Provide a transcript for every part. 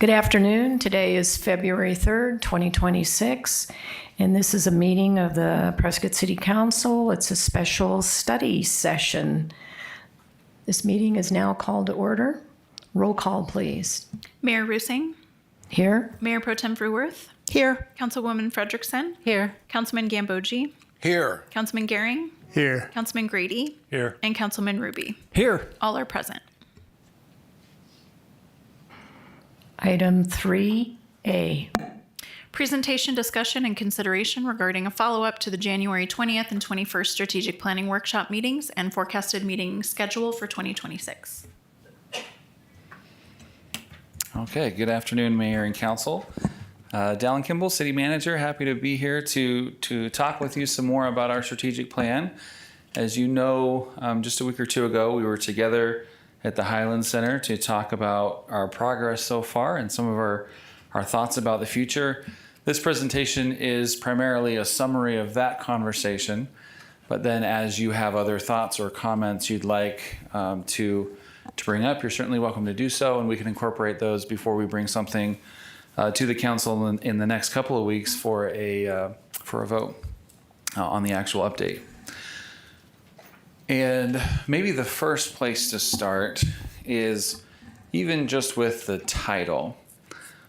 Good afternoon. Today is February 3rd, 2026, and this is a meeting of the Prescott City Council. It's a special study session. This meeting is now called to order. Roll call, please. Mayor Rusing. Here. Mayor Pro Tem Fruworth. Here. Councilwoman Fredrickson. Here. Councilman Gambogi. Here. Councilman Gehring. Here. Councilman Grady. Here. And Councilman Ruby. Here. All are present. Item 3A. Presentation, discussion, and consideration regarding a follow-up to the January 20th and 21st Strategic Planning Workshop meetings and forecasted meeting schedule for 2026. Okay, good afternoon, Mayor and Council. Dallin Kimball, City Manager, happy to be here to talk with you some more about our strategic plan. As you know, just a week or two ago, we were together at the Highland Center to talk about our progress so far and some of our thoughts about the future. This presentation is primarily a summary of that conversation, but then as you have other thoughts or comments you'd like to bring up, you're certainly welcome to do so, and we can incorporate those before we bring something to the council in the next couple of weeks for a vote on the actual update. And maybe the first place to start is even just with the title.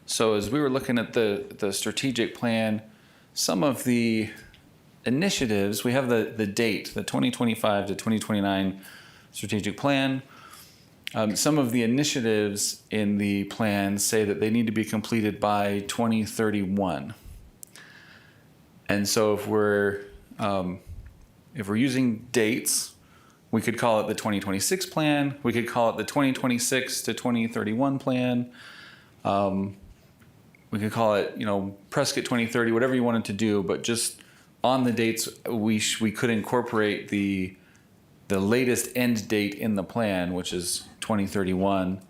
So as we were looking at the strategic plan, some of the initiatives, we have the date, the 2025 to 2029 strategic plan. Some of the initiatives in the plan say that they need to be completed by 2031. And so if we're using dates, we could call it the 2026 plan. We could call it the 2026 to 2031 plan. We could call it, Prescott 2030, whatever you wanted to do. But just on the dates, we could incorporate the latest end date in the plan, which is 2031.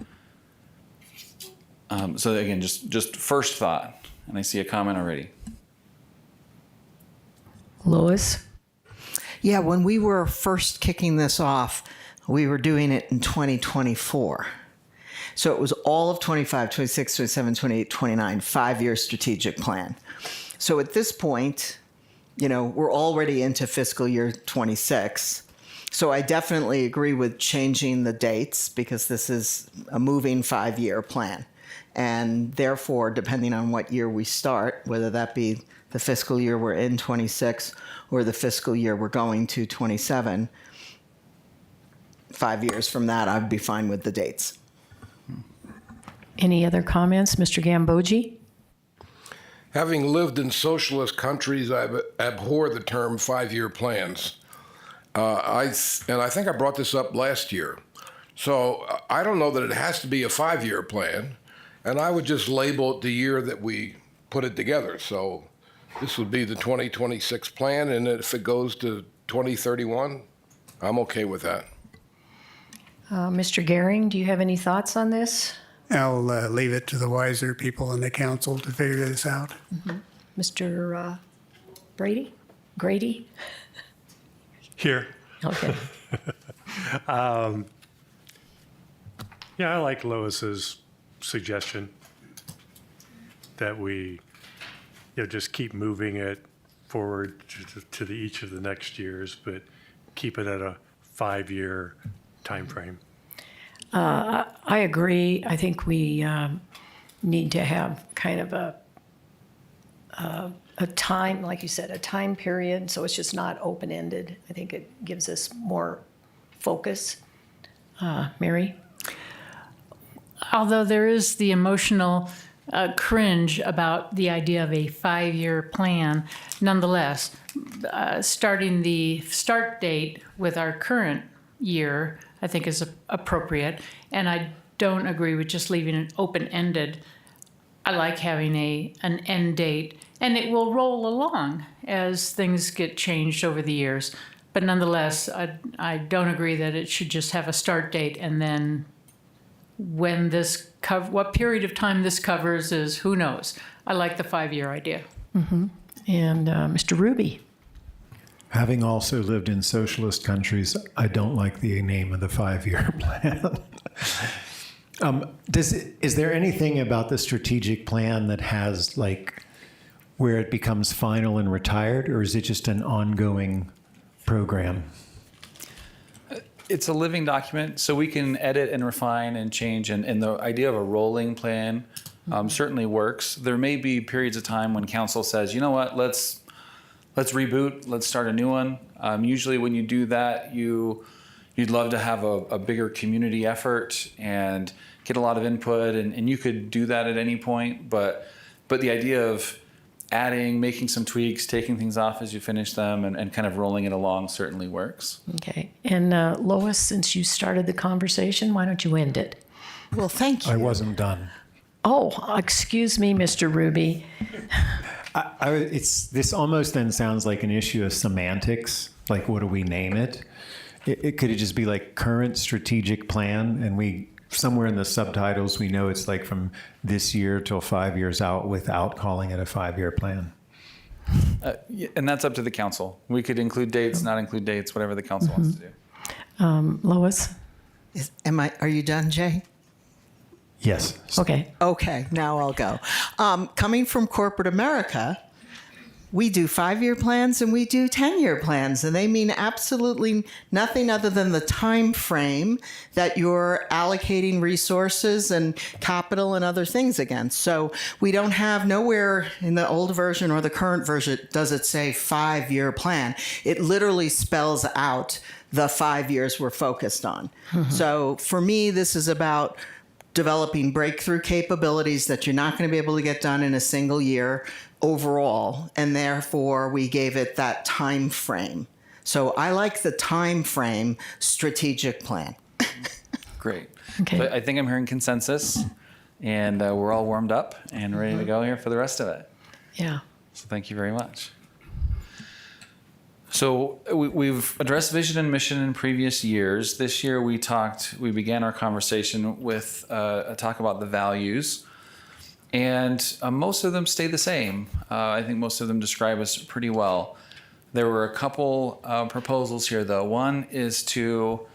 So again, just first thought, and I see a comment already. Lois? Yeah, when we were first kicking this off, we were doing it in 2024. So it was all of 25, 26, 27, 28, 29, 5-year strategic plan. So at this point, we're already into fiscal year 26. So I definitely agree with changing the dates because this is a moving 5-year plan. And therefore, depending on what year we start, whether that be the fiscal year we're in 26 or the fiscal year we're going to 27, 5 years from that, I'd be fine with the dates. Any other comments? Mr. Gambogi? Having lived in socialist countries, I abhor the term 5-year plans. I think I brought this up last year. So I don't know that it has to be a 5-year plan, and I would just label it the year that we put it together. So this would be the 2026 plan, and if it goes to 2031, I'm okay with that. Mr. Gehring, do you have any thoughts on this? I'll leave it to the wiser people in the council to figure this out. Mm-hmm. Mr. Grady? Here. Okay. Yeah, I like Lois's suggestion that we just keep moving it forward to each of the next years, but keep it at a 5-year time frame. I agree. I think we need to have kind of a time, like you said, a time period, so it's just not open-ended. I think it gives us more focus. Mary? Although there is the emotional cringe about the idea of a 5-year plan, nonetheless, starting the start date with our current year, I think is appropriate. And I don't agree with just leaving it open-ended. I like having an end date, and it will roll along as things get changed over the years. But nonetheless, I don't agree that it should just have a start date, and then when what period of time this covers is who knows. I like the 5-year idea. Mm-hmm. And Mr. Ruby? Having also lived in socialist countries, I don't like the name of the 5-year plan. Is there anything about the strategic plan that has like where it becomes final and retired, or is it just an ongoing program? It's a living document, so we can edit and refine and change. And the idea of a rolling plan certainly works. There may be periods of time when council says, you know what, let's reboot, let's start a new one. Usually when you do that, you'd love to have a bigger community effort and get a lot of input, and you could do that at any point. But the idea of adding, making some tweaks, taking things off as you finish them, and kind of rolling it along certainly works. Okay. And Lois, since you started the conversation, why don't you end it? Well, thank you. I wasn't done. Oh, excuse me, Mr. Ruby. This almost then sounds like an issue of semantics. Like, what do we name it? It could just be like current strategic plan, and we somewhere in the subtitles we know it's like from this year till 5 years out without calling it a 5-year plan. And that's up to the council. We could include dates, not include dates, whatever the council wants to do. Lois? Are you done, Jay? Yes. Okay. Okay, now I'll go. Coming from corporate America, we do 5-year plans and we do 10-year plans, and they mean absolutely nothing other than the time frame that you're allocating resources and capital and other things against. So we don't have nowhere in the old version or the current version does it say 5-year plan. It literally spells out the 5 years we're focused on. So for me, this is about developing breakthrough capabilities that you're not going to be able to get done in a single year overall, and therefore we gave it that time frame. So I like the time frame strategic plan. Great. Okay. So I think I'm hearing consensus, and we're all warmed up and ready to go here for the rest of it. Yeah. So thank you very much. So we've addressed vision and mission in previous years. This year we began our conversation with a talk about the values, and most of them stay the same. I think most of them describe us pretty well. There were a couple proposals here, though. One is to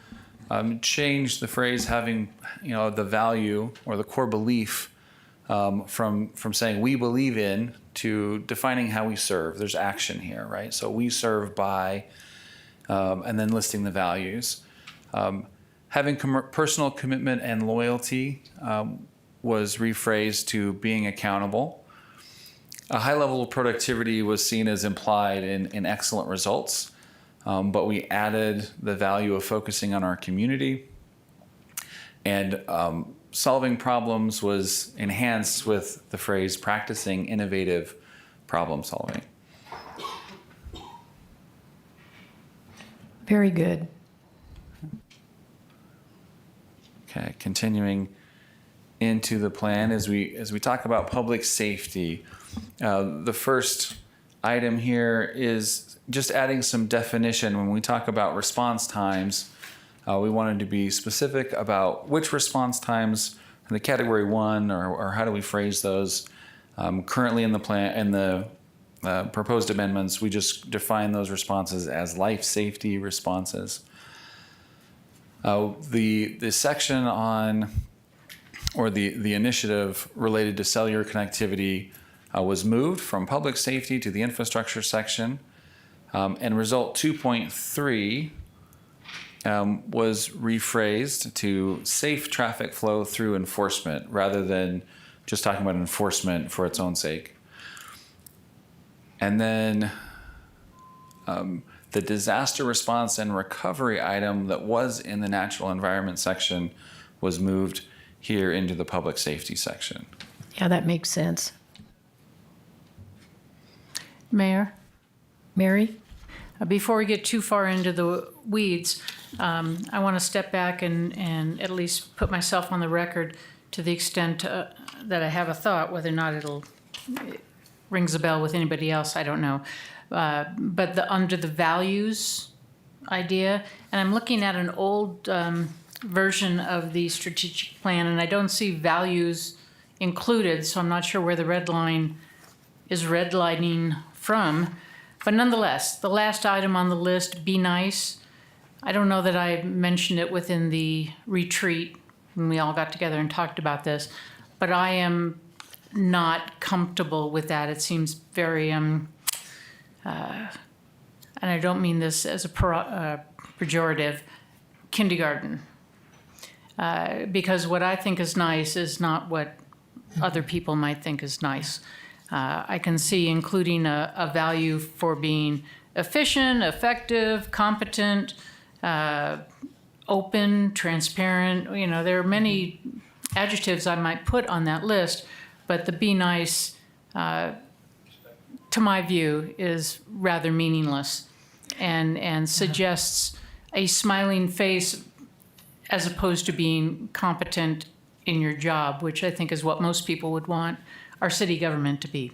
change the phrase having, the value or the core belief from saying we believe in to defining how we serve. There's action here, right? So we serve by, and then listing the values. Having personal commitment and loyalty was rephrased to being accountable. A high level of productivity was seen as implied in excellent results, but we added the value of focusing on our community, and solving problems was enhanced with the phrase practicing innovative problem solving. Very good. Okay, continuing into the plan as we talk about public safety. The first item here is just adding some definition. When we talk about response times, we wanted to be specific about which response times in the category 1, or how do we phrase those. Currently in the plan, in the proposed amendments, we just define those responses as life safety responses. The section on, or the initiative related to cellular connectivity was moved from public safety to the infrastructure section, and result 2.3 was rephrased to safe traffic flow through enforcement, rather than just talking about enforcement for its own sake. And then the disaster response and recovery item that was in the natural environment section was moved here into the public safety section. Yeah, that makes sense. Mayor, Mary? before we get too far into the weeds, I want to step back and at least put myself on the record to the extent that I have a thought. Whether or not it rings a bell with anybody else, I don't know. But under the values idea, and I'm looking at an old version of the strategic plan, and I don't see values included, so I'm not sure where the red line is redlining from. But nonetheless, the last item on the list, be nice. I don't know that I mentioned it within the retreat when we all got together and talked about this, but I am not comfortable with that. It seems very, and I don't mean this as a pejorative, kindergarten. Because what I think is nice is not what other people might think is nice. I can see including a value for being efficient, effective, competent, open, transparent. You know, there are many adjectives I might put on that list, but the be nice, to my view, is rather meaningless and suggests a smiling face as opposed to being competent in your job, which I think is what most people would want our city government to be.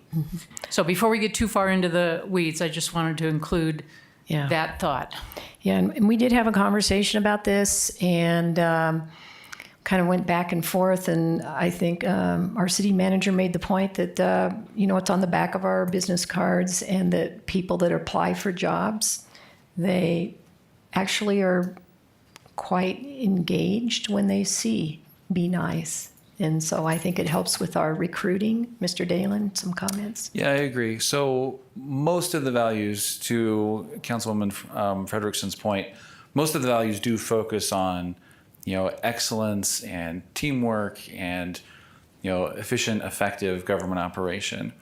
So before we get too far into the weeds, I just wanted to include Yeah. that thought. Yeah, and we did have a conversation about this and kind of went back and forth. And I think our city manager made the point that, it's on the back of our business cards, and that people that apply for jobs, they actually are quite engaged when they see Be Nice. And so I think it helps with our recruiting. Mr. Dalen, some comments? Yeah, I agree. So most of the values, to Councilwoman Frederickson's point, most of the values do focus on, excellence and teamwork and, efficient, effective government operation.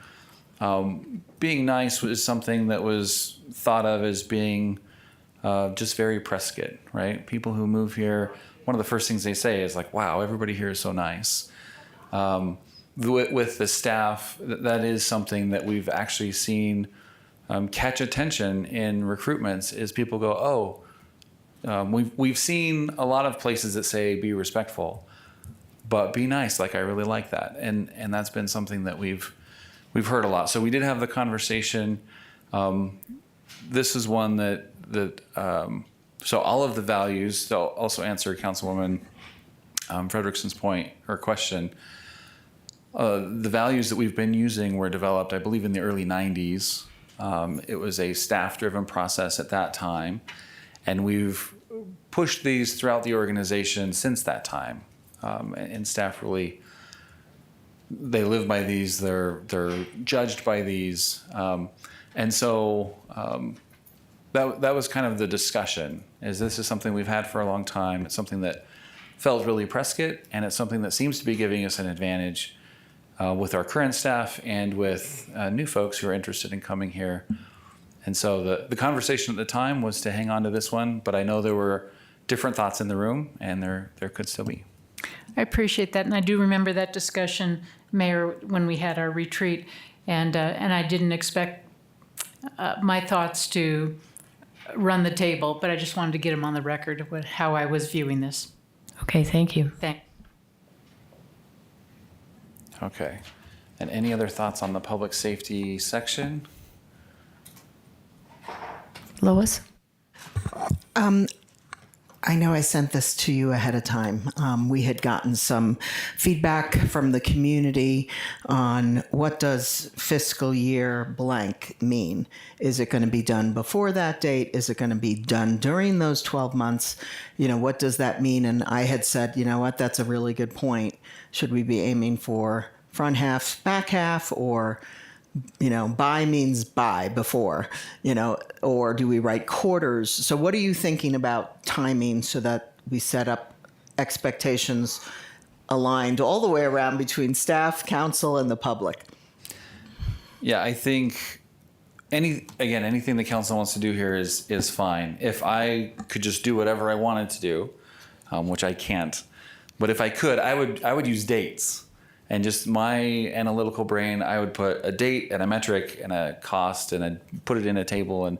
Being nice was something that was thought of as being just very Prescott, right? People who move here, one of the first things they say is like, wow, everybody here is so nice. With the staff, that is something that we've actually seen catch attention in recruitments, is people go, we've seen a lot of places that say be respectful, but be nice. Like, I really like that. And that's been something that we've heard a lot. So we did have the conversation. This is one that so all of the values, to also answer Councilwoman Frederickson's point or question, the values that we've been using were developed, I believe, in the early 90s. It was a staff-driven process at that time, and we've pushed these throughout the organization since that time. And staff really, they live by these, they're judged by these. And so that was kind of the discussion, is this is something we've had for a long time. It's something that felt really Prescott, and it's something that seems to be giving us an advantage with our current staff and with new folks who are interested in coming here. And so the conversation at the time was to hang on to this one, but I know there were different thoughts in the room, and there could still be. I appreciate that, and I do remember that discussion, Mayor, when we had our retreat, and I didn't expect my thoughts to run the table, but I just wanted to get them on the record with how I was viewing this. Okay, thank you. Thanks. Okay. And any other thoughts on the public safety section? Lois? I know I sent this to you ahead of time. We had gotten some feedback from the community on what does fiscal year blank mean. Is it going to be done before that date? Is it going to be done during those 12 months? What does that mean? And I had said, you know what, that's a really good point. Should we be aiming for front half, back half, or by means by before, or do we write quarters? So what are you thinking about timing so that we set up expectations aligned all the way around between staff, council, and the public? Yeah, I think anything the council wants to do here is fine. If I could just do whatever I wanted to do, which I can't, but if I could, I would use dates. And just my analytical brain, I would put a date and a metric and a cost, and I'd put it in a table, and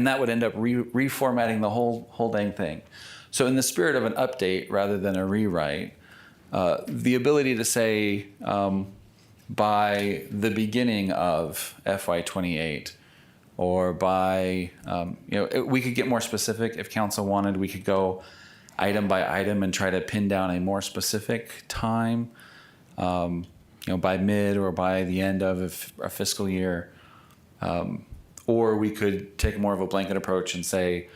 that would end up reformatting the whole dang thing. So in the spirit of an update rather than a rewrite, the ability to say by the beginning of FY28, or by we could get more specific if council wanted. We could go item by item and try to pin down a more specific time. By mid or by the end of a fiscal year, or we could take more of a blanket approach and say,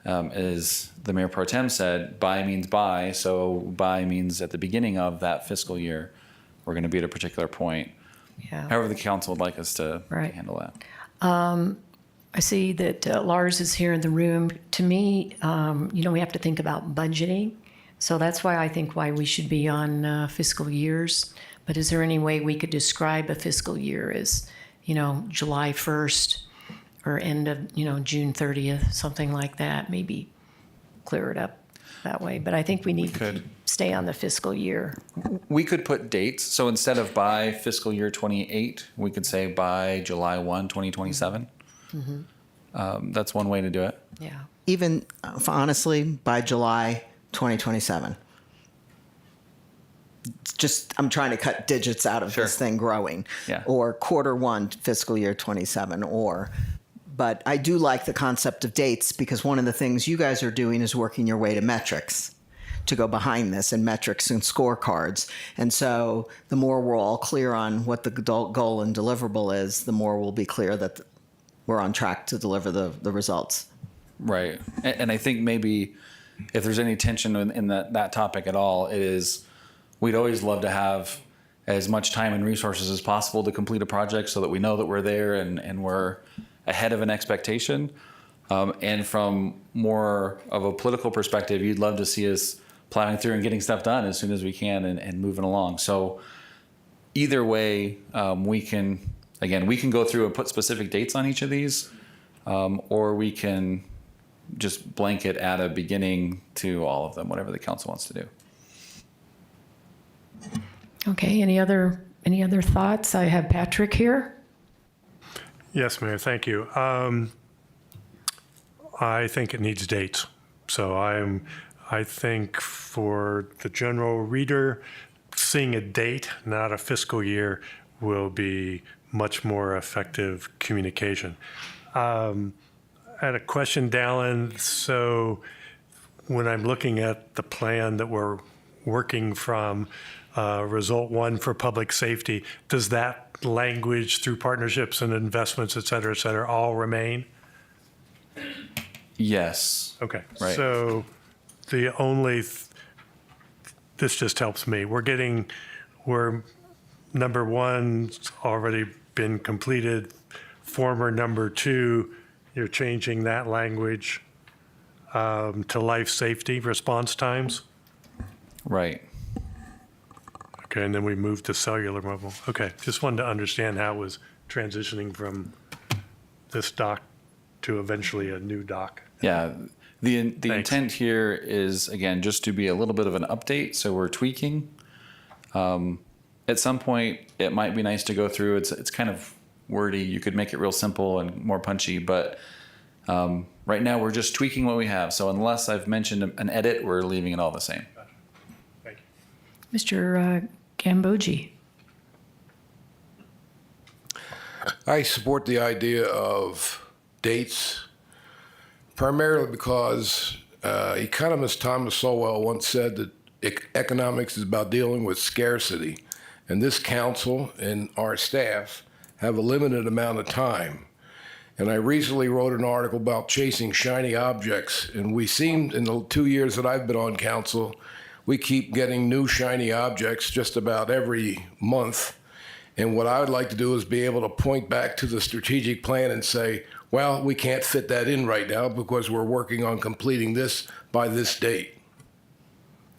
as the Mayor Pro Tem said, by means by. So by means at the beginning of that fiscal year, we're going to be at a particular point. Yeah. However the council would like us to Right. handle that. I see that Lars is here in the room. To me, we have to think about budgeting. So that's why I think why we should be on fiscal years. But is there any way we could describe a fiscal year as, July 1st or end of, June 30th, something like that? Maybe clear it up that way. But I think we need to could. stay on the fiscal year. We could put dates. So instead of by fiscal year 28, we could say by July 1, 2027. That's one way to do it. Yeah. Even honestly, by July 2027. It's just, I'm trying to cut digits out of Sure. this thing growing. Yeah. Or Q1 fiscal year 27 but I do like the concept of dates because one of the things you guys are doing is working your way to metrics to go behind this and metrics and scorecards. And so the more we're all clear on what the goal and deliverable is, the more we'll be clear that we're on track to deliver the results. Right. And I think maybe if there's any tension in that topic at all, it is we'd always love to have as much time and resources as possible to complete a project so that we know that we're there and we're ahead of an expectation. And from more of a political perspective, you'd love to see us plowing through and getting stuff done as soon as we can and moving along. So either way, we can go through and put specific dates on each of these, or we can just blanket add a beginning to all of them, whatever the council wants to do. Okay. Any other thoughts? I have Patrick here. Yes, Mayor, thank you. I think it needs dates. So I think for the general reader, seeing a date, not a fiscal year, will be much more effective communication. I had a question, Dallin. So when I'm looking at the plan that we're working from, result 1 for public safety, does that language through partnerships and investments, et cetera, all remain? Yes. Okay. Right. So the only, this just helps me. We're number 1's already been completed. Former number 2, you're changing that language to life safety response times. Right. Okay, and then we moved to cellular mobile. Okay, just wanted to understand how it was transitioning from this dock to eventually a new dock. Yeah. The Thanks. intent here is, again, just to be a little bit of an update. So we're tweaking. At some point, it might be nice to go through. It's kind of wordy. You could make it real simple and more punchy, but right now we're just tweaking what we have. So unless I've mentioned an edit, we're leaving it all the same. Thank you. Mr. Gambogi. I support the idea of dates, primarily because economist Thomas Sowell once said that economics is about dealing with scarcity, and this council and our staff have a limited amount of time. And I recently wrote an article about chasing shiny objects, and we seem, in the 2 years that I've been on council, we keep getting new shiny objects just about every month. And what I would like to do is be able to point back to the strategic plan and say, well, we can't fit that in right now because we're working on completing this by this date.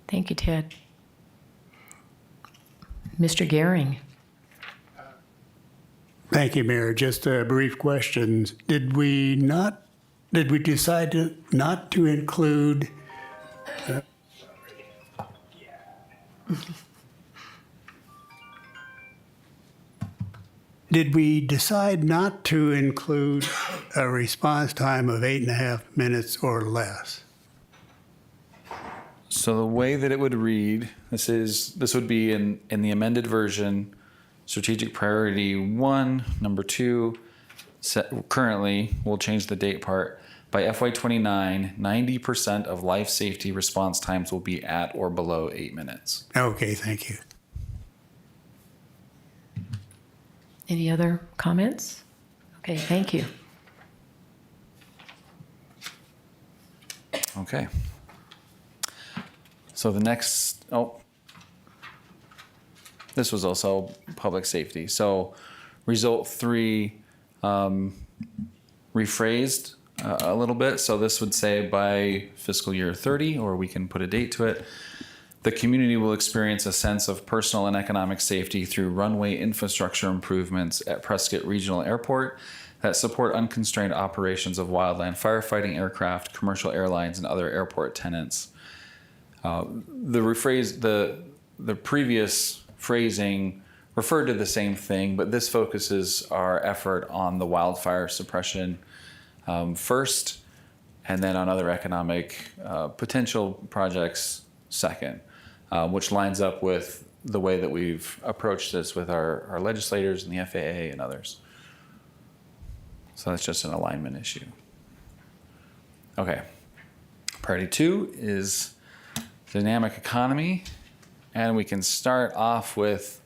Thank you, Ted. Mr. Gehring. Thank you, Mayor. Just a brief question. Did we decide not to include Did we decide not to include a response time of 8.5 minutes or less? So the way that it would read, this would be in the amended version, strategic priority 1, number 2, currently, we'll change the date part. By FY29, 90% of life safety response times will be at or below 8 minutes. Okay, thank you. Any other comments? Okay, thank you. Okay. So the next, this was also public safety. So result 3 rephrased a little bit. So this would say by fiscal year 30, or we can put a date to it, the community will experience a sense of personal and economic safety through runway infrastructure improvements at Prescott Regional Airport that support unconstrained operations of wildland firefighting aircraft, commercial airlines, and other airport tenants. The previous phrasing referred to the same thing, but this focuses our effort on the wildfire suppression first, and then on other economic potential projects second, which lines up with the way that we've approached this with our legislators and the FAA and others. So that's just an alignment issue. Okay. Priority 2 is dynamic economy, and we can start off with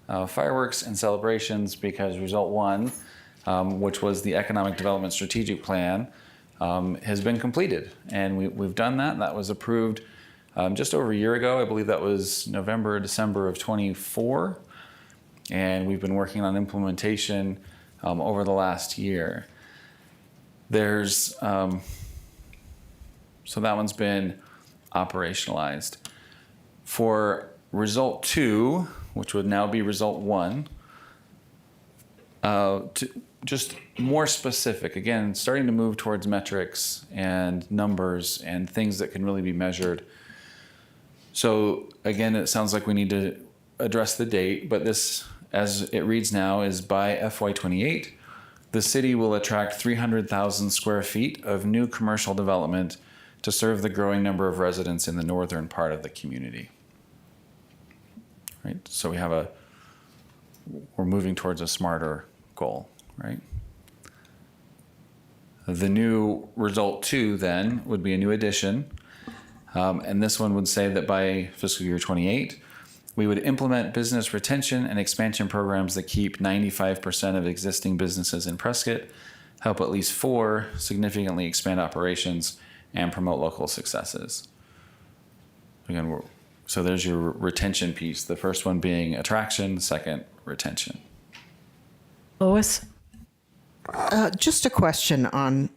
fireworks and celebrations because result 1, which was the Economic Development Strategic Plan, has been completed, and we've done that. That was approved just over a year ago. I believe that was November, December of 24, and we've been working on implementation over the last year. There's so that one's been operationalized. For result 2, which would now be result 1, just more specific, again, starting to move towards metrics and numbers and things that can really be measured. So again, it sounds like we need to address the date, but this, as it reads now, is by FY28, the city will attract 300,000 square feet of new commercial development to serve the growing number of residents in the northern part of the community. Right? So we're moving towards a smarter goal, right? The new result 2 then would be a new addition. And this one would say that by fiscal year 28, we would implement business retention and expansion programs that keep 95% of existing businesses in Prescott, help at least 4 significantly expand operations, and promote local successes. Again, so there's your retention piece. The first one being attraction, second, retention. Lois? Just a question on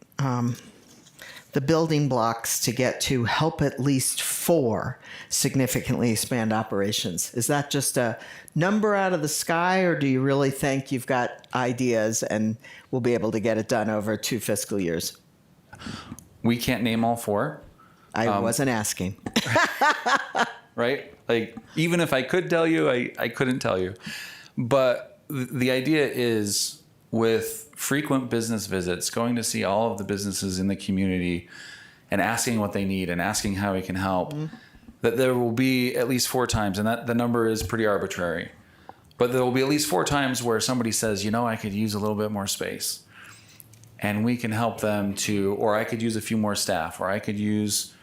the building blocks to get to help at least 4 significantly expand operations. Is that just a number out of the sky, or do you really think you've got ideas and we'll be able to get it done over 2 fiscal years? We can't name all 4. I wasn't asking. Right? Like, even if I could tell you, I couldn't tell you. But the idea is, with frequent business visits, going to see all of the businesses in the community and asking what they need and asking how we can help, that there will be at least 4 times, and that the number is pretty arbitrary, but there will be at least 4 times where somebody says, I could use a little bit more space. And we can help them or I could use a few more staff, or I could use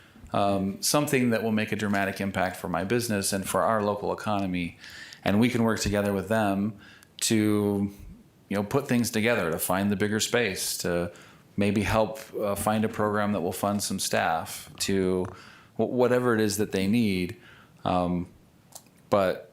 something that will make a dramatic impact for my business and for our local economy. And we can work together with them to, put things together, to find the bigger space, to maybe help find a program that will fund some staff, to whatever it is that they need. But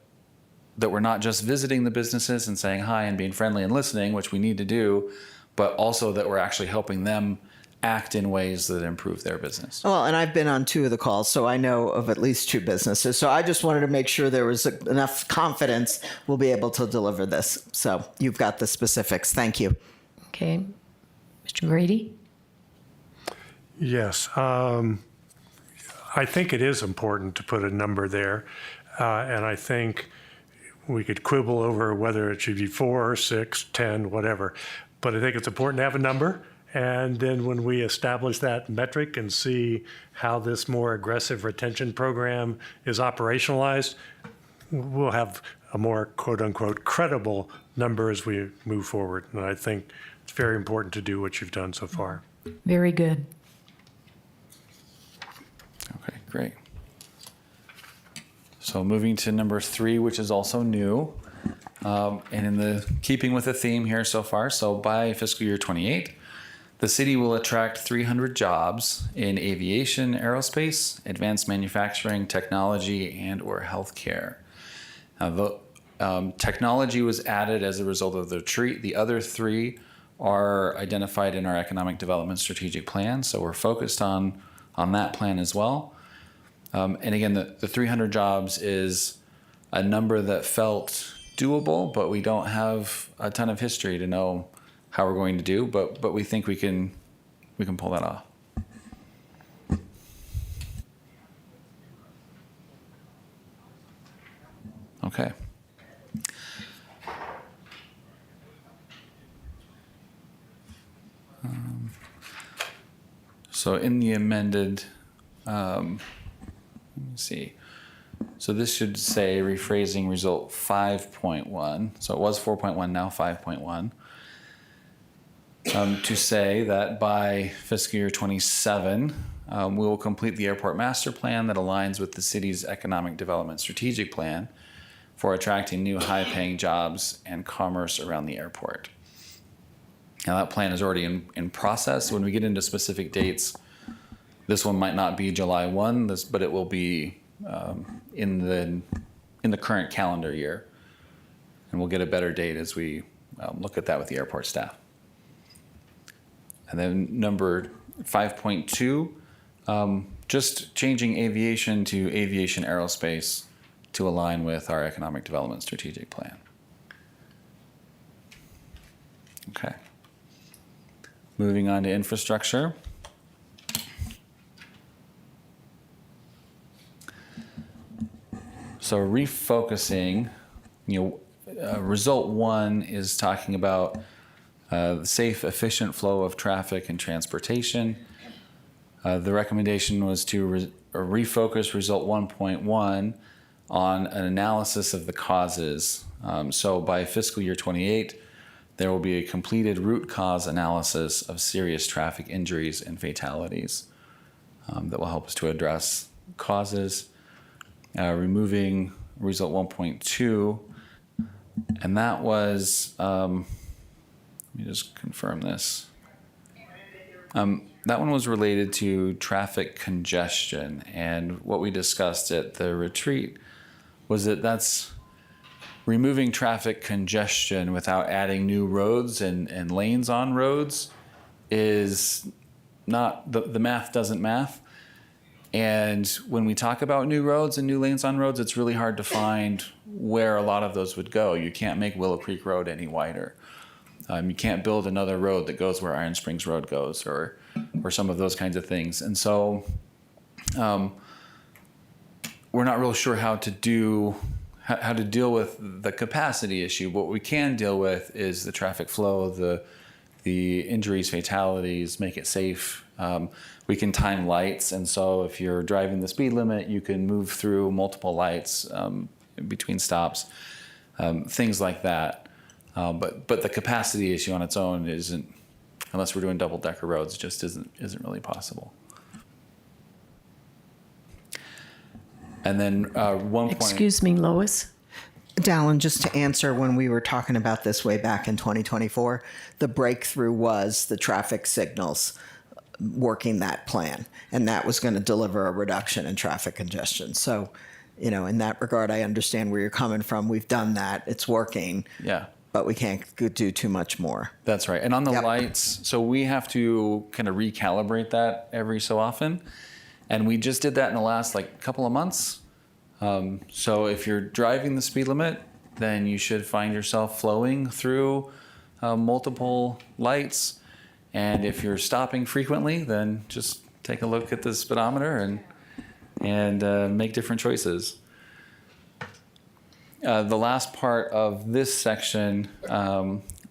that we're not just visiting the businesses and saying hi and being friendly and listening, which we need to do, but also that we're actually helping them act in ways that improve their business. Well, and I've been on 2 of the calls, so I know of at least 2 businesses. So I just wanted to make sure there was enough confidence we'll be able to deliver this. So you've got the specifics. Thank you. Okay. Mr. Grady? Yes. I think it is important to put a number there. And I think we could quibble over whether it should be 4, 6, 10, whatever. But I think it's important to have a number. And then when we establish that metric and see how this more aggressive retention program is operationalized, we'll have a more quote unquote credible number as we move forward. And I think it's very important to do what you've done so far. Very good. Okay, great. So moving to number 3, which is also new, and in the keeping with the theme here so far, so by fiscal year 28, The city will attract 300 jobs in aviation, aerospace, advanced manufacturing, technology, and/or healthcare. Technology was added as a result of the retreat. The other three are identified in our economic development strategic plan, so we're focused on that plan as well. And again, the 300 jobs is a number that felt doable, but we don't have a ton of history to know how we're going to do, but we think we can pull that off. Okay. So in the amended, let me see. So this should say rephrasing result 5.1. So it was 4.1, now 5.1. To say that by fiscal year 27, we will complete the airport master plan that aligns with the city's economic development strategic plan for attracting new high-paying jobs and commerce around the airport. Now that plan is already in process. When we get into specific dates, this one might not be July 1, but it will be in the current calendar year. And we'll get a better date as we look at that with the airport staff. And then number 5.2, just changing aviation to aviation aerospace to align with our economic development strategic plan. Okay. Moving on to infrastructure. So refocusing, result 1 is talking about the safe, efficient flow of traffic and transportation. The recommendation was to refocus result 1.1 on an analysis of the causes. So by fiscal year 28, there will be a completed root cause analysis of serious traffic injuries and fatalities that will help us to address causes. Removing result 1.2, and that was, let me just confirm this. That one was related to traffic congestion, and what we discussed at the retreat was that that's removing traffic congestion without adding new roads and lanes on roads is not, the math doesn't math. And when we talk about new roads and new lanes on roads, it's really hard to find where a lot of those would go. You can't make Willow Creek Road any wider. You can't build another road that goes where Iron Springs Road goes, or some of those kinds of things. And so we're not really sure how to deal with the capacity issue. What we can deal with is the traffic flow, the injuries, fatalities, make it safe. We can time lights, and so if you're driving the speed limit, you can move through multiple lights between stops, things like that. But the capacity issue on its own isn't, unless we're doing double-decker roads, just isn't really possible. And then one point. Excuse me, Lois. Dallin, just to answer, when we were talking about this way back in 2024, the breakthrough was the traffic signals working that plan, and that was going to deliver a reduction in traffic congestion. So, in that regard, I understand where you're coming from. We've done that. It's working. Yeah. But we can't do too much more. That's right. And on the Yep. lights, so we have to kind of recalibrate that every so often. And we just did that in the last couple of months. So if you're driving the speed limit, then you should find yourself flowing through multiple lights. And if you're stopping frequently, then just take a look at the speedometer and make different choices. The last part of this section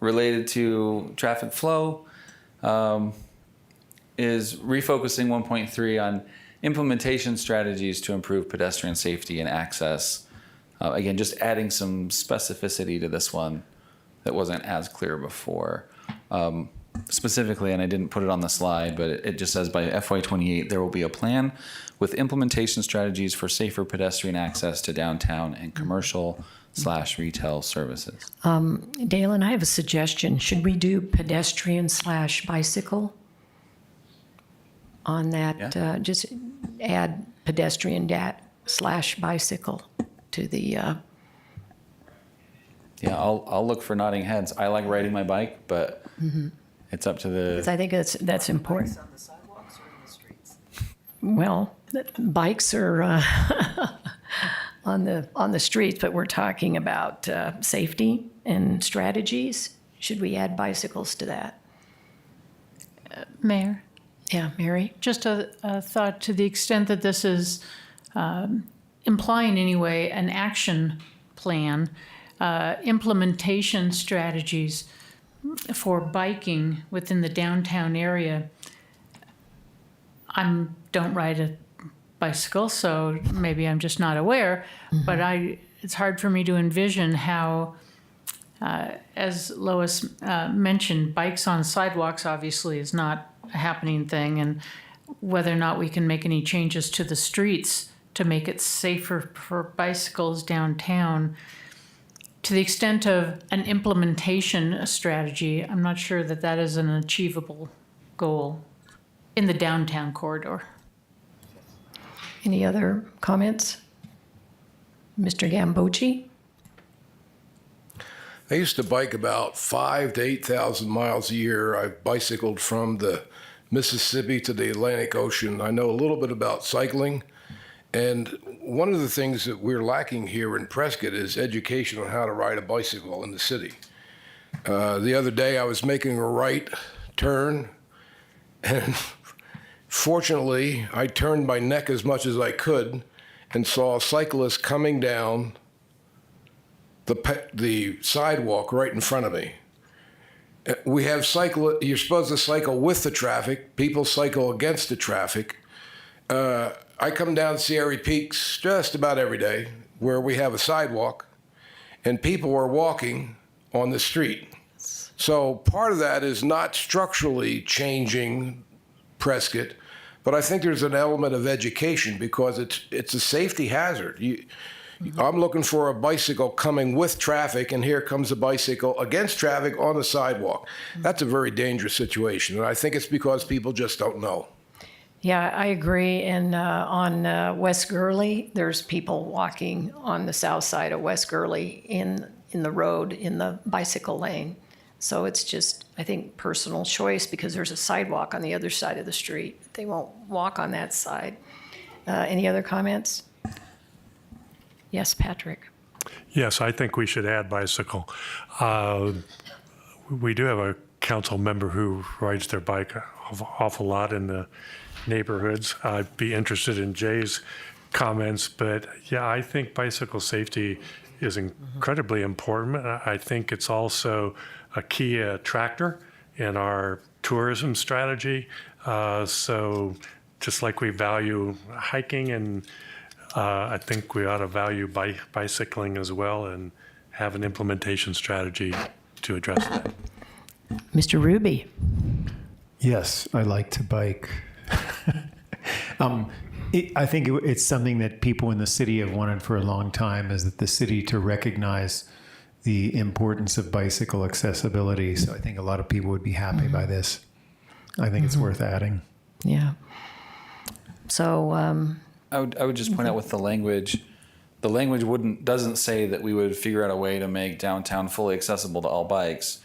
related to traffic flow is refocusing 1.3 on implementation strategies to improve pedestrian safety and access. Again, just adding some specificity to this one that wasn't as clear before. Specifically, and I didn't put it on the slide, but it just says by FY28, there will be a plan with implementation strategies for safer pedestrian access to downtown and commercial/retail services. Dalen, I have a suggestion. Should we do pedestrian/bicycle? on that. Yeah. Just add pedestrian / bicycle to the, Yeah, I'll look for nodding heads. I like riding my bike, but it's up to 'cause the. I think that's important. Well, bikes are on the streets, but we're talking about safety and strategies. Should we add bicycles to that? Mayor, Yeah, Mary? just a thought to the extent that this is implying anyway an action plan, implementation strategies for biking within the downtown area. Don't ride a bicycle, so maybe I'm just not aware, but it's hard for me to envision how, as Lois mentioned, bikes on sidewalks obviously is not a happening thing, and whether or not we can make any changes to the streets to make it safer for bicycles downtown. To the extent of an implementation strategy, I'm not sure that that is an achievable goal in the downtown corridor. Any other comments? Mr. Gambogi? I used to bike about 5,000 to 8,000 miles a year. I bicycled from the Mississippi to the Atlantic Ocean. I know a little bit about cycling. And one of the things that we're lacking here in Prescott is education on how to ride a bicycle in the city. The other day I was making a right turn, and fortunately I turned my neck as much as I could and saw a cyclist coming down the sidewalk right in front of me. We have you're supposed to cycle with the traffic. People cycle against the traffic. I come down Sierra Peaks just about every day where we have a sidewalk and people are walking on the street. So part of that is not structurally changing Prescott, but I think there's an element of education because it's a safety hazard. I'm looking for a bicycle coming with traffic, and here comes a bicycle against traffic on the sidewalk. That's a very dangerous situation, and I think it's because people just don't know. Yeah, I agree. And on West Gurley, there's people walking on the south side of West Gurley in the road, in the bicycle lane. So it's just, I think, personal choice because there's a sidewalk on the other side of the street. They won't walk on that side. Any other comments? Yes, Patrick. Yes, I think we should add bicycle. We do have a council member who rides their bike an awful lot in the neighborhoods. I'd be interested in Jay's comments, but yeah, I think bicycle safety is incredibly important. I think it's also a key attractor in our tourism strategy. So just like we value hiking, and I think we ought to value bicycling as well and have an implementation strategy to address that. Mr. Ruby. Yes, I like to bike. I think it's something that people in the city have wanted for a long time, is that the city to recognize the importance of bicycle accessibility. So I think a lot of people would be happy by this. I think it's worth adding. Yeah. So, I would just point out with the language doesn't say that we would figure out a way to make downtown fully accessible to all bikes.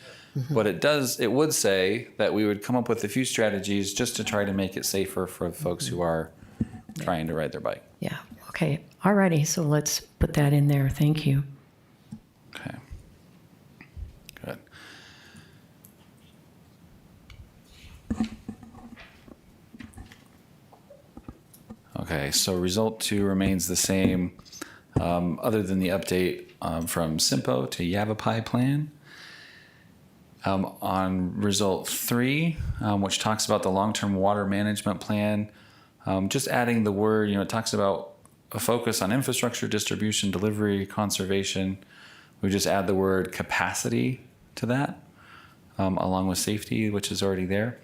But it would say that we would come up with a few strategies just to try to make it safer for folks who are trying to ride their bike. yeah. Okay. All righty. So let's put that in there. Thank you. Okay. Good. Okay, so result 2 remains the same, other than the update from SIMPO to Yavapai plan. On result 3, which talks about the long-term water management plan, just adding the word, it talks about a focus on infrastructure, distribution, delivery, conservation. We just add the word capacity to that, along with safety, which is already there.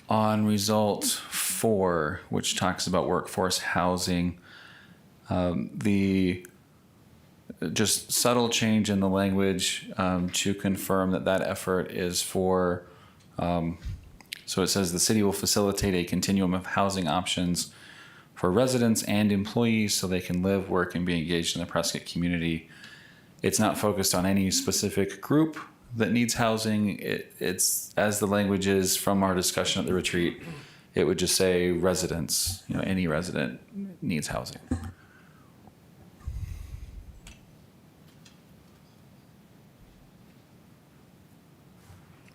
On result 4, which talks about workforce housing, the just subtle change in the language to confirm that effort is for So it says the city will facilitate a continuum of housing options for residents and employees so they can live, work, and be engaged in the Prescott community. It's not focused on any specific group that needs housing. It's, as the language is from our discussion at the retreat, it would just say residents, any resident needs housing.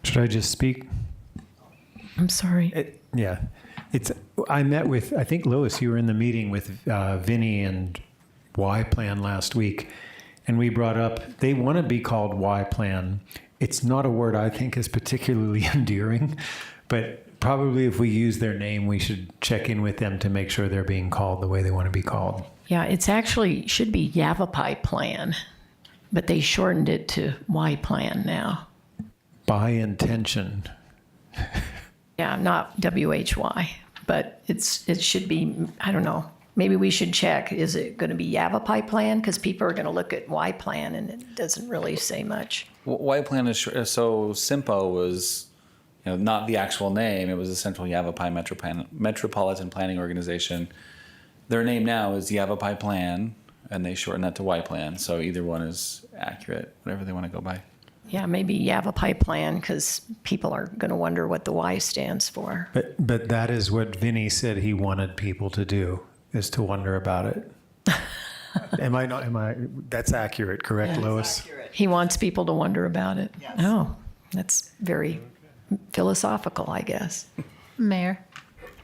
Should I just speak? I'm sorry. Yeah. I met with, I think, Lois, you were in the meeting with Vinny and Y Plan last week, and we brought up, they want to be called Y Plan. It's not a word I think is particularly endearing, but probably if we use their name, we should check in with them to make sure they're being called the way they want to be called. Yeah, it's actually should be Yavapai Plan, but they shortened it to Y Plan now. By intention. Yeah, not WHY, but it should be, I don't know. Maybe we should check, is it going to be Yavapai Plan? Because people are going to look at Y Plan and it doesn't really say much. Y Plan is so SIMPO was, not the actual name. It was the Central Yavapai Metropolitan Planning Organization. Their name now is Yavapai Plan, and they shorten that to Y Plan. So either one is accurate, whatever they want to go by. Yeah, maybe Yavapai Plan, because people are going to wonder what the Y stands for. But that is what Vinny said he wanted people to do, is to wonder about it. That's accurate, correct, Lois? He wants people to wonder about it. Yes. Oh, that's very philosophical, I guess. Mayor,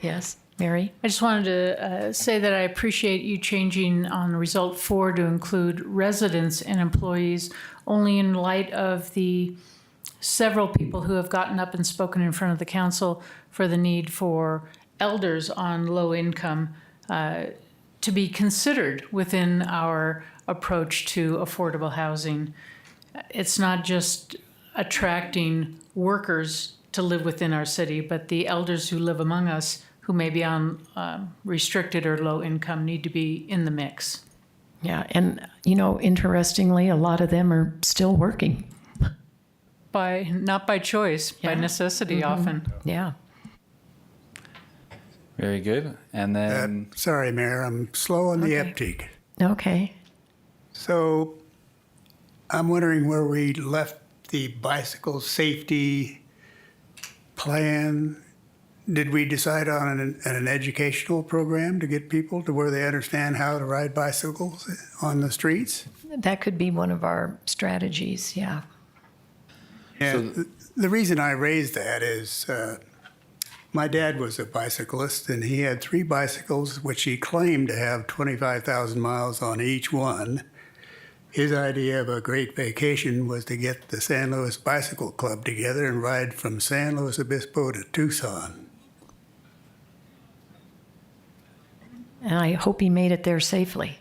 Yes, Mary? I just wanted to say that I appreciate you changing on result 4 to include residents and employees, only in light of the several people who have gotten up and spoken in front of the council for the need for elders on low income to be considered within our approach to affordable housing. It's not just attracting workers to live within our city, but the elders who live among us who may be on restricted or low income need to be in the mix. Yeah, and interestingly, a lot of them are still working. Not by choice, by necessity often. Yeah. Very good. And then Sorry, Mayor, I'm slow on the Okay. uptake. Okay. So I'm wondering where we left the bicycle safety plan. Did we decide on an educational program to get people to where they understand how to ride bicycles on the streets? That could be one of our strategies, yeah. And the reason I raised that is my dad was a bicyclist, and he had 3 bicycles, which he claimed to have 25,000 miles on each one. His idea of a great vacation was to get the San Luis Bicycle Club together and ride from San Luis Obispo to Tucson. And I hope he made it there safely.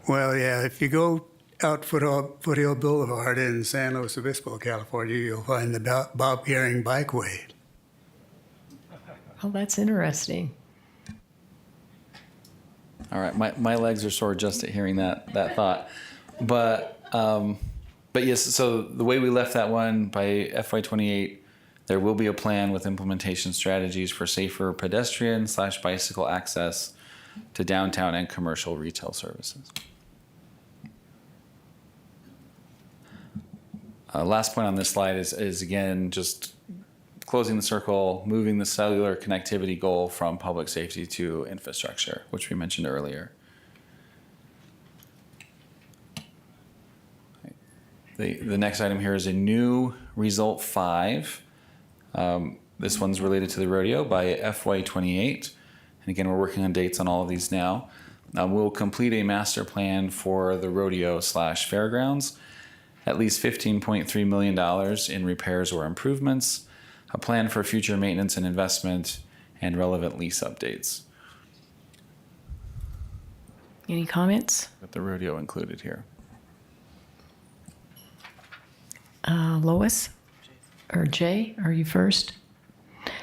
Well, yeah, if you go out Foothill Boulevard in San Luis Obispo, California, you'll find the Bob Gehring Bikeway. Oh, that's interesting. all right, my legs are sore just at hearing that thought. But yes, so the way we left that one, by FY28, there will be a plan with implementation strategies for safer pedestrian/bicycle access to downtown and commercial retail services. Last point on this slide is again just closing the circle, moving the cellular connectivity goal from public safety to infrastructure, which we mentioned earlier. The next item here is a new result 5. This one's related to the rodeo by FY28. And again, we're working on dates on all of these now. We'll complete a master plan for the rodeo/fairgrounds, at least $15.3 million in repairs or improvements, a plan for future maintenance and investment, and relevant lease updates. Any comments? With the rodeo included here. Lois or Jay, are you first?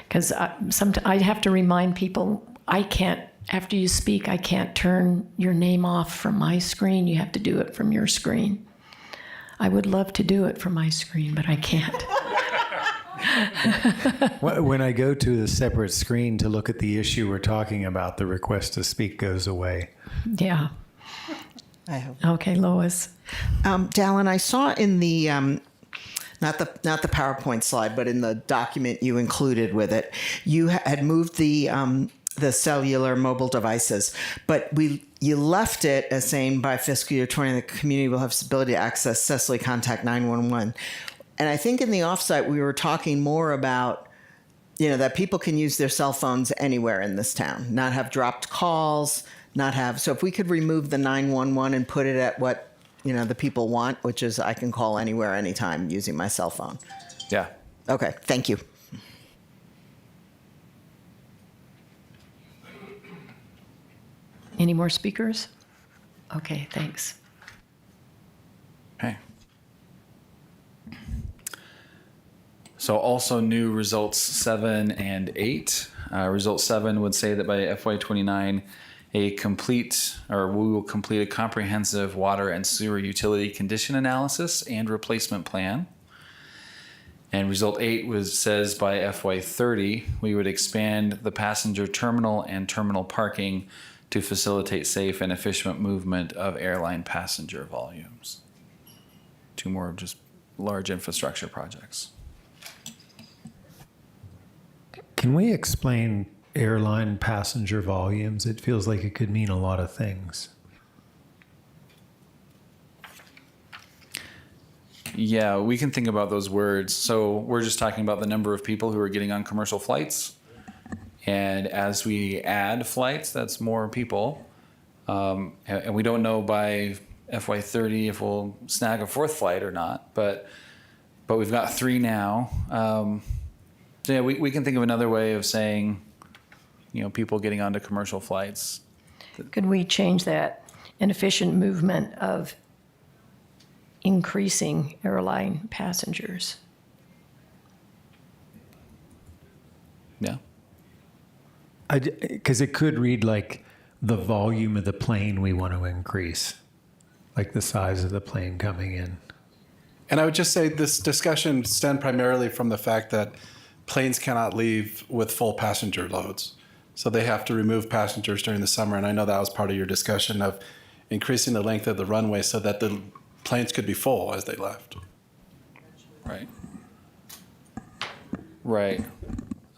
Because I have to remind people, I can't, after you speak, I can't turn your name off from my screen. You have to do it from your screen. I would love to do it from my screen, but I can't. When I go to a separate screen to look at the issue we're talking about, the request to speak goes away. Yeah. I have. Okay, Lois. Dallin, I saw in the not the PowerPoint slide, but in the document you included with it, you had moved the cellular mobile devices, but you left it as saying by fiscal year 20, the community will have the ability to access Cecily Contact 911. And I think in the offsite we were talking more about, that people can use their cell phones anywhere in this town, not have dropped calls, so if we could remove the 911 and put it at what, the people want, which is I can call anywhere, anytime using my cell phone. Yeah. Okay, thank you. Any more speakers? Okay, thanks. Okay. So also new results 7 and 8. Result 7 would say that by FY29, we will complete a comprehensive water and sewer utility condition analysis and replacement plan. And result 8 says by FY30, we would expand the passenger terminal and terminal parking to facilitate safe and efficient movement of airline passenger volumes. 2 more just large infrastructure projects. Can we explain airline passenger volumes? It feels like it could mean a lot of things. Yeah, we can think about those words. So we're just talking about the number of people who are getting on commercial flights. And as we add flights, that's more people. And we don't know by FY30 if we'll snag a 4th flight or not. But we've got 3 now. So yeah, we can think of another way of saying, people getting onto commercial flights. Could we change that? An efficient movement of increasing airline passengers. Yeah. Because it could read like the volume of the plane we want to increase, like the size of the plane coming in. And I would just say this discussion stemmed primarily from the fact that planes cannot leave with full passenger loads. So they have to remove passengers during the summer. And I know that was part of your discussion of increasing the length of the runway so that the planes could be full as they left. Right. Right.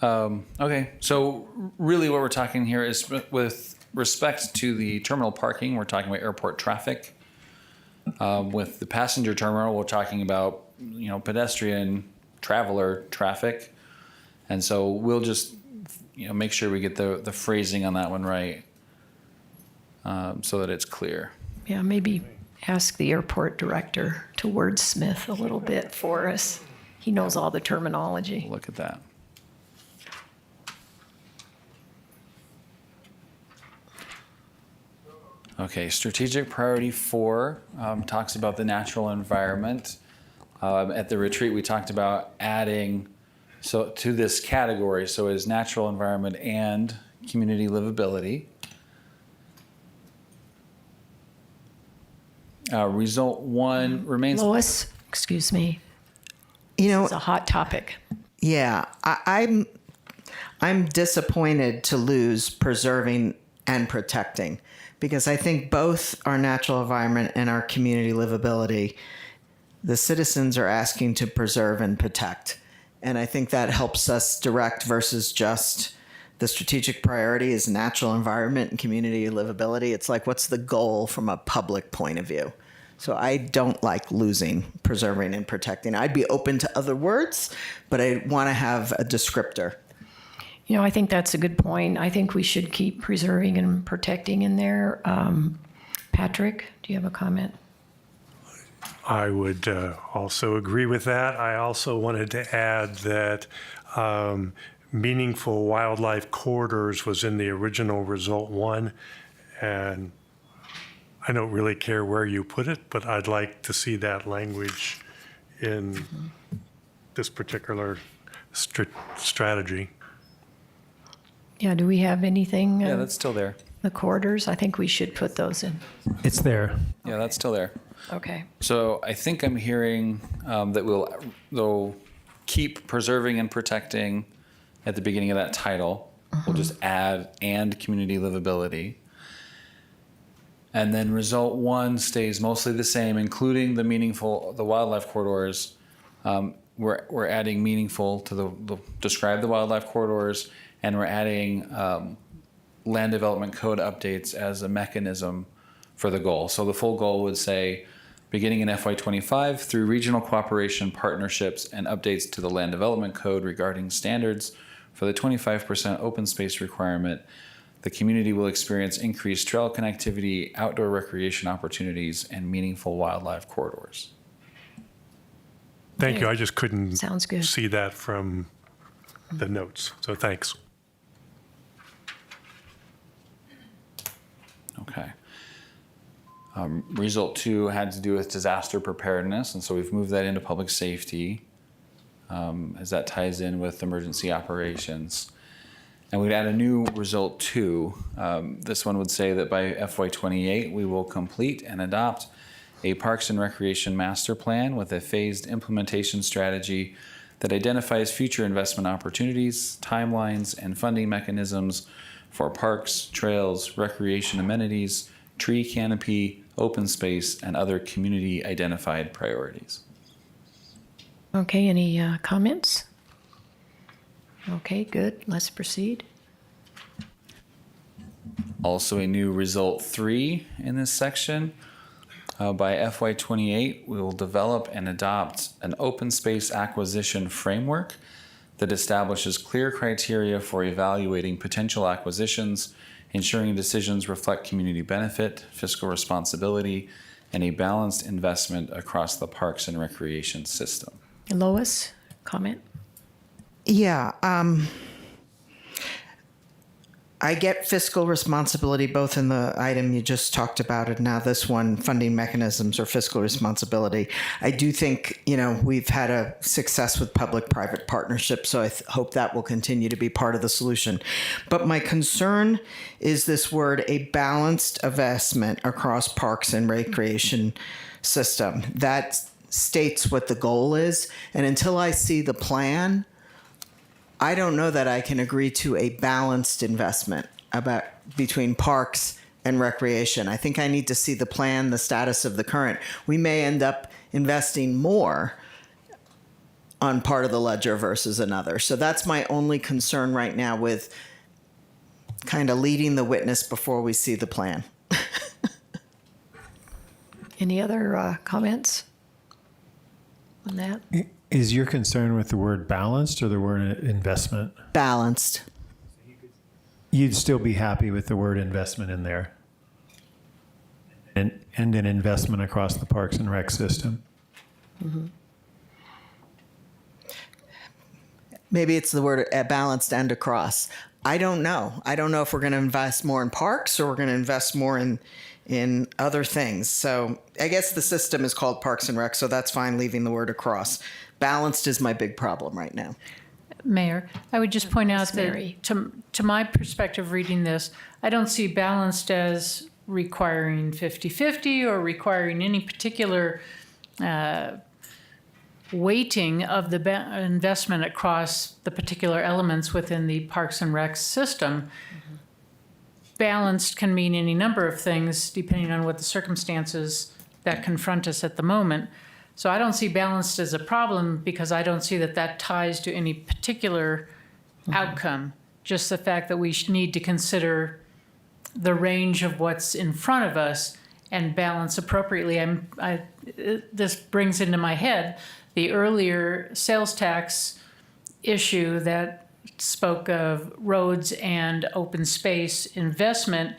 Okay. So really what we're talking here is with respect to the terminal parking, we're talking about airport traffic. With the passenger terminal, we're talking about, pedestrian traveler traffic. And so we'll just, make sure we get the phrasing on that one right, so that it's clear. Yeah, maybe ask the airport director to wordsmith a little bit for us. He knows all the terminology. Look at that. Okay, strategic priority 4 talks about the natural environment. At the retreat, we talked about adding to this category, so is natural environment and community livability. Result 1 remains. Lois, excuse me. It's a hot topic. Yeah, I'm disappointed to lose preserving and protecting, because I think both our natural environment and our community livability, the citizens are asking to preserve and protect. And I think that helps us direct versus just the strategic priority is natural environment and community livability. It's like, what's the goal from a public point of view? So I don't like losing preserving and protecting. I'd be open to other words, but I want to have a descriptor. I think that's a good point. I think we should keep preserving and protecting in there. Patrick, do you have a comment? I would also agree with that. I also wanted to add that meaningful wildlife corridors was in the original result 1, and I don't really care where you put it, but I'd like to see that language in this particular strategy. Yeah, do we have anything? Yeah, that's still there. The corridors, I think we should put those in. It's there. Yeah, that's still there. Okay. So I think I'm hearing that we'll keep preserving and protecting at the beginning of that title. We'll just add and community livability. And then result 1 stays mostly the same, including the wildlife corridors. We're adding meaningful to describe the wildlife corridors, and we're adding land development code updates as a mechanism for the goal. So the full goal would say, beginning in FY25 through regional cooperation, partnerships, and updates to the land development code regarding standards for the 25% open space requirement, the community will experience increased trail connectivity, outdoor recreation opportunities, and meaningful wildlife corridors. Thank you. I just couldn't Sounds good. see that from the notes. So thanks. Okay. Result 2 had to do with disaster preparedness, and so we've moved that into public safety as that ties in with emergency operations. And we'd add a new result 2. This one would say that by FY28, we will complete and adopt a Parks and Recreation Master Plan with a phased implementation strategy that identifies future investment opportunities, timelines, and funding mechanisms for parks, trails, recreation amenities, tree canopy, open space, and other community identified priorities. Okay, any comments? Okay, good. Let's proceed. Also a new result 3 in this section. By FY28, we will develop and adopt an open space acquisition framework that establishes clear criteria for evaluating potential acquisitions, ensuring decisions reflect community benefit, fiscal responsibility, and a balanced investment across the parks and recreation system. Lois, comment? Yeah, I get fiscal responsibility both in the item you just talked about and now this one, funding mechanisms or fiscal responsibility. I do think, we've had a success with public-private partnerships, so I hope that will continue to be part of the solution. But my concern is this word, a balanced investment across parks and recreation system. That states what the goal is, and until I see the plan, I don't know that I can agree to a balanced investment between parks and recreation. I think I need to see the plan, the status of the current. We may end up investing more on part of the ledger versus another. So that's my only concern right now with kind of leading the witness before we see the plan. Any other comments on that? Is your concern with the word balanced or the word investment? Balanced. You'd still be happy with the word investment in there? And an investment across the parks and rec system? Mm-hmm. Maybe it's the word balanced and across. I don't know. I don't know if we're going to invest more in parks or we're going to invest more in other things. So I guess the system is called Parks and Rec, so that's fine leaving the word across. Balanced is my big problem right now. Mayor, I would just point out Mary. that to my perspective reading this, I don't see balanced as requiring 50-50 or requiring any particular weighting of the investment across the particular elements within the Parks and Rec system. Mm-hmm. Balanced can mean any number of things depending on what the circumstances that confront us at the moment. So I don't see balanced as a problem because I don't see that ties to any particular outcome. Just the fact that we need to consider the range of what's in front of us and balance appropriately. This brings into my head the earlier sales tax issue that spoke of roads and open space investment.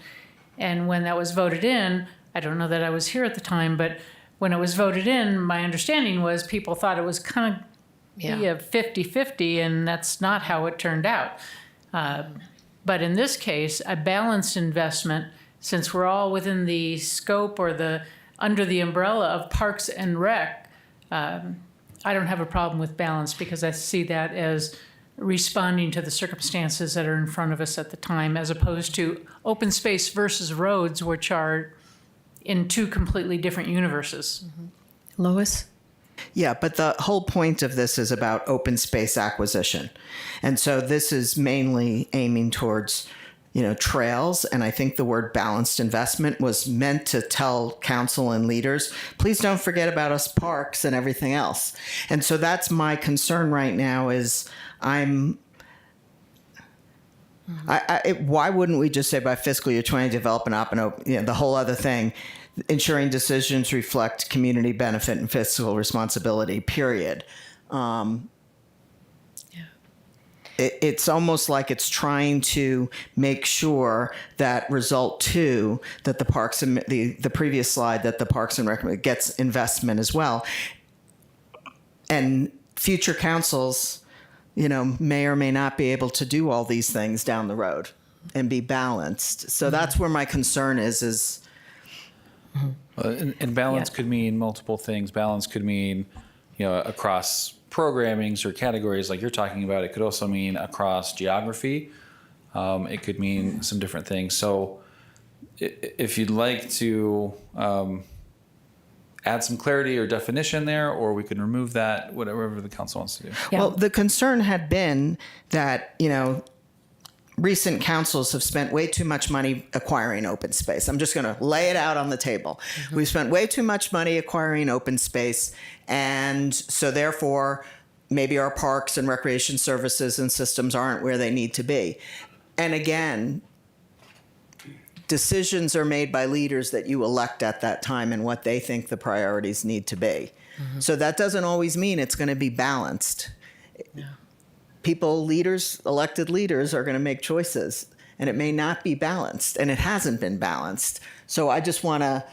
And when that was voted in, I don't know that I was here at the time, but when it was voted in, my understanding was people thought it was kind of be a 50-50, and that's not how it turned out. But in this case, a balanced investment, since we're all within the scope or under the umbrella of Parks and Rec, I don't have a problem with balance because I see that as responding to the circumstances that are in front of us at the time, as opposed to open space versus roads, which are in two completely different universes. Lois? Yeah, but the whole point of this is about open space acquisition. And so this is mainly aiming towards, trails. And I think the word balanced investment was meant to tell council and leaders, please don't forget about us parks and everything else. And so that's my concern right now is why wouldn't we just say by fiscal year 20 develop an op and open, the whole other thing, ensuring decisions reflect community benefit and fiscal responsibility, period. It's almost like it's trying to make sure that result 2, that the parks and the previous slide, that the Parks and Rec gets investment as well. And future councils, may or may not be able to do all these things down the road and be balanced. So that's where my concern is. And balance could mean multiple things. Balance could mean, across programmings or categories like you're talking about. It could also mean across geography. It could mean some different things. So if you'd like to add some clarity or definition there, or we can remove that, whatever the council wants to do. Yeah. Well, the concern had been that, recent councils have spent way too much money acquiring open space. I'm just going to lay it out on the table. Mm-hmm. We've spent way too much money acquiring open space. And so therefore, maybe our parks and recreation services and systems aren't where they need to be. And again, decisions are made by leaders that you elect at that time and what they think the priorities need to be. Mm-hmm. So that doesn't always mean it's going to be balanced. Yeah. Elected leaders are going to make choices, and it may not be balanced, and it hasn't been balanced. So I just want to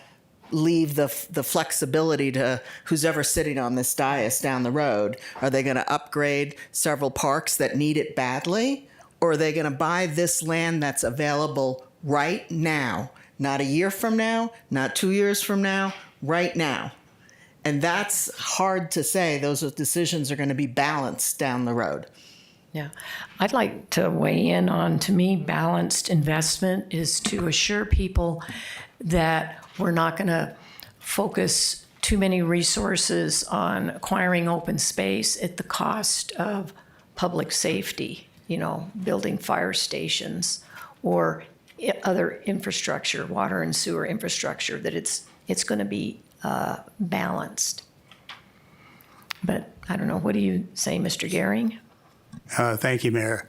leave the flexibility to who's ever sitting on this dais down the road. Are they going to upgrade several parks that need it badly, or are they going to buy this land that's available right now, not a year from now, not 2 years from now, right now? And that's hard to say. Those decisions are going to be balanced down the road. Yeah, I'd like to weigh in on, to me, balanced investment is to assure people that we're not going to focus too many resources on acquiring open space at the cost of public safety, building fire stations or other infrastructure, water and sewer infrastructure, that it's going to be balanced. But I don't know, what do you say, Mr. Gehring? Thank you, Mayor.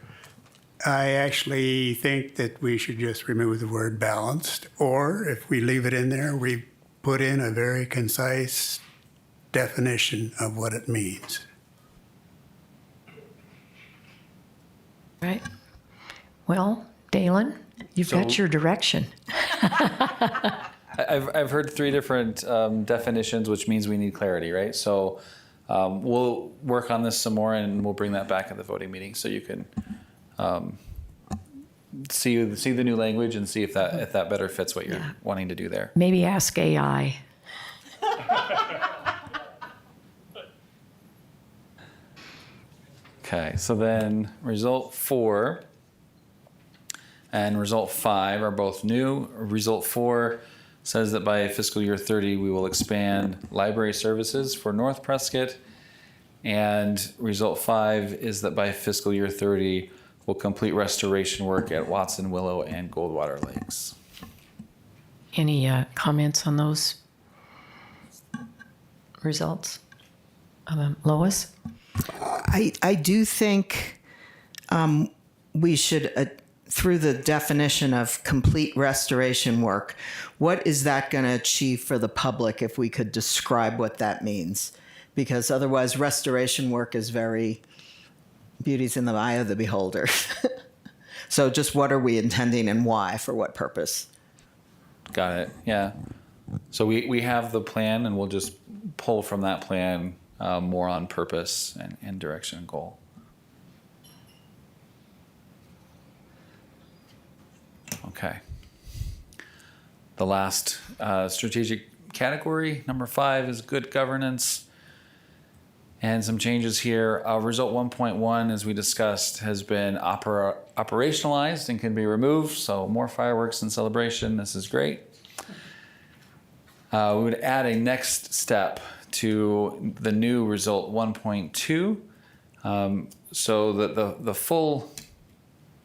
I actually think that we should just remove the word balanced, or if we leave it in there, we put in a very concise definition of what it means. Right. Well, Dalen, you've got your direction. I've heard 3 different definitions, which means we need clarity, right? So we'll work on this some more, and we'll bring that back at the voting meeting, so you can see the new language and see if that better fits what you're wanting to do there. Maybe ask AI. Okay, so then result 4 and result 5 are both new. Result 4 says that by fiscal year 30, we will expand library services for North Prescott. And result 5 is that by fiscal year 30, we'll complete restoration work at Watson, Willow, and Goldwater Lakes. Any comments on those results? Lois? I do think we should, through the definition of complete restoration work, what is that going to achieve for the public if we could describe what that means? Because otherwise restoration work is beauty's in the eye of the beholder. So just what are we intending and why, for what purpose? Got it, yeah. So we have the plan, and we'll just pull from that plan more on purpose and direction and goal. Okay. The last strategic category, number 5, is good governance. And some changes here. Result 1.1, as we discussed, has been operationalized and can be removed. So more fireworks and celebration. This is great. We would add a next step to the new result 1.2. So the full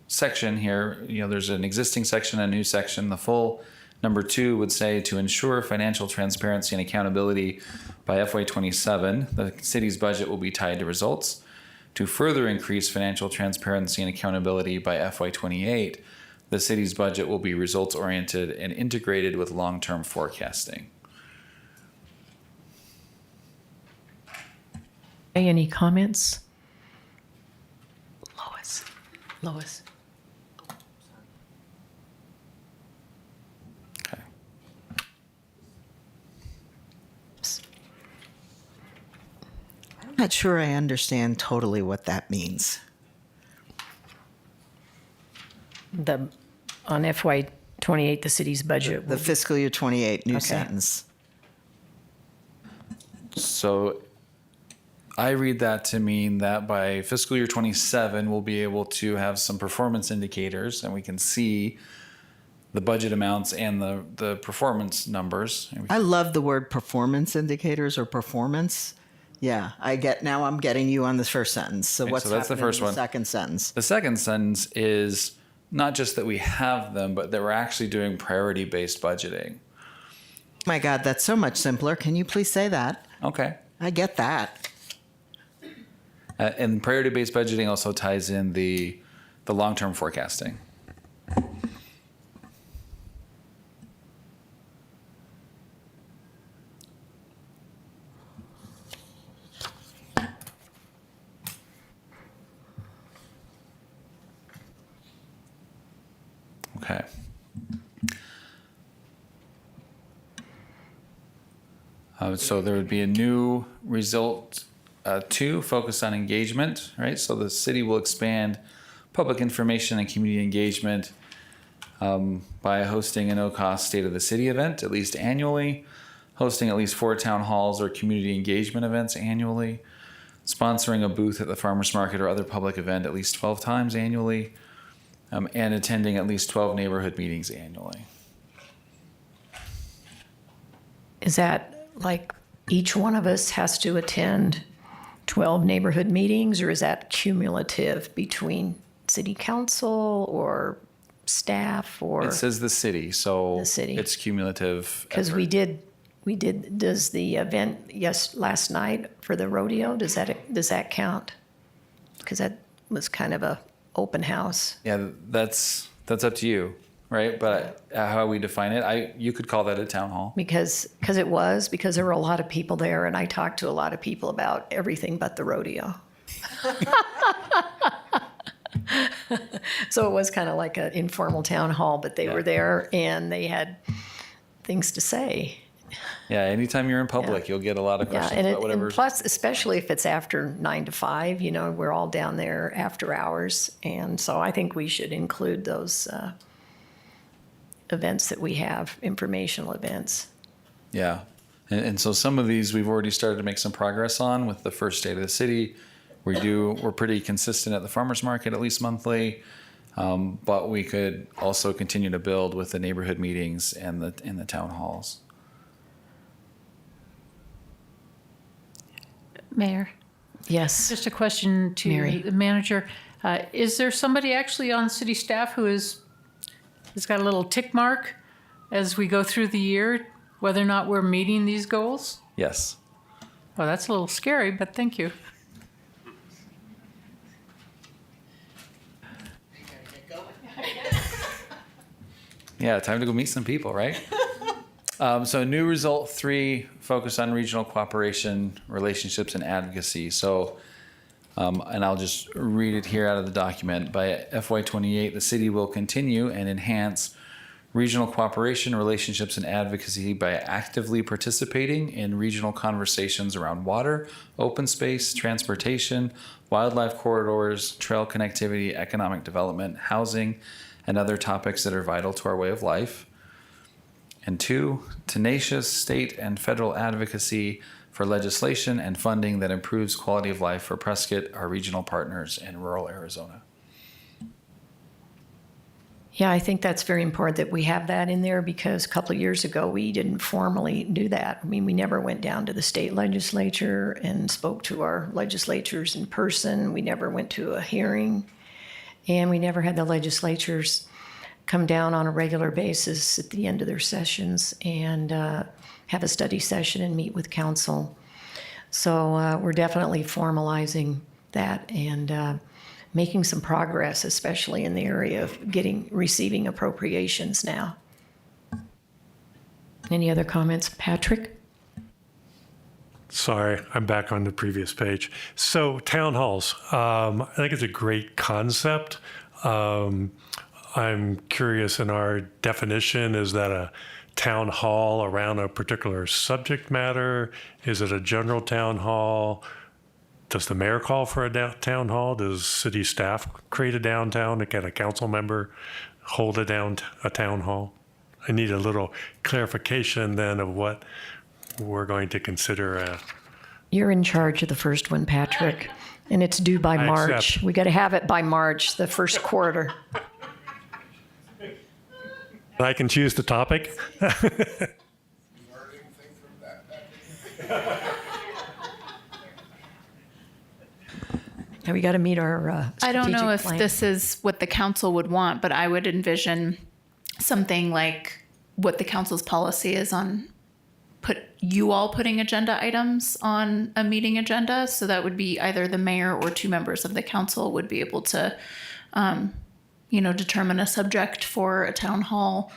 section here, there's an existing section, a new section. The full number 2 would say to ensure financial transparency and accountability by FY27, the city's budget will be tied to results. To further increase financial transparency and accountability by FY28, the city's budget will be results oriented and integrated with long-term forecasting. Any comments? Lois. Okay. I'm not sure I understand totally what that means. On FY28, the city's budget. The fiscal year 28 new Okay. sentence. So I read that to mean that by fiscal year 27, we'll be able to have some performance indicators and we can see the budget amounts and the performance numbers. I love the word performance indicators or performance. Yeah, now I'm getting you on the first sentence. So Okay, what's so that's the happening first in the one. second sentence? The second sentence is not just that we have them, but that we're actually doing priority-based budgeting. My God, that's so much simpler. Can you please say that? Okay. I get that. And priority-based budgeting also ties in the long-term forecasting. Okay. So there would be a new result 2, focus on engagement, right? So the city will expand public information and community engagement by hosting a no-cost State of the City event at least annually, hosting at least 4 town halls or community engagement events annually, sponsoring a booth at the farmers market or other public event at least 12 times annually, and attending at least 12 neighborhood meetings annually. Is that like each one of us has to attend 12 neighborhood meetings, or is that cumulative between city council or staff or? It says the city, so The city. it's cumulative. Because effort. we did, does the event last night for the rodeo, does that count? Because that was kind of a open house. Yeah, that's up to you, right? But how we define it, you could call that a town hall. Because there were a lot of people there, and I talked to a lot of people about everything but the rodeo. So it was kind of like an informal town hall, but they were there and they had things to say. Yeah, anytime you're in public, you'll get a lot of Yeah, questions about whatever. and plus, especially if it's after 9 to 5, we're all down there after hours. And so I think we should include those events that we have, informational events. Yeah, and so some of these we've already started to make some progress on with the first State of the City. We're pretty consistent at the farmers market, at least monthly. But we could also continue to build with the neighborhood meetings and the town halls. Mayor, Yes. just a question to Mary. the manager. Is there somebody actually on city staff who has got a little tick mark as we go through the year, whether or not we're meeting these goals? Yes. Well, that's a little scary, but thank you. Yeah, time to go meet some people, right? So new result 3, focus on regional cooperation, relationships, and advocacy. So, and I'll just read it here out of the document. By FY28, the city will continue and enhance regional cooperation, relationships, and advocacy by actively participating in regional conversations around water, open space, transportation, wildlife corridors, trail connectivity, economic development, housing, and other topics that are vital to our way of life. And 2, tenacious state and federal advocacy for legislation and funding that improves quality of life for Prescott, our regional partners, in rural Arizona. Yeah, I think that's very important that we have that in there because a couple of years ago, we didn't formally do that. I mean, we never went down to the state legislature and spoke to our legislatures in person. We never went to a hearing. And we never had the legislatures come down on a regular basis at the end of their sessions and have a study session and meet with council. So we're definitely formalizing that and making some progress, especially in the area of receiving appropriations now. Any other comments, Patrick? Sorry, I'm back on the previous page. So town halls, I think it's a great concept. I'm curious in our definition, is that a town hall around a particular subject matter? Is it a general town hall? Does the mayor call for a town hall? Does city staff create a downtown? Can a council member hold a town hall? I need a little clarification then of what we're going to consider. You're in charge of the first one, Patrick, and it's due by I March. accept. We got to have it by March, the first quarter. I can choose the topic. Now we got to meet our I don't know strategic if plan. this is what the council would want, but I would envision something like what the council's policy is on putting agenda items on a meeting agenda. So that would be either the mayor or two members of the council would be able to, determine a subject for a town hall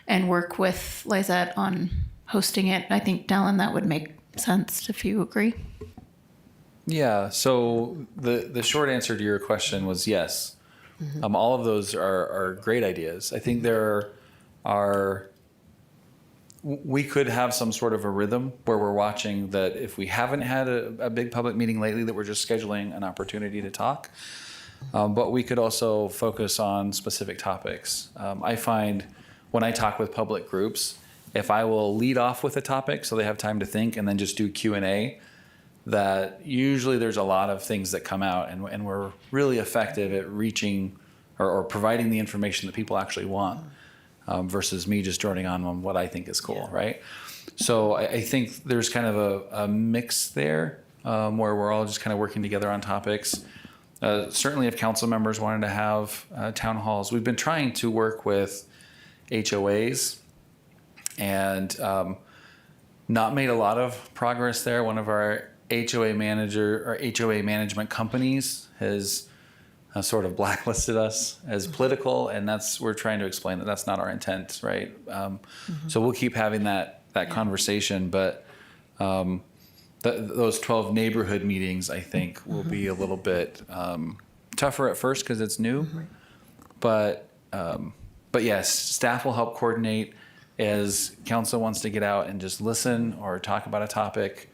and work with Lizette on hosting it. I think, Dallin, that would make sense if you agree. Yeah. So the short answer to your question was yes. All of those are great ideas. I think we could have some sort of a rhythm where we're watching that if we haven't had a big public meeting lately, that we're just scheduling an opportunity to talk. But we could also focus on specific topics. I find when I talk with public groups, if I will lead off with a topic so they have time to think and then just do Q&A, that usually there's a lot of things that come out and we're really effective at reaching or providing the information that people actually want versus me just droning on what I think is cool, right? So I think there's kind of a mix there where we're all just kind of working together on topics. Certainly if council members wanted to have town halls, we've been trying to work with HOAs and not made a lot of progress there. One of our HOA management companies has sort of blacklisted us as political, and we're trying to explain that that's not our intent, right? So we'll keep having that conversation, but those 12 neighborhood meetings, I think, will be a little bit tougher at first because it's new, but yes, staff will help coordinate as council wants to get out and just listen or talk about a topic.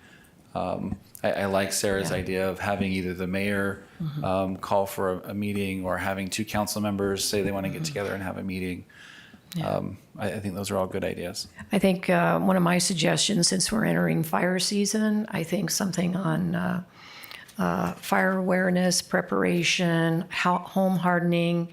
I like Sarah's idea of having either the mayor call for a meeting or having two council members say they want to get together and have a meeting. I think those are all good ideas. I think one of my suggestions, since we're entering fire season, I think something on fire awareness, preparation, home hardening,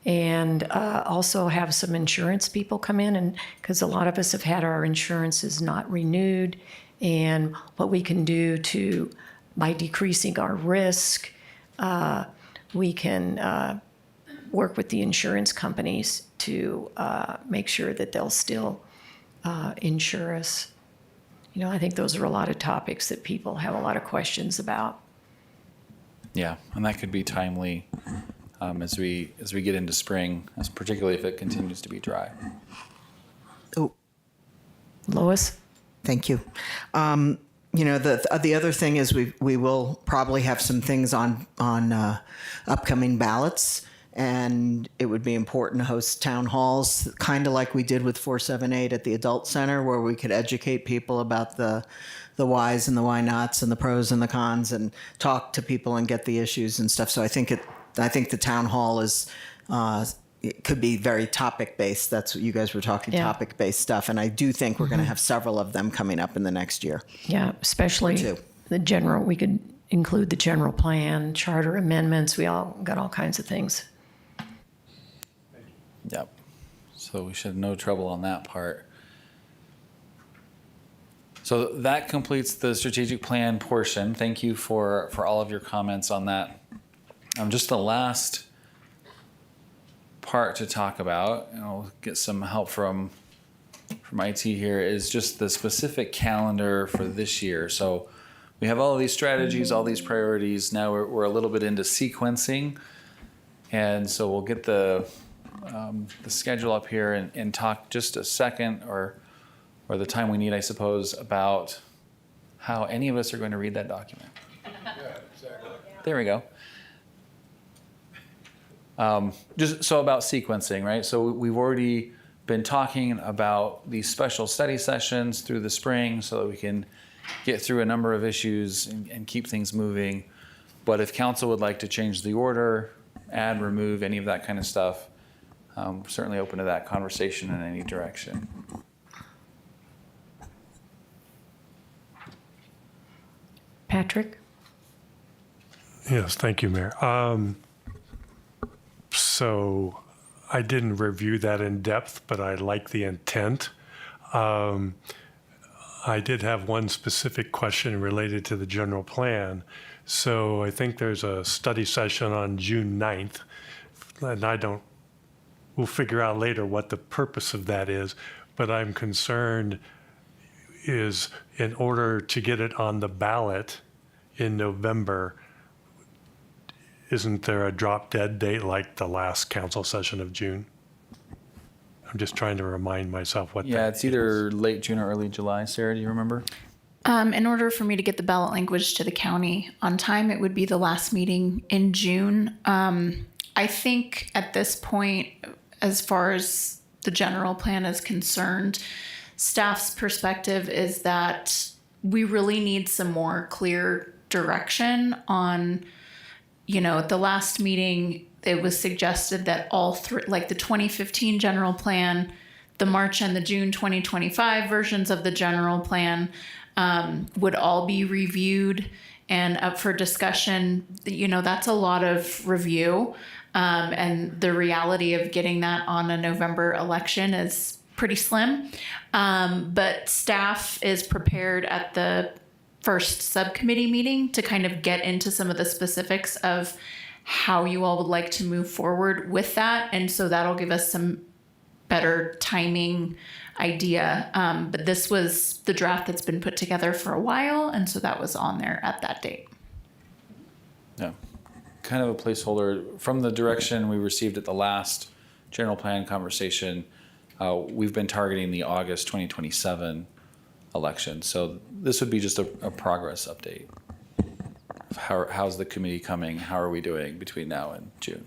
and also have some insurance people come in, and because a lot of us have had our insurances not renewed, and what we can do by decreasing our risk, we can work with the insurance companies to make sure that they'll still insure us. I think those are a lot of topics that people have a lot of questions about. Yeah, and that could be timely as we get into spring, particularly if it continues to be dry. Oh, Lois? thank you. The other thing is we will probably have some things on upcoming ballots, and it would be important to host town halls, kind of like we did with 478 at the Adult Center, where we could educate people about the whys and the why nots and the pros and the cons, and talk to people and get the issues and stuff. So I think the town hall is. It could be very topic-based. That's what you guys were talking, topic-based stuff. And I do think we're going to have several of them coming up in the next year. Yeah, especially the general, we could include the general plan, charter amendments. We all got all kinds of things. Yep. So we should have no trouble on that part. So that completes the strategic plan portion. Thank you for all of your comments on that. Just the last part to talk about, and I'll get some help from IT here, is just the specific calendar for this year. So we have all of these strategies, all these priorities. Now we're a little bit into sequencing. And so we'll get the schedule up here and talk just a second or the time we need, I suppose, about how any of us are going to read that document. Yeah, exactly. There we go. Just so about sequencing, right? So we've already been talking about these special study sessions through the spring so that we can get through a number of issues and keep things moving. But if council would like to change the order, add, remove, any of that kind of stuff, we're certainly open to that conversation in any direction. Patrick? Yes, thank you, Mayor. So I didn't review that in depth, but I like the intent. I did have one specific question related to the general plan. So I think there's a study session on June 9th, and we'll figure out later what the purpose of that is, but I'm concerned is in order to get it on the ballot in November, isn't there a drop dead date like the last council session of June? I'm just trying to remind myself what that Yeah, it's either is. late June or early July. Sarah, do you remember? In order for me to get the ballot language to the county on time, it would be the last meeting in June. I think at this point, as far as the general plan is concerned, staff's perspective is that we really need some more clear direction on, at the last meeting, it was suggested that all three, like the 2015 general plan, the March and the June 2025 versions of the general plan, would all be reviewed and up for discussion. That's a lot of review. And the reality of getting that on a November election is pretty slim. But staff is prepared at the first subcommittee meeting to kind of get into some of the specifics of how you all would like to move forward with that. And so that'll give us some better timing idea. But this was the draft that's been put together for a while. And so that was on there at that date. Yeah. Kind of a placeholder from the direction we received at the last general plan conversation. We've been targeting the August 2027 election. So this would be just a progress update. How's the committee coming? How are we doing between now and June?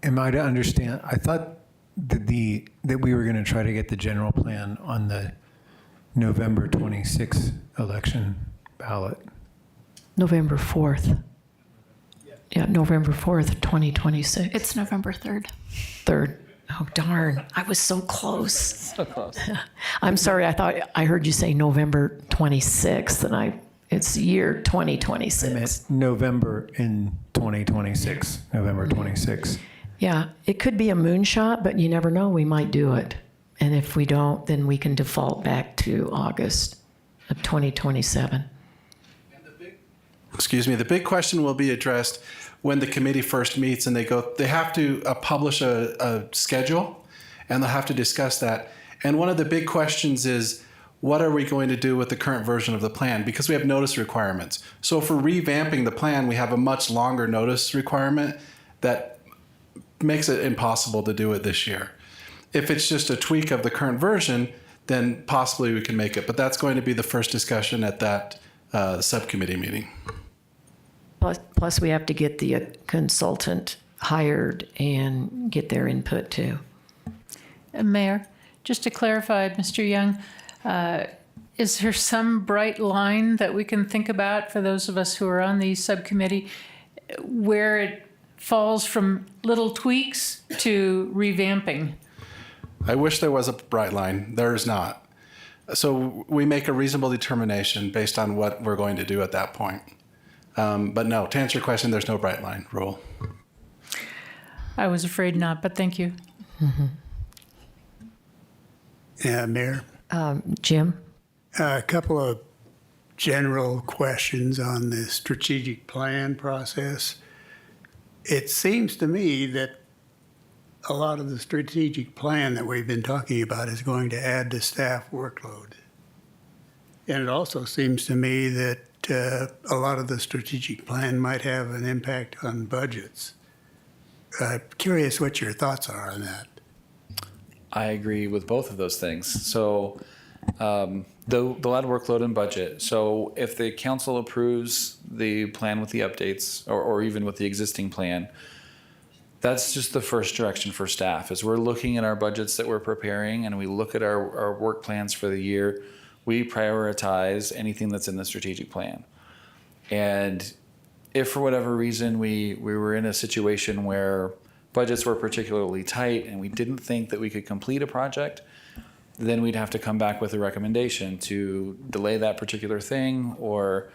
Am I to understand? I thought that we were going to try to get the general plan on the November 26th election ballot. November 4th. Yeah, November 4th, 2026. It's November 3rd. 3rd. Oh, darn. I was so close. So close. I'm sorry. I thought I heard you say November 26th, and it's year I 2026. meant November in 2026, November 26th. Yeah, it could be a moonshot, but you never know. We might do it. And if we don't, then we can default back to August of 2027. The big question will be addressed when the committee first meets and they have to publish a schedule and they'll have to discuss that. And one of the big questions is, what are we going to do with the current version of the plan? Because we have notice requirements. So for revamping the plan, we have a much longer notice requirement that makes it impossible to do it this year. If it's just a tweak of the current version, then possibly we can make it. But that's going to be the first discussion at that subcommittee meeting. Plus, we have to get the consultant hired and get their input too. Mayor, just to clarify, Mr. Young, is there some bright line that we can think about for those of us who are on the subcommittee where it falls from little tweaks to revamping? I wish there was a bright line. There is not. So we make a reasonable determination based on what we're going to do at that point. But no, to answer your question, there's no bright line rule. I was afraid not, but thank you. Mayor, Jim? a couple of general questions on the strategic plan process. It seems to me that a lot of the strategic plan that we've been talking about is going to add to staff workload. And it also seems to me that a lot of the strategic plan might have an impact on budgets. Curious what your thoughts are on that. I agree with both of those things. So the lot of workload and budget. So if the council approves the plan with the updates or even with the existing plan, that's just the first direction for staff. As we're looking at our budgets that we're preparing and we look at our work plans for the year, we prioritize anything that's in the strategic plan. And if for whatever reason we were in a situation where budgets were particularly tight and we didn't think that we could complete a project, then we'd have to come back with a recommendation to delay that particular thing or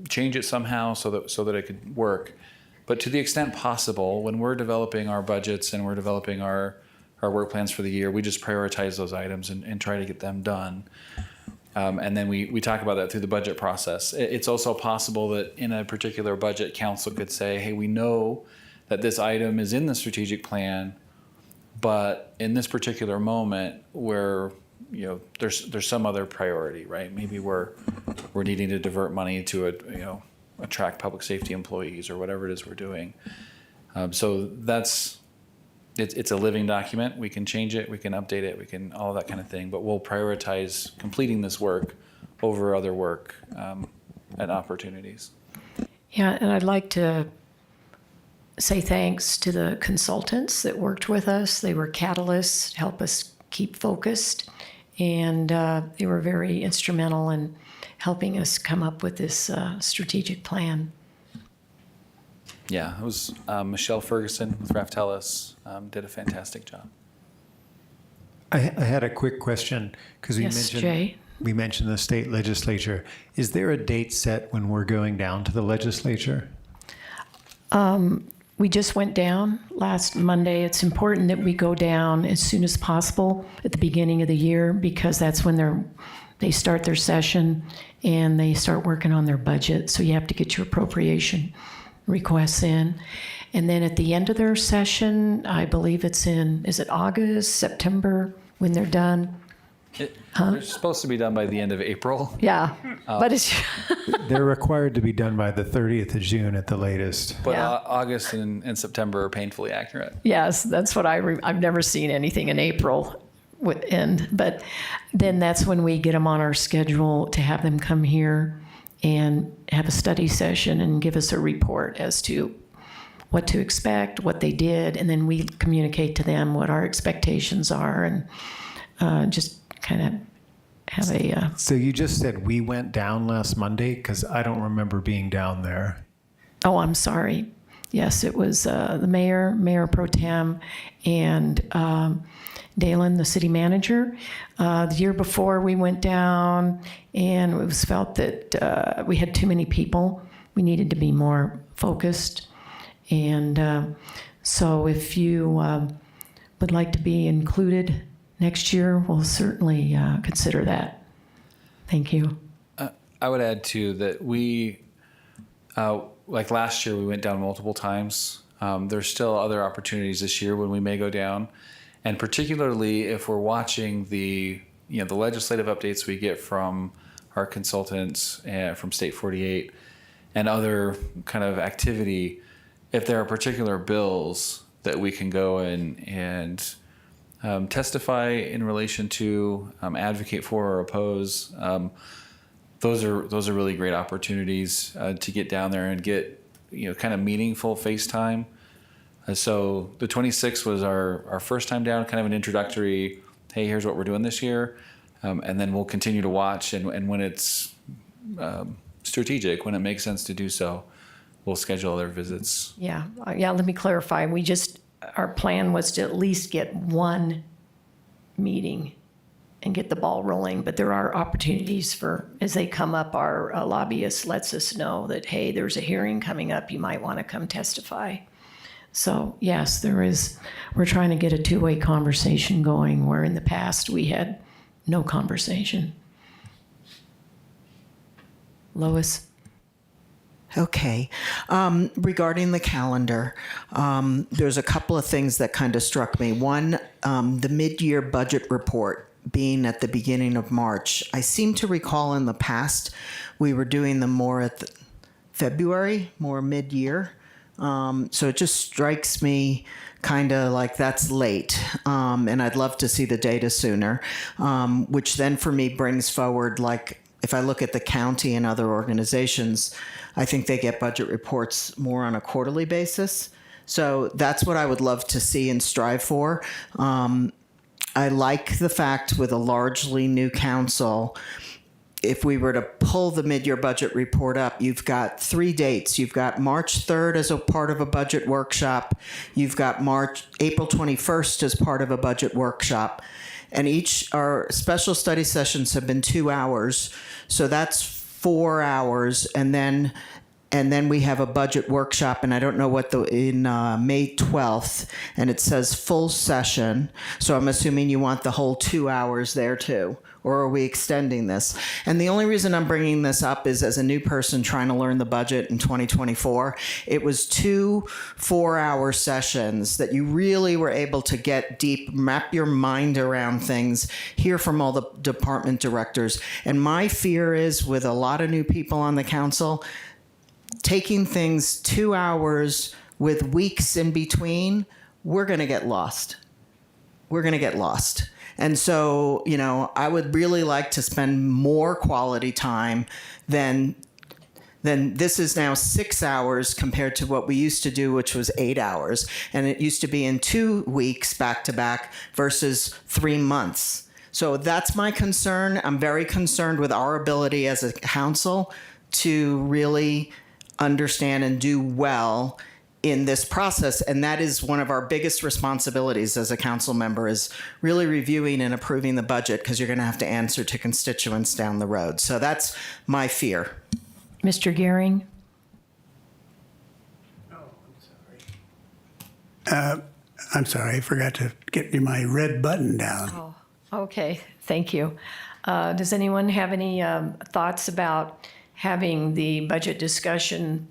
change it somehow so that it could work. But to the extent possible, when we're developing our budgets and we're developing our work plans for the year, we just prioritize those items and try to get them done. And then we talk about that through the budget process. It's also possible that in a particular budget, council could say, hey, we know that this item is in the strategic plan, but in this particular moment where there's some other priority, right? Maybe we're needing to divert money to attract public safety employees or whatever it is we're doing. So it's a living document. We can change it, we can update it, we can all that kind of thing, but we'll prioritize completing this work over other work and opportunities. Yeah, and I'd like to say thanks to the consultants that worked with us. They were catalysts to help us keep focused, and they were very instrumental in helping us come up with this strategic plan. Yeah, it was Michelle Ferguson with Raftellus did a fantastic job. I had a quick question because Yes, Jay? we mentioned the state legislature. Is there a date set when we're going down to the legislature? We just went down last Monday. It's important that we go down as soon as possible at the beginning of the year because that's when they start their session and they start working on their budget. So you have to get your appropriation requests in. And then at the end of their session, I believe is it August, September, when they're done? They're supposed to be done by the end of April. Yeah, but it's, They're required to be done by the 30th of June at the latest. But Yeah. August and September are painfully accurate. yes, that's what I've never seen anything in April end. But then that's when we get them on our schedule to have them come here and have a study session and give us a report as to what to expect, what they did, and then we communicate to them what our expectations are and just kind of have a... So you just said we went down last Monday because I don't remember being down there. Oh, I'm sorry. Yes, it was the Mayor Pro Tem, and Dalen, the city manager. The year before we went down, and it was felt that we had too many people. We needed to be more focused. And so if you would like to be included next year, we'll certainly consider that. Thank you. I would add too that we, like last year, we went down multiple times. There's still other opportunities this year when we may go down, and particularly if we're watching the legislative updates we get from our consultants from State 48 and other kind of activity. If there are particular bills that we can go and testify in relation to, advocate for or oppose, those are really great opportunities to get down there and get kind of meaningful face time. So the 26th was our first time down, kind of an introductory. Hey, here's what we're doing this year, and then we'll continue to watch. And when it's strategic, when it makes sense to do so, we'll schedule other visits. Yeah, let me clarify. Our plan was to at least get one meeting and get the ball rolling. But there are opportunities for, as they come up, our lobbyist lets us know that, hey, there's a hearing coming up. You might want to come testify. So yes, there is. We're trying to get a two-way conversation going where in the past we had no conversation. Lois? Okay. Regarding the calendar, there's a couple of things that kind of struck me. One, the mid-year budget report being at the beginning of March. I seem to recall in the past we were doing them more at February, more mid-year. So it just strikes me kind of like that's late. And I'd love to see the data sooner, which then for me brings forward, like, if I look at the county and other organizations, I think they get budget reports more on a quarterly basis. So that's what I would love to see and strive for. I like the fact with a largely new council, if we were to pull the mid-year budget report up, you've got 3 dates. You've got March 3rd as a part of a budget workshop. You've got April 21st as part of a budget workshop. And our special study sessions have been 2 hours. So that's 4 hours. And then we have a budget workshop, and I don't know what in May 12th, and it says full session. So I'm assuming you want the whole 2 hours there too, or are we extending this? And the only reason I'm bringing this up is as a new person trying to learn the budget in 2024, it was 2 4-hour sessions that you really were able to get deep, wrap your mind around things, hear from all the department directors. And my fear is with a lot of new people on the council, taking things 2 hours with weeks in between, we're going to get lost. We're going to get lost. And so, I would really like to spend more quality time than this is now 6 hours compared to what we used to do, which was 8 hours. And it used to be in 2 weeks back to back versus 3 months. So that's my concern. I'm very concerned with our ability as a council to really understand and do well in this process. And that is one of our biggest responsibilities as a council member, is really reviewing and approving the budget, because you're going to have to answer to constituents down the road. So that's my fear. Mr. Gehring? I'm sorry, I forgot to get my red button down. Oh, okay. Thank you. Does anyone have any thoughts about having the budget discussion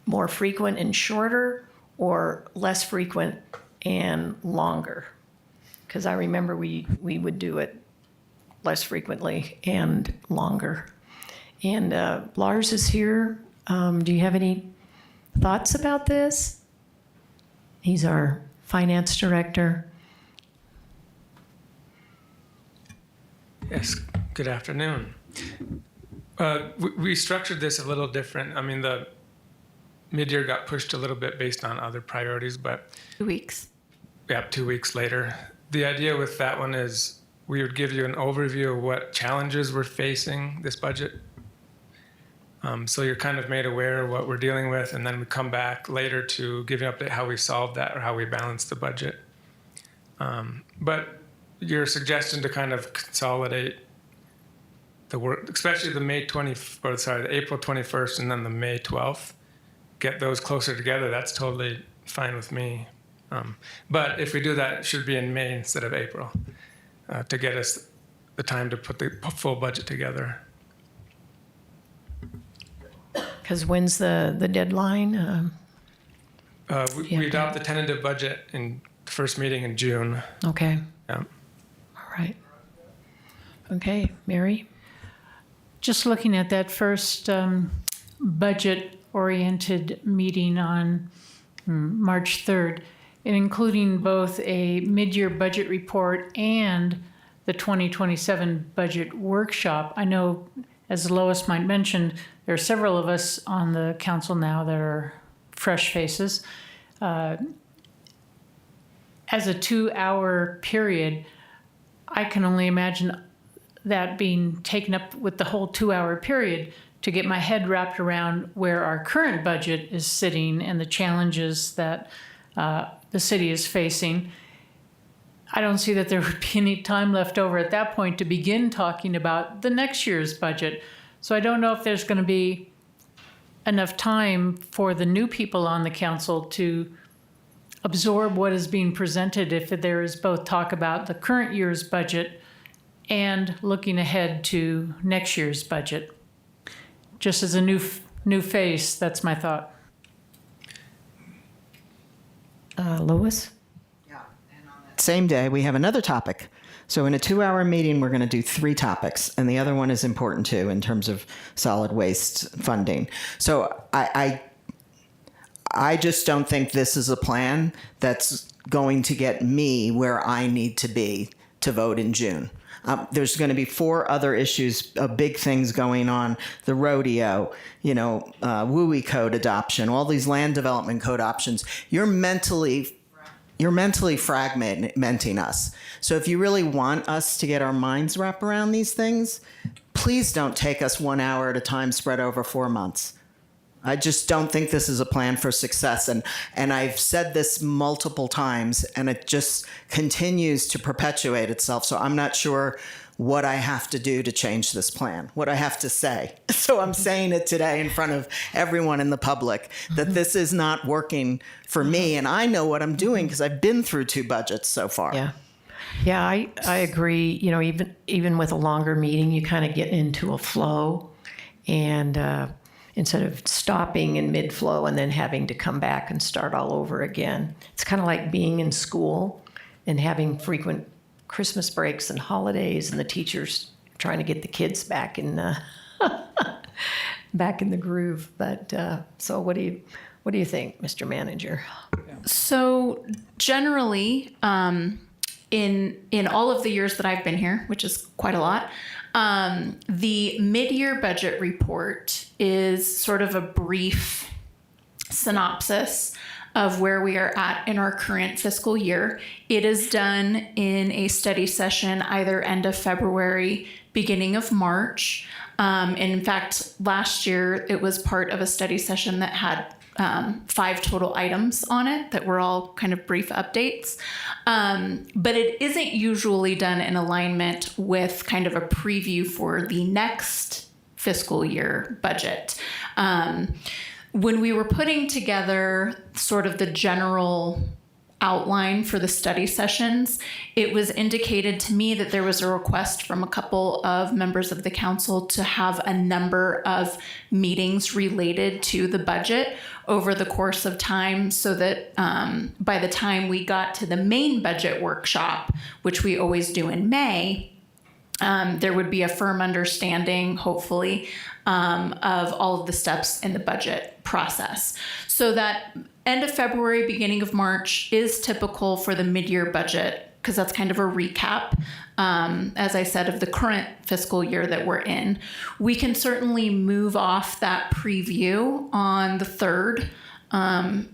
more frequent and shorter, or less frequent and longer? Because I remember we would do it less frequently and longer. And Lars is here. Do you have any thoughts about this? He's our finance director. Yes, good afternoon. We structured this a little different. I mean, the mid-year got pushed a little bit based on other priorities, but 2 weeks. yeah, 2 weeks later. The idea with that one is we would give you an overview of what challenges we're facing this budget. So you're kind of made aware of what we're dealing with, and then we come back later to give you an update how we solved that or how we balanced the budget. But your suggestion to kind of consolidate the work, especially the the April 21st and then the May 12th, get those closer together, that's totally fine with me. But if we do that, it should be in May instead of April, to get us the time to put the full budget together. Because when's the deadline? We adopt the tentative budget in the first meeting in June. Okay. Yeah. All right. Okay, Mary? Just looking at that first budget-oriented meeting on March 3rd, and including both a mid-year budget report and the 2027 budget workshop. I know, as Lois might mention, there are several of us on the council now that are fresh faces. As a 2-hour period, I can only imagine that being taken up with the whole 2-hour period to get my head wrapped around where our current budget is sitting and the challenges that the city is facing. I don't see that there would be any time left over at that point to begin talking about the next year's budget. So I don't know if there's going to be enough time for the new people on the council to absorb what is being presented if there is both talk about the current year's budget and looking ahead to next year's budget. Just as a new face, that's my thought. Lois? Same day, we have another topic. So in a 2-hour meeting, we're going to do 3 topics, and the other one is important too in terms of solid waste funding. So I just don't think this is a plan that's going to get me where I need to be to vote in June. There's going to be 4 other issues, big things going on: the rodeo, WUI code adoption, all these land development code options. You're mentally fragmenting us. So if you really want us to get our minds wrapped around these things, please don't take us 1 hour at a time spread over 4 months. I just don't think this is a plan for success. And I've said this multiple times, and it just continues to perpetuate itself. So I'm not sure what I have to do to change this plan, what I have to say. So I'm saying it today in front of everyone in the public that this is not working for me. And I know what I'm doing because I've been through 2 budgets so far. Yeah, I agree. Even with a longer meeting, you kind of get into a flow, and instead of stopping in mid-flow and then having to come back and start all over again. It's kind of like being in school and having frequent Christmas breaks and holidays, and the teachers trying to get the kids back in back in the groove. But so what do you think, Mr. Manager? So generally, in all of the years that I've been here, which is quite a lot, the mid-year budget report is sort of a brief synopsis of where we are at in our current fiscal year. It is done in a study session, either end of February, beginning of March. And in fact, last year it was part of a study session that had 5 total items on it that were all kind of brief updates. But it isn't usually done in alignment with kind of a preview for the next fiscal year budget. When we were putting together sort of the general outline for the study sessions, it was indicated to me that there was a request from a couple of members of the council to have a number of meetings related to the budget over the course of time, so that by the time we got to the main budget workshop, which we always do in May, there would be a firm understanding, hopefully, of all of the steps in the budget process. So that end of February, beginning of March is typical for the mid-year budget, because that's kind of a recap, as I said, of the current fiscal year that we're in. We can certainly move off that preview on the 3rd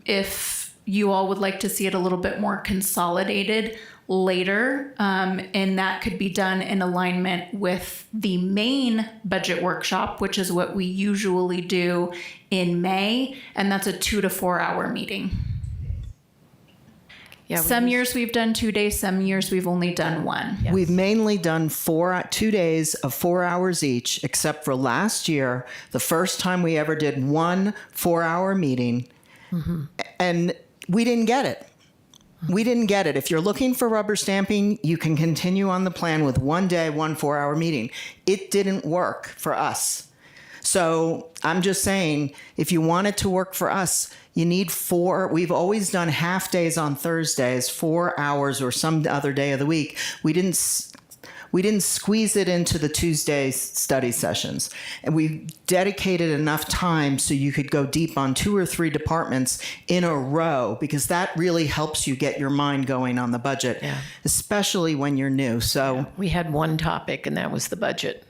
if you all would like to see it a little bit more consolidated later, and that could be done in alignment with the main budget workshop, which is what we usually do in May, and that's a 2 to 4 hour meeting. Yeah, Some years we've done 2 days, some years we've only done 1. Yes. We've mainly done 2 days of 4 hours each, except for last year, the first time we ever did 1 4-hour meeting, and we didn't get it. We didn't get it. If you're looking for rubber stamping, you can continue on the plan with 1 day, 1 4-hour meeting. It didn't work for us. So I'm just saying, if you want it to work for us, you need 4. We've always done half days on Thursdays, 4 hours or some other day of the week. We didn't squeeze it into the Tuesday study sessions. And we dedicated enough time so you could go deep on 2 or 3 departments in a row, because that really helps you get your mind going on the budget, especially when you're new. So We had one topic, and that was the budget.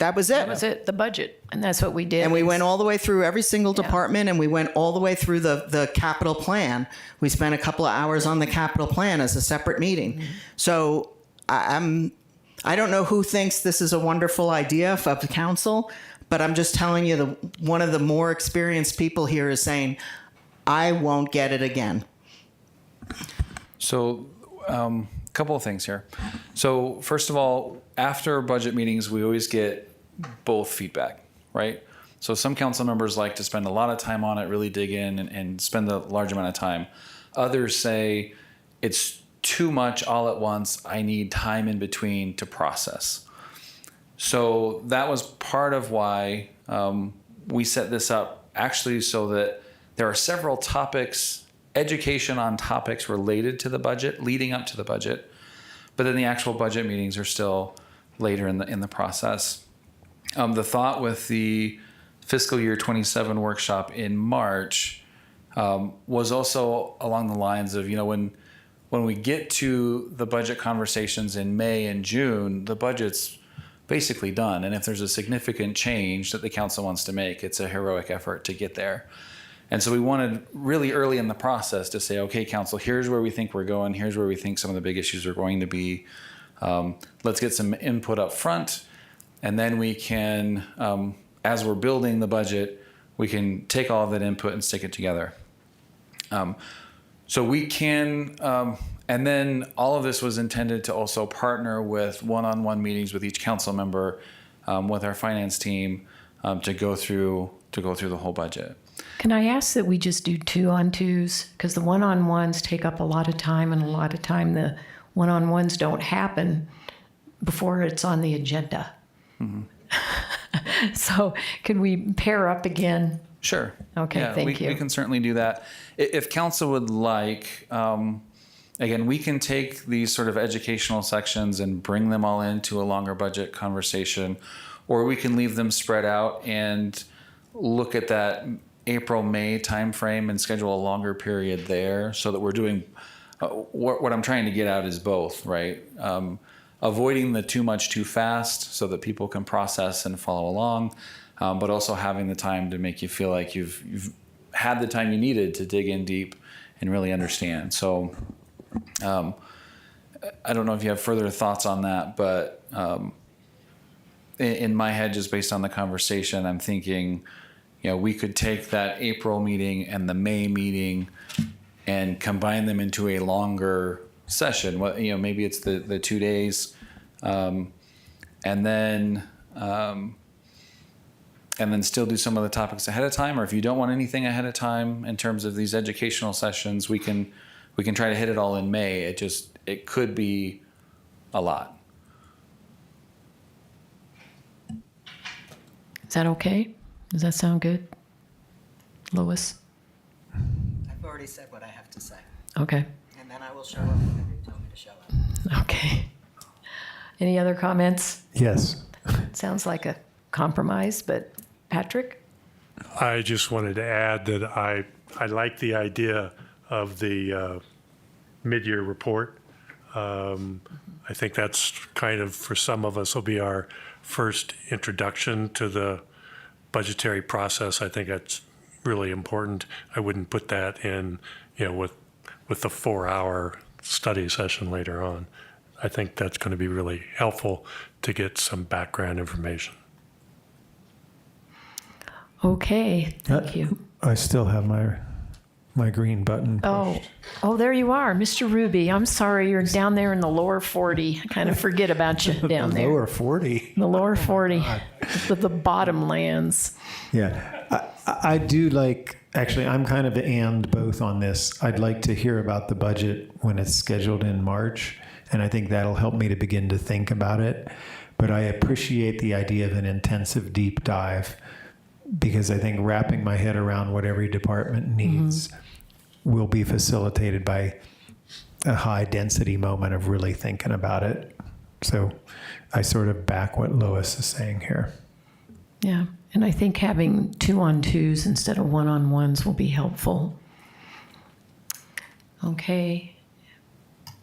that was it. That was it, the budget, and that's what we did. And we went all the way through every single department, and we went all the way through the capital plan. We spent a couple of hours on the capital plan as a separate meeting. So I don't know who thinks this is a wonderful idea of the council, but I'm just telling you, one of the more experienced people here is saying, I won't get it again. So couple of things here. So first of all, after budget meetings, we always get both feedback, right? So some council members like to spend a lot of time on it, really dig in and spend a large amount of time. Others say it's too much all at once. I need time in between to process. So that was part of why we set this up actually so that there are several topics, education on topics related to the budget, leading up to the budget, but then the actual budget meetings are still later in the process. The thought with the fiscal year 27 workshop in March was also along the lines of, when we get to the budget conversations in May and June, the budget's basically done. And if there's a significant change that the council wants to make, it's a heroic effort to get there. And so we wanted really early in the process to say, okay, council, here's where we think we're going. Here's where we think some of the big issues are going to be. Let's get some input up front. And then we can, as we're building the budget, we can take all of that input and stick it together. So we can, and then all of this was intended to also partner with one-on-one meetings with each council member, with our finance team, to go through the whole budget. Can I ask that we just do 2-on-2s? Because the one-on-ones take up a lot of time, and a lot of time the one-on-ones don't happen before it's on the agenda. Mm-hmm. So can we pair up again? Sure. Okay, yeah, thank you. We can certainly do that. If council would like, again, we can take these sort of educational sections and bring them all into a longer budget conversation, or we can leave them spread out and look at that April-May timeframe and schedule a longer period there so that we're doing, what I'm trying to get at is both, right? Avoiding the too much too fast so that people can process and follow along, but also having the time to make you feel like you've had the time you needed to dig in deep and really understand. So I don't know if you have further thoughts on that, but in my head, just based on the conversation, I'm thinking, we could take that April meeting and the May meeting and combine them into a longer session. Maybe it's the 2 days, and then still do some of the topics ahead of time. Or if you don't want anything ahead of time in terms of these educational sessions, we can try to hit it all in May. It could be a lot. Is that okay? Does that sound good? Lois? I've already said what I have to say. Okay. And then I will show up whenever you tell me to show up. Okay. Any other comments? Yes. Sounds like a compromise, but Patrick? I just wanted to add that I like the idea of the mid-year report. I think that's kind of, for some of us, will be our first introduction to the budgetary process. I think that's really important. I wouldn't put that in, with the 4-hour study session later on. I think that's going to be really helpful to get some background information. Okay, thank you. I still have my green button pushed. Oh, there you are, Mr. Ruby. I'm sorry, you're down there in the lower 40. I kind of forget about you down there. Lower 40. The lower 40, the bottom lands. Yeah, I do like, actually, I'm kind of and both on this. I'd like to hear about the budget when it's scheduled in March, and I think that'll help me to begin to think about it. But I appreciate the idea of an intensive deep dive, because I think wrapping my head around what every department needs will be facilitated by a high density moment of really thinking about it. So I sort of back what Lois is saying here. Yeah, and I think having 2-on-2s instead of 1-on-1s will be helpful. Okay,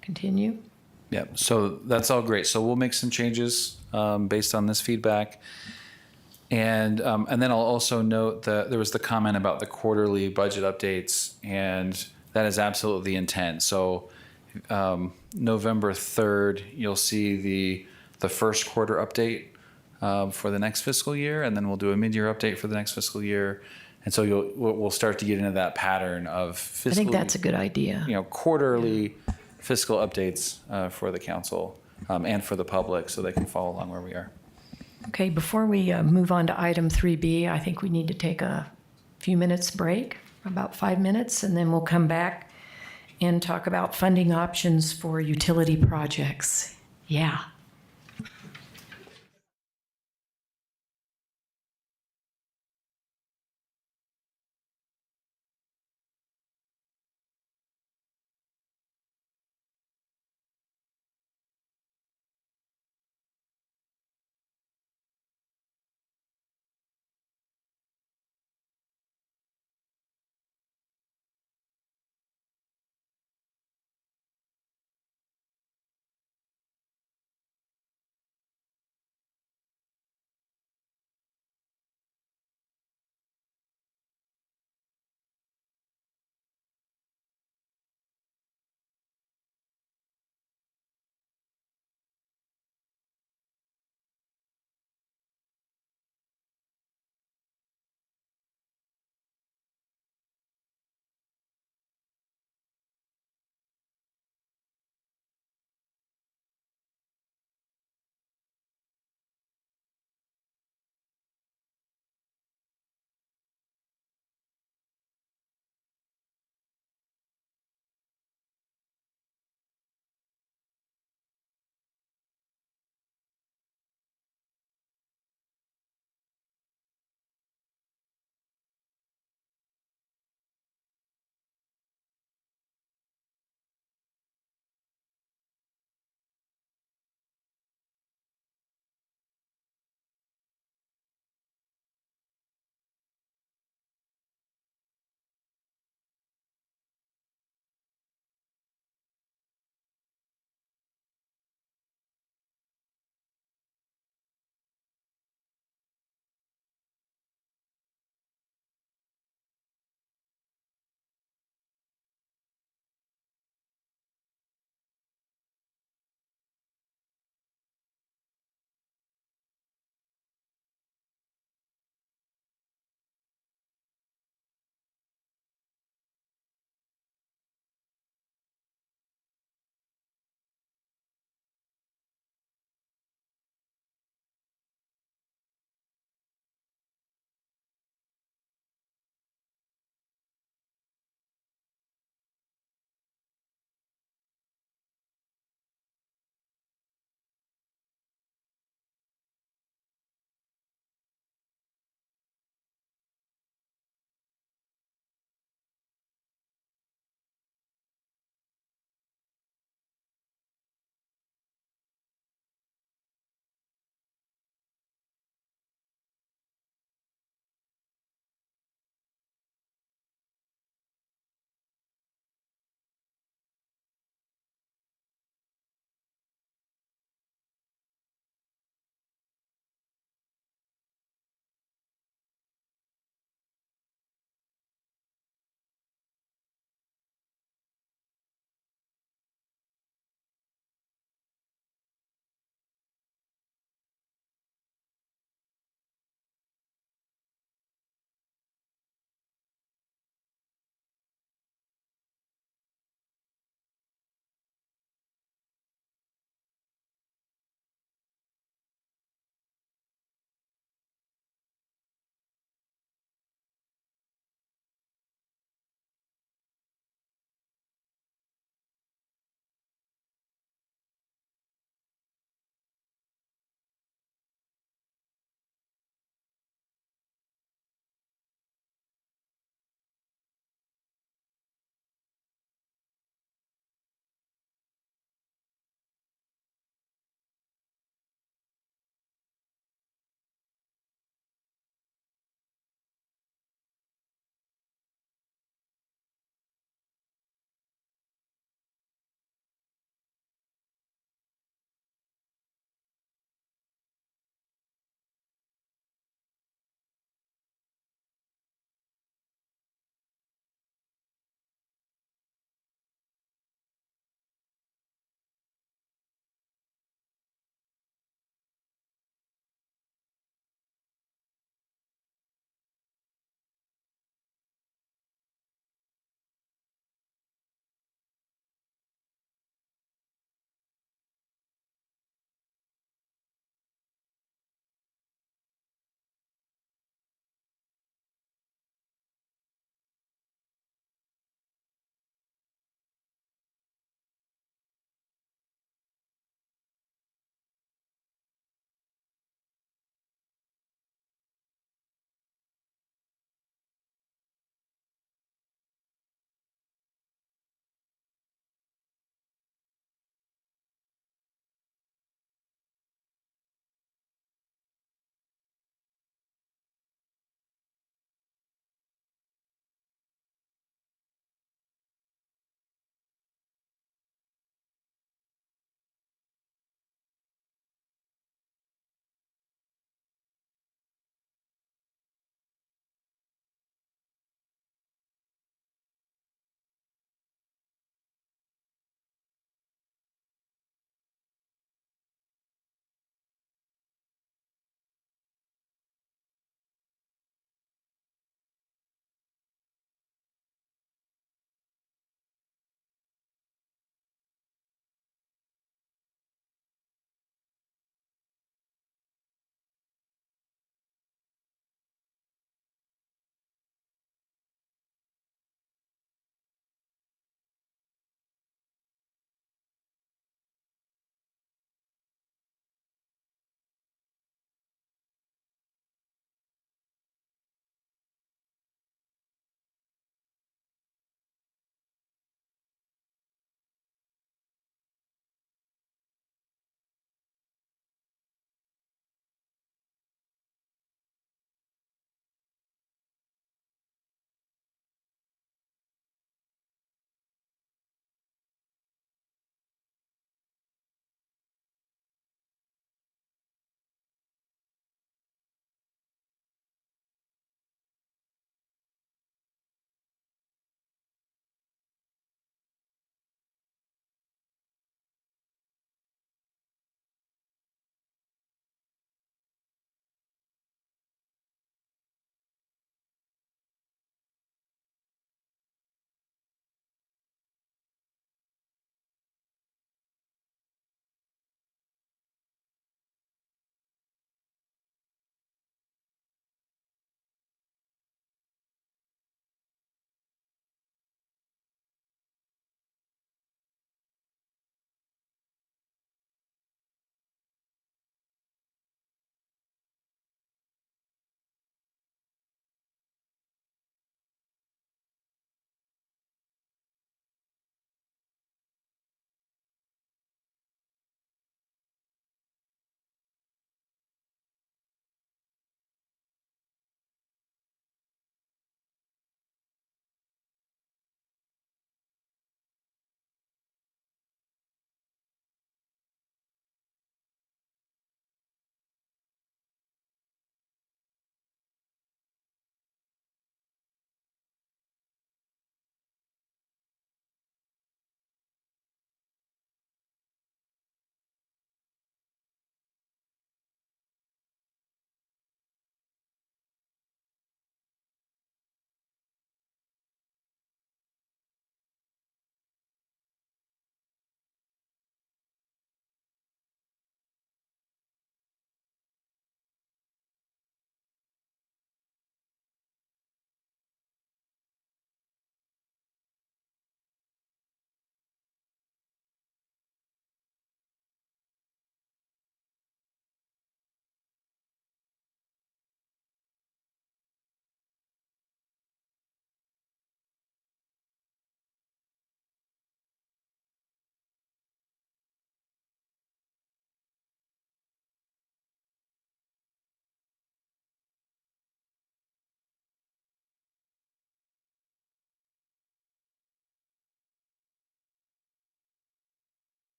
continue. Yeah, so that's all great. So we'll make some changes based on this feedback. And then I'll also note that there was the comment about the quarterly budget updates, and that is absolutely the intent. So November 3rd, you'll see the first quarter update for the next fiscal year, and then we'll do a mid-year update for the next fiscal year. And so we'll start to get into that pattern of fiscal. I think that's a good idea. Quarterly fiscal updates for the council and for the public so they can follow along where we are. Okay, before we move on to item 3B, I think we need to take a few minutes break, about 5 minutes, and then we'll come back and talk about funding options for utility projects. Yeah.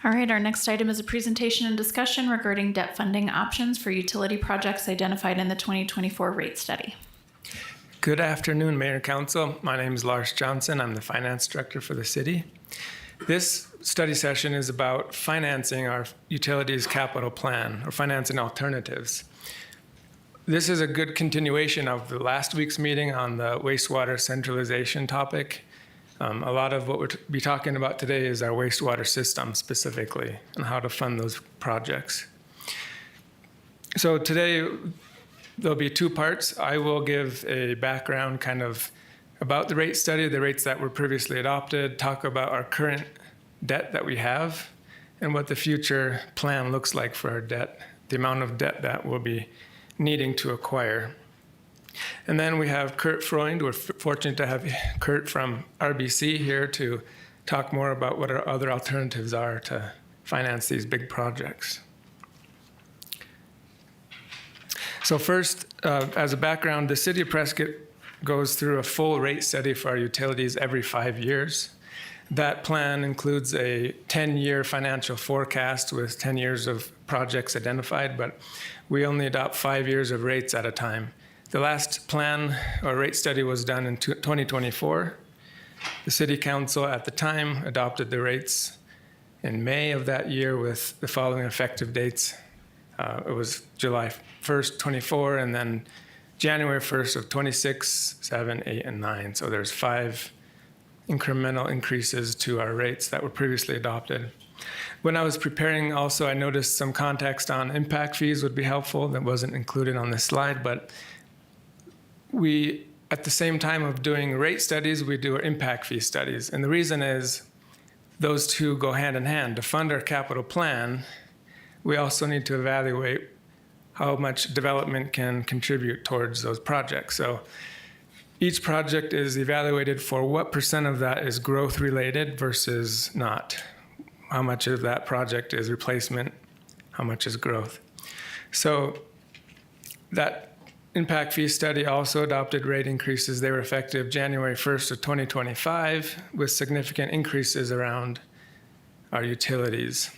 All right, our next item is a presentation and discussion regarding debt funding options for utility projects identified in the 2024 rate study. Good afternoon, Mayor and Council. My name is Lars Johnson. I'm the Finance Director for the city. This study session is about financing our utilities capital plan or financing alternatives. This is a good continuation of the last week's meeting on the wastewater centralization topic. A lot of what we'll be talking about today is our wastewater system specifically and how to fund those projects. So today, there'll be two parts. I will give a background kind of about the rate study, the rates that were previously adopted, talk about our current debt that we have, and what the future plan looks like for our debt, the amount of debt that we'll be needing to acquire. And then we have Kurt Freund. We're fortunate to have Kurt from RBC here to talk more about what our other alternatives are to finance these big projects. So first, as a background, the City of Prescott goes through a full rate study for our utilities every 5 years. That plan includes a 10-year financial forecast with 10 years of projects identified, but we only adopt 5 years of rates at a time. The last plan or rate study was done in 2024. The City Council at the time adopted the rates in May of that year with the following effective dates. It was July 1st, 24, and then January 1st of 26, 7, 8, and 9. So there's 5 incremental increases to our rates that were previously adopted. When I was preparing also, I noticed some context on impact fees would be helpful. That wasn't included on this slide, but we, at the same time of doing rate studies, we do our impact fee studies. And the reason is those two go hand in hand. To fund our capital plan, we also need to evaluate how much development can contribute towards those projects. So each project is evaluated for what % of that is growth related versus not. How much of that project is replacement, how much is growth. So that impact fee study also adopted rate increases. They were effective January 1st of 2025 with significant increases around our utilities.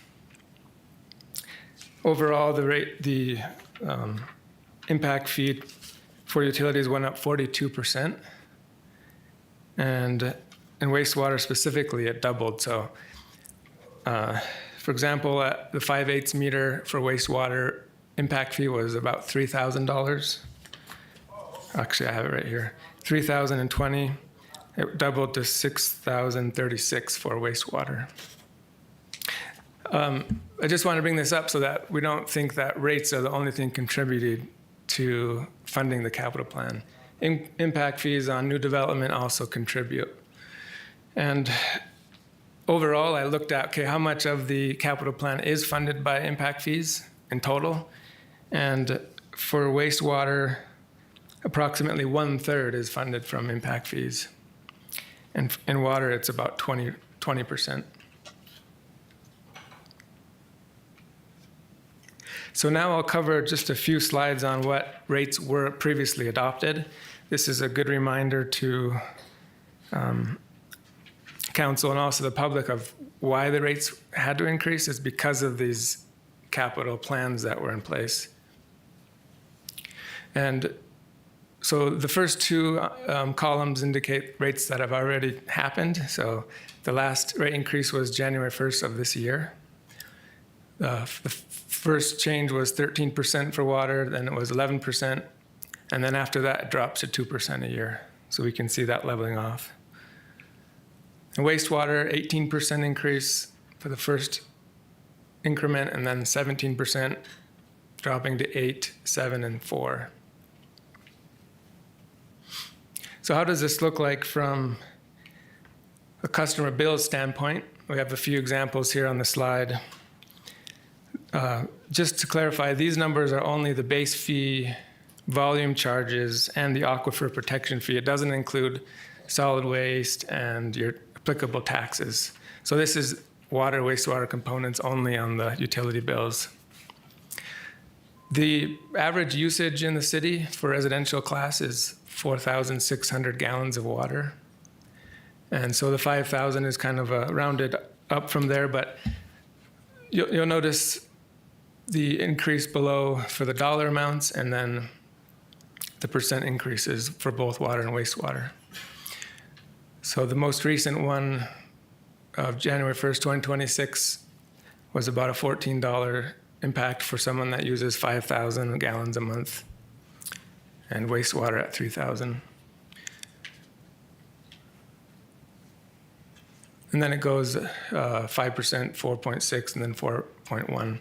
Overall, the impact fee for utilities went up 42%. And in wastewater specifically, it doubled. So, for example, the 5/8 meter for wastewater impact fee was about $3,000. Actually, I have it right here. $3,020. It doubled to $6,036 for wastewater. I just want to bring this up so that we don't think that rates are the only thing contributed to funding the capital plan. Impact fees on new development also contribute. And overall, I looked at, okay, how much of the capital plan is funded by impact fees in total? And for wastewater, approximately 1/3 is funded from impact fees. And in water, it's about 20%. So now I'll cover just a few slides on what rates were previously adopted. This is a good reminder to council and also the public of why the rates had to increase is because of these capital plans that were in place. And so the first two columns indicate rates that have already happened. So the last rate increase was January 1st of this year. The first change was 13% for water, then it was 11%, and then after that it drops to 2% a year. So we can see that leveling off. And wastewater, 18% increase for the first increment, and then 17% dropping to 8, 7, and 4. So how does this look like from a customer bill standpoint? We have a few examples here on the slide. Just to clarify, these numbers are only the base fee, volume charges, and the aquifer protection fee. It doesn't include solid waste and your applicable taxes. So this is water, wastewater components only on the utility bills. The average usage in the city for residential class is 4,600 gallons of water. And so the 5,000 is kind of rounded up from there, but you'll notice the increase below for the dollar amounts, and then the percent increases for both water and wastewater. So the most recent one of January 1st, 2026 was about a $14 impact for someone that uses 5,000 gallons a month, and wastewater at 3,000. And then it goes 5%, 4.6, and then 4.1.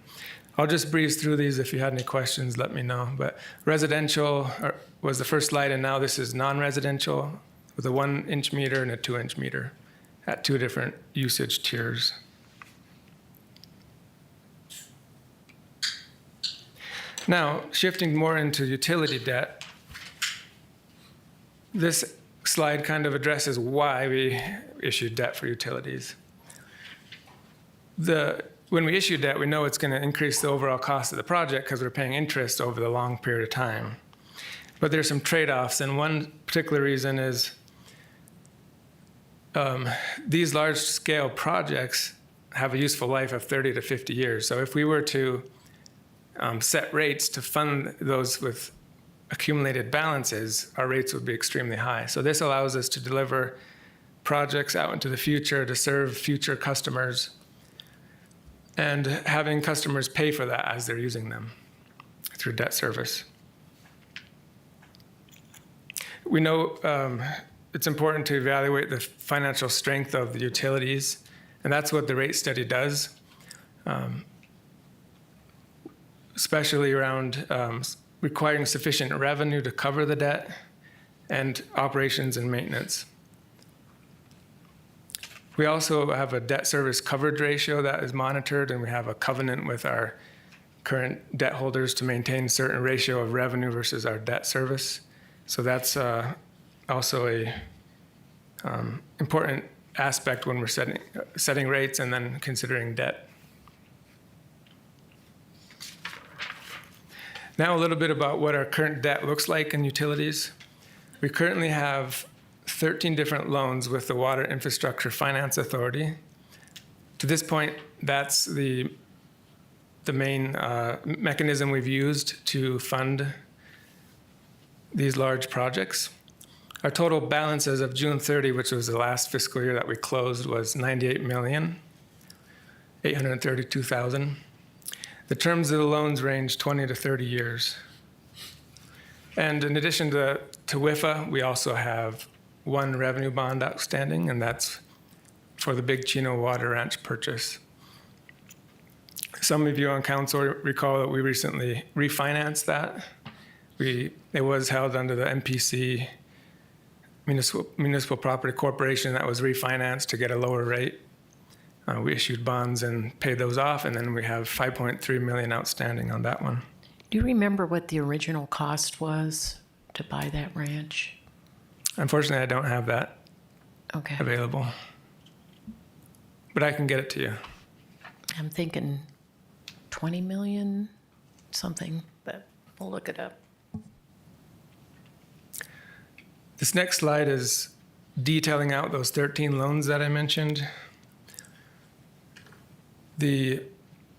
I'll just breeze through these. If you had any questions, let me know. But residential was the first slide, and now this is non-residential with a 1-inch meter and a 2-inch meter at 2 different usage tiers. Now, shifting more into utility debt, this slide kind of addresses why we issued debt for utilities. When we issue debt, we know it's going to increase the overall cost of the project because we're paying interest over the long period of time. But there's some trade-offs, and one particular reason is these large-scale projects have a useful life of 30 to 50 years. So if we were to set rates to fund those with accumulated balances, our rates would be extremely high. So this allows us to deliver projects out into the future to serve future customers, and having customers pay for that as they're using them through debt service. We know it's important to evaluate the financial strength of the utilities, and that's what the rate study does, especially around requiring sufficient revenue to cover the debt and operations and maintenance. We also have a debt service coverage ratio that is monitored, and we have a covenant with our current debt holders to maintain a certain ratio of revenue versus our debt service. So that's also a important aspect when we're setting rates and then considering debt. Now a little bit about what our current debt looks like in utilities. We currently have 13 different loans with the Water Infrastructure Finance Authority. To this point, that's the main mechanism we've used to fund these large projects. Our total balance as of June 30, which was the last fiscal year that we closed, was $98,832,000. The terms of the loans range 20 to 30 years. And in addition to WIFA, we also have one revenue bond outstanding, and that's for the Big Chino Water Ranch purchase. Some of you on council recall that we recently refinanced that. It was held under the MPC, Municipal Property Corporation, that was refinanced to get a lower rate. We issued bonds and paid those off, and then we have $5.3 million outstanding on that one. Do you remember what the original cost was to buy that ranch? Unfortunately, I don't have that Okay. available, but I can get it to you. I'm thinking 20 million, something, but we'll look it up. This next slide is detailing out those 13 loans that I mentioned. The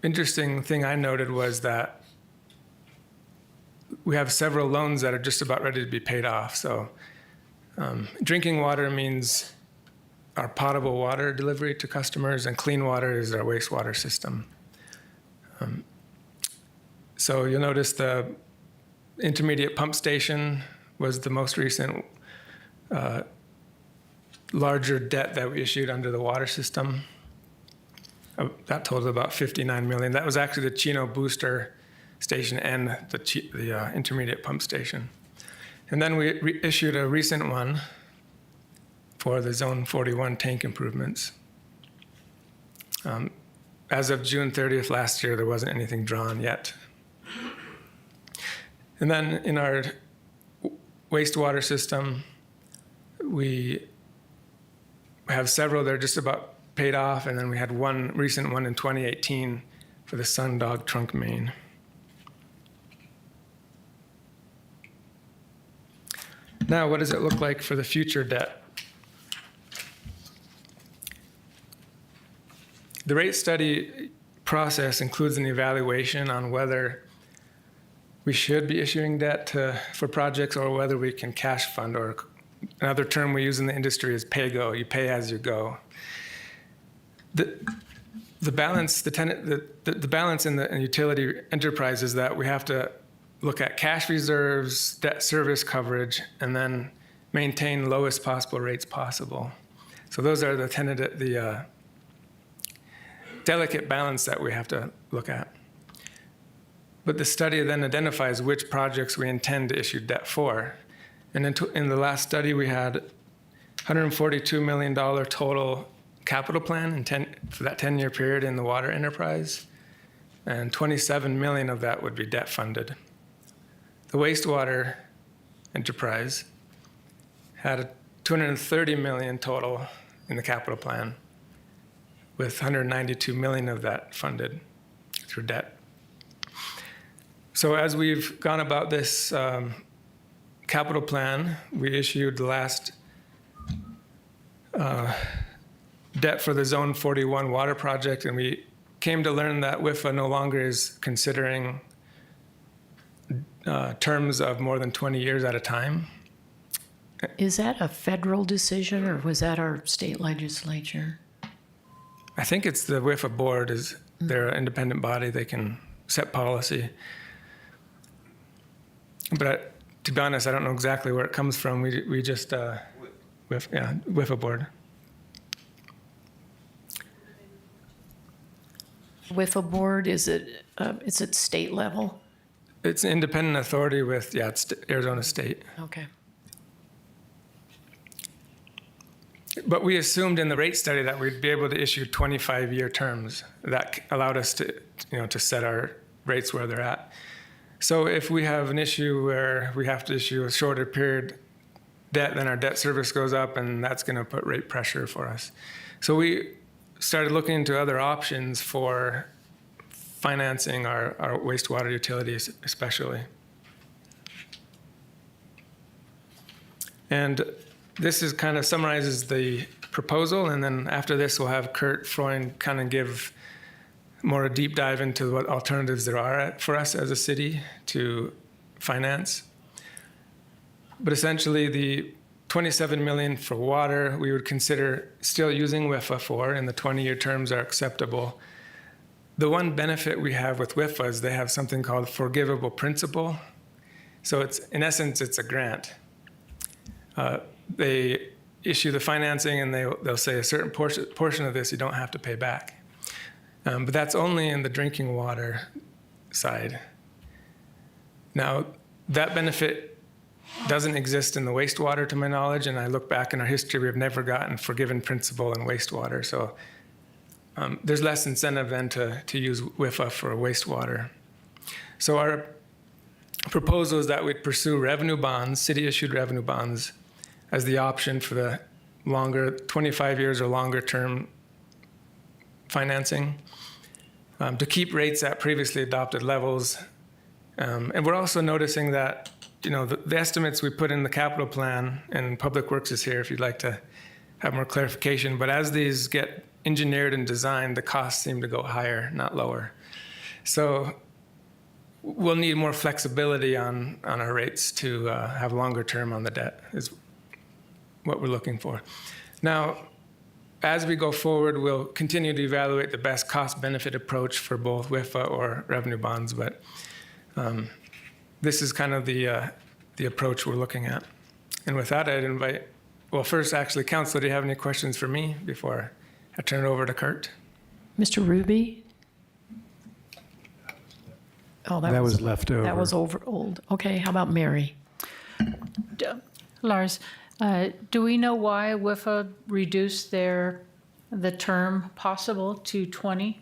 interesting thing I noted was that we have several loans that are just about ready to be paid off. So drinking water means our potable water delivery to customers, and clean water is our wastewater system. So you'll notice the intermediate pump station was the most recent larger debt that we issued under the water system. That totaled about $59 million. That was actually the Chino booster station and the intermediate pump station. And then we issued a recent one for the Zone 41 tank improvements. As of June 30th last year, there wasn't anything drawn yet. And then in our wastewater system, we have several that are just about paid off, and then we had one recent one in 2018 for the Sundog trunk main. Now, what does it look like for the future debt? The rate study process includes an evaluation on whether we should be issuing debt for projects or whether we can cash fund, or another term we use in the industry is pay-go. You pay as you go. The balance, the balance in the utility enterprise is that we have to look at cash reserves, debt service coverage, and then maintain lowest possible rates possible. So those are the delicate balance that we have to look at. But the study then identifies which projects we intend to issue debt for. And in the last study, we had $142 million total capital plan for that 10-year period in the water enterprise, and 27 million of that would be debt funded. The wastewater enterprise had a 230 million total in the capital plan, with 192 million of that funded through debt. So as we've gone about this capital plan, we issued the last debt for the Zone 41 water project, and we came to learn that WIFA no longer is considering terms of more than 20 years at a time. Is that a federal decision, or was that our state legislature? I think it's the WIFA board. They're an independent body. They can set policy. But to be honest, I don't know exactly where it comes from. We just, WIFA board. WIFA board, is it state level? It's an independent authority with, it's Arizona State. Okay. But we assumed in the rate study that we'd be able to issue 25-year terms. That allowed us to set our rates where they're at. So if we have an issue where we have to issue a shorter period debt, then our debt service goes up, and that's going to put rate pressure for us. So we started looking into other options for financing our wastewater utilities, especially. And this is kind of summarizes the proposal, and then after this, we'll have Kurt Freund kind of give more a deep dive into what alternatives there are for us as a city to finance. But essentially, the 27 million for water, we would consider still using WIFA for, and the 20-year terms are acceptable. The one benefit we have with WIFA is they have something called forgivable principal. So it's, in essence, it's a grant. They issue the financing, and they'll say a certain portion of this you don't have to pay back. But that's only in the drinking water side. Now, that benefit doesn't exist in the wastewater, to my knowledge, and I look back in our history, we've never gotten forgiven principal in wastewater. So there's less incentive then to use WIFA for wastewater. So our proposal is that we'd pursue revenue bonds, city-issued revenue bonds, as the option for the longer, 25 years or longer term financing, to keep rates at previously adopted levels. And we're also noticing that, the estimates we put in the capital plan, and Public Works is here if you'd like to have more clarification, but as these get engineered and designed, the costs seem to go higher, not lower. So we'll need more flexibility on our rates to have longer term on the debt, is what we're looking for. Now, as we go forward, we'll continue to evaluate the best cost-benefit approach for both WIFA or revenue bonds, but this is kind of the approach we're looking at. And with that, I'd invite, first, actually, Council, do you have any questions for me before I turn it over to Kurt? Mr. Ruby? Oh, That was left over. That was old. Okay, how about Mary? Lars, do we know why WIFA reduced the term possible to 20?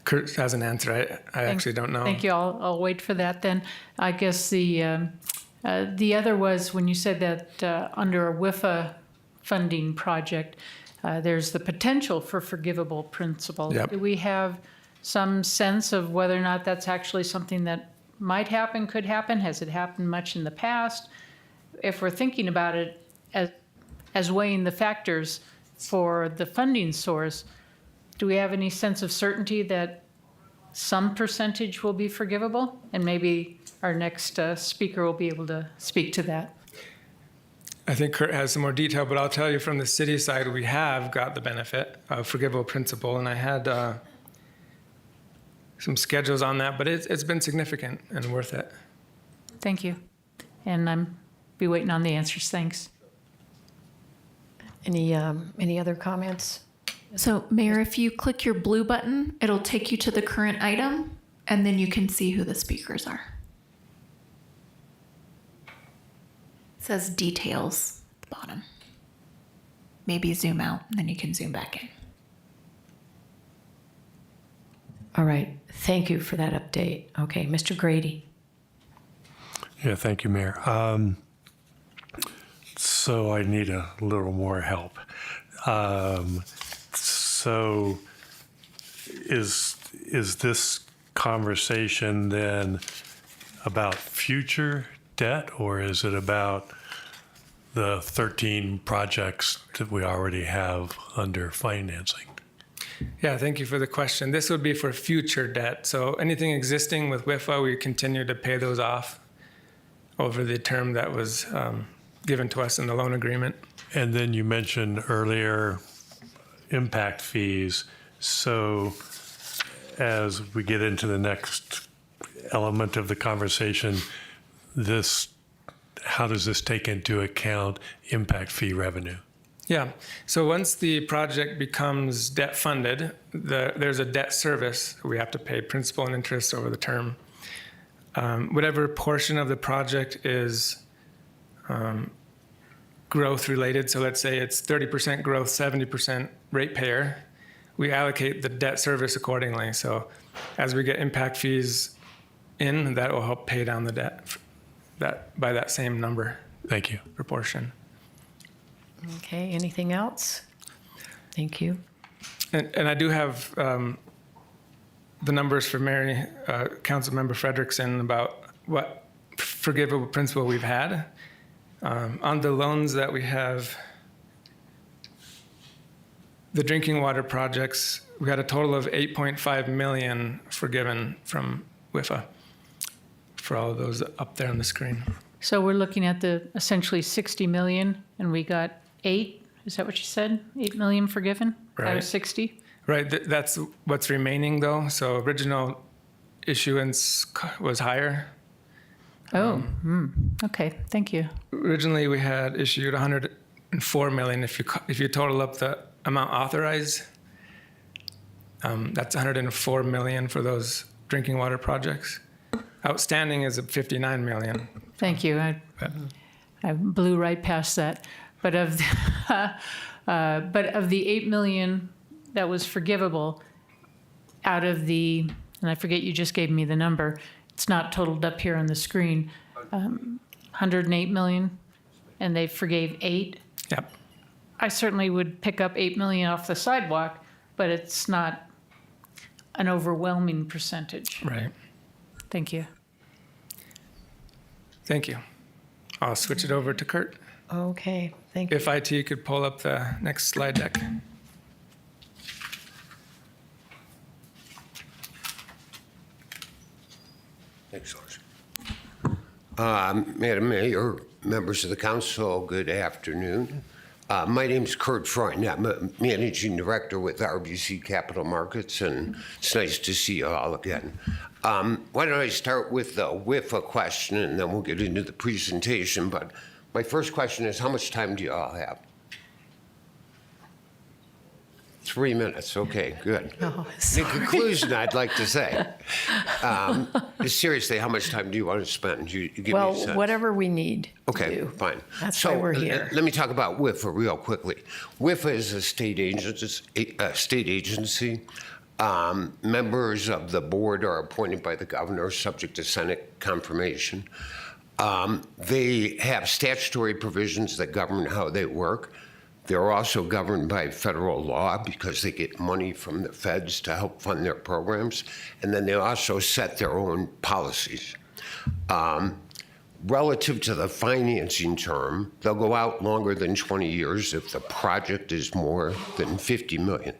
Kurt has an answer. I actually don't know. Thank you. I'll wait for that then. I guess the other was when you said that under a WIFA funding project, there's the potential for forgivable principal. Yep. Do we have some sense of whether or not that's actually something that might happen, could happen? Has it happened much in the past? If we're thinking about it as weighing the factors for the funding source, do we have any sense of certainty that some percentage will be forgivable? And maybe our next speaker will be able to speak to that. I think Kurt has some more detail, but I'll tell you from the city side, we have got the benefit of forgivable principal, and I had some schedules on that, but it's been significant and worth it. Thank you. And I'm be waiting on the answers. Thanks. Any other comments? So, Mayor, if you click your blue button, it'll take you to the current item, and then you can see who the speakers are. It says details at the bottom. Maybe zoom out, and then you can zoom back in. All right. Thank you for that update. Okay, Mr. Grady. Yeah, thank you, Mayor. So I need a little more help. So is this conversation then about future debt, or is it about the 13 projects that we already have under financing? Yeah, thank you for the question. This would be for future debt. So anything existing with WIFA, we continue to pay those off over the term that was given to us in the loan agreement. And then you mentioned earlier impact fees. So as we get into the next element of the conversation, how does this take into account impact fee revenue? Yeah. So once the project becomes debt funded, there's a debt service. We have to pay principal and interest over the term. Whatever portion of the project is growth related, so let's say it's 30% growth, 70% ratepayer, we allocate the debt service accordingly. So as we get impact fees in, that will help pay down the debt by that same number. Thank you. Proportion. Okay, anything else? Thank you. And I do have the numbers for Mary, Councilmember Frederickson, about what forgivable principal we've had. On the loans that we have, the drinking water projects, we had a total of 8.5 million forgiven from WIFA for all of those up there on the screen. So we're looking at the essentially 60 million, and we got 8. Is that what you said? 8 million forgiven out Right. of 60? Right, that's what's remaining though. So original issuance was higher. Oh, okay. Thank you. Originally, we had issued 104 million. If you total up the amount authorized, that's 104 million for those drinking water projects. Outstanding is 59 million. Thank you. I blew right past that. But of the 8 million that was forgivable, out of the, and I forget you just gave me the number, it's not totaled up here on the screen, 108 million, and they forgave 8. Yep. I certainly would pick up 8 million off the sidewalk, but it's not an overwhelming percentage. Right. Thank you. Thank you. I'll switch it over to Kurt. Okay, thank you. If IT could pull up the next slide deck. Thanks, Lars. Madam Mayor, members of the council, good afternoon. My name is Kurt Freund. I'm a managing director with RBC Capital Markets, and it's nice to see you all again. Why don't I start with the WIFA question, and then we'll get into the presentation. But my first question is, how much time do you all have? 3 minutes. Okay, good. Oh, In sorry. conclusion, I'd like to say, seriously, how much time do you want to spend? You give me a Well, sense. whatever we need to Okay, do. fine. That's So why we're here. Let me talk about WIFA real quickly. WIFA is a state agency. Members of the board are appointed by the governor, subject to Senate confirmation. They have statutory provisions that govern how they work. They're also governed by federal law because they get money from the feds to help fund their programs. And then they also set their own policies. Relative to the financing term, they'll go out longer than 20 years if the project is more than 50 million.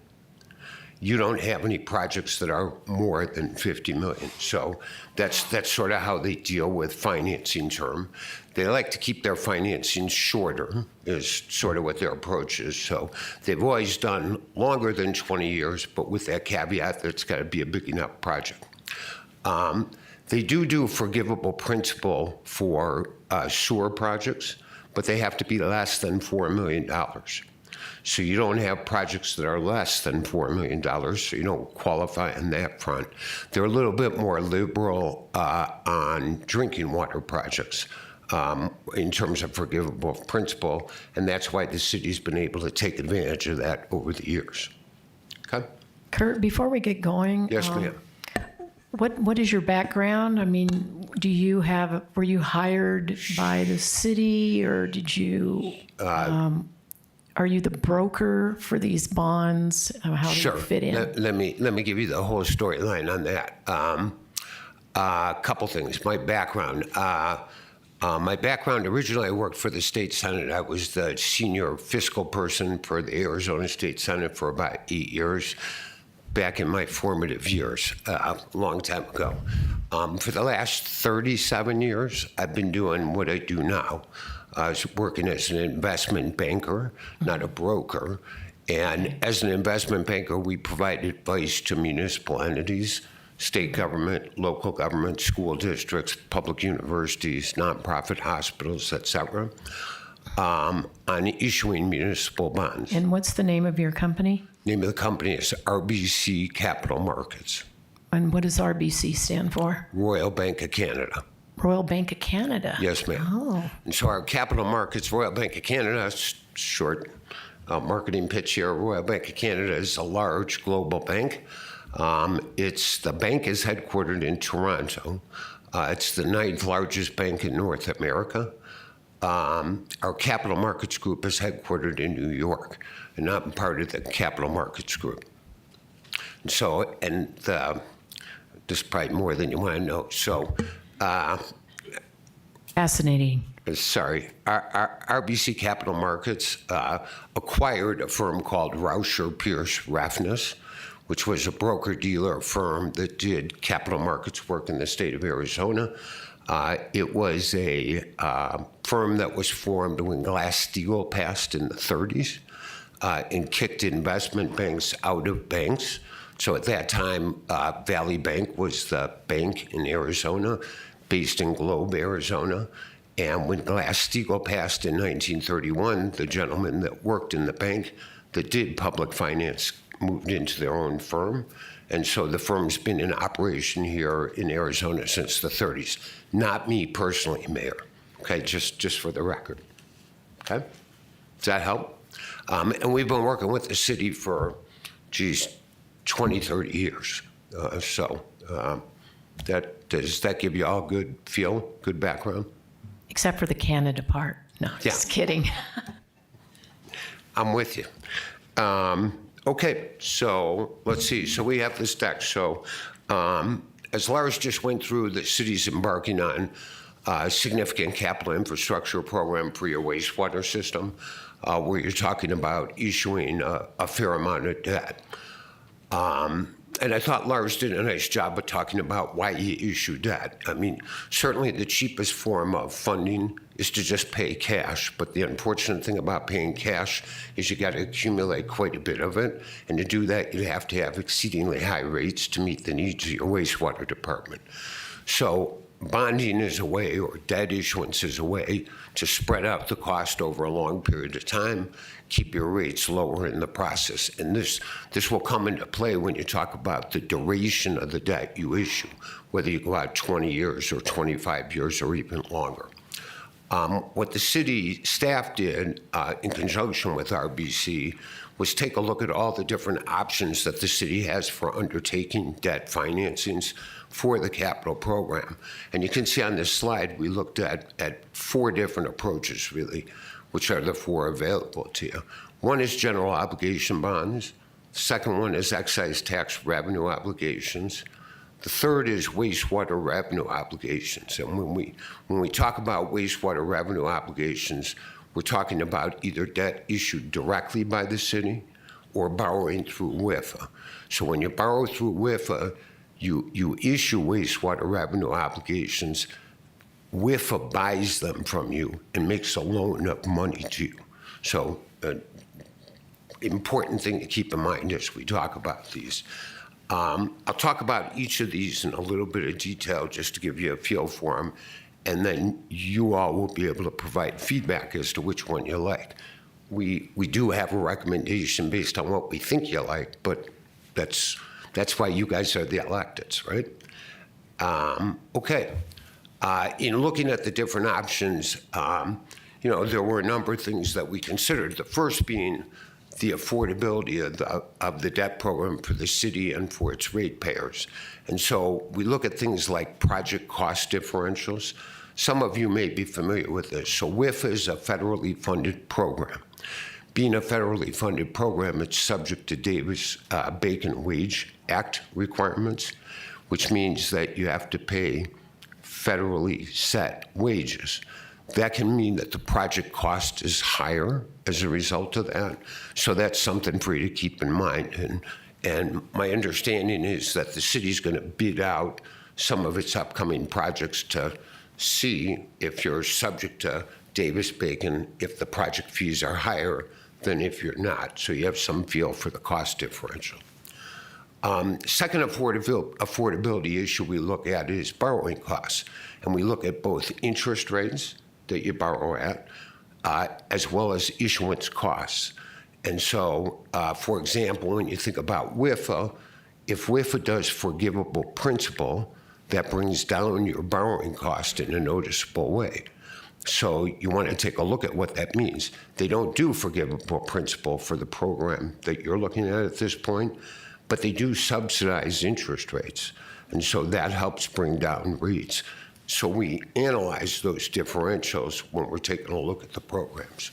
you don't have any projects that are more than 50 million. So that's sort of how they deal with financing term. They like to keep their financing shorter, is sort of what their approach is. So they've always done longer than 20 years, but with that caveat that it's got to be a big enough project. They do forgivable principal for sewer projects, but they have to be less than $4 million. So you don't have projects that are less than $4 million, so you don't qualify on that front. They're a little bit more liberal on drinking water projects in terms of forgivable principal, and that's why the city's been able to take advantage of that over the years. Okay? Kurt, before we get going. Yes, ma'am. What is your background? I mean, were you hired by the city, or did you, are you the broker for these bonds? How do Sure. you fit in? Let me give you the whole storyline on that. A couple things. My background. Originally, I worked for the state senate. I was the senior fiscal person for the Arizona State Senate for about 8 years, back in my formative years, a long time ago. For the last 37 years, I've been doing what I do now. I was working as an investment banker, not a broker. And as an investment banker, we provide advice to municipal entities, state government, local government, school districts, public universities, nonprofit hospitals, et cetera, on issuing municipal bonds. And what's the name of your company? Name of the company is RBC Capital Markets, And what does RBC stand for? Royal Bank of Canada. Royal Bank of Canada. Yes, ma'am. Oh. And so our capital markets, Royal Bank of Canada, short marketing pitch here. Royal Bank of Canada is a large global bank. The bank is headquartered in Toronto. It's the 9th largest bank in North America. Our capital markets group is headquartered in New York, and I'm part of the capital markets group. And so, this is probably more than you want to know. So, Fascinating. sorry, our RBC Capital Markets acquired a firm called Rauscher Pierce Raffness, which was a broker-dealer firm that did capital markets work in the state of Arizona. It was a firm that was formed when Glass-Steagall passed in the 30s and kicked investment banks out of banks. So at that time, Valley Bank was the bank in Arizona, based in Globe, Arizona. And when Glass-Steagall passed in 1931, the gentleman that worked in the bank that did public finance moved into their own firm. And so the firm's been in operation here in Arizona since the 30s. Not me personally, Mayor. Okay, just for the record. Okay? Does that help? And we've been working with the city for, 20, 30 years. Does that give you all good feel, good background? Except for the Canada part. No, just kidding. I'm with you. Okay, so let's see. So we have this deck. So as Lars just went through, the city's embarking on a significant capital infrastructure program for your wastewater system, where you're talking about issuing a fair amount of debt. And I thought Lars did a nice job of talking about why you issue debt. I mean, certainly the cheapest form of funding is to just pay cash. But the unfortunate thing about paying cash is you got to accumulate quite a bit of it. And to do that, you have to have exceedingly high rates to meet the needs of your wastewater department. So bonding is a way, or debt issuance is a way, to spread out the cost over a long period of time, keep your rates lower in the process. And this will come into play when you talk about the duration of the debt you issue, whether you go out 20 years or 25 years or even longer. What the city staff did in conjunction with RBC was take a look at all the different options that the city has for undertaking debt financings for the capital program. And you can see on this slide, we looked at 4 different approaches, really, which are the 4 available to you. One is general obligation bonds. The second one is excise tax revenue obligations. The third is wastewater revenue obligations. And when we talk about wastewater revenue obligations, we're talking about either debt issued directly by the city or borrowing through WIFA. So when you borrow through WIFA, you issue wastewater revenue obligations. WIFA buys them from you and makes a loan of money to you. So important thing to keep in mind as we talk about these. I'll talk about each of these in a little bit of detail just to give you a feel for them, and then you all will be able to provide feedback as to which one you like. We do have a recommendation based on what we think you like, but that's why you guys are the electeds, right? Okay. In looking at the different options, there were a number of things that we considered. The first being the affordability of the debt program for the city and for its ratepayers. And so we look at things like project cost differentials. Some of you may be familiar with this. So WIFA is a federally funded program. Being a federally funded program, it's subject to Davis-Bacon Wage Act requirements, which means that you have to pay federally set wages. That can mean that the project cost is higher as a result of that. So that's something for you to keep in mind. And my understanding is that the city's going to bid out some of its upcoming projects to see if you're subject to Davis-Bacon, if the project fees are higher than if you're not. So you have some feel for the cost differential. Second affordability issue we look at is borrowing costs. And we look at both interest rates that you borrow at, as well as issuance costs. And so, for example, when you think about WIFA, if WIFA does forgivable principal, that brings down your borrowing cost in a noticeable way. So you want to take a look at what that means. They don't do forgivable principal for the program that you're looking at this point, but they do subsidize interest rates. And so that helps bring down rates. So we analyze those differentials when we're taking a look at the programs.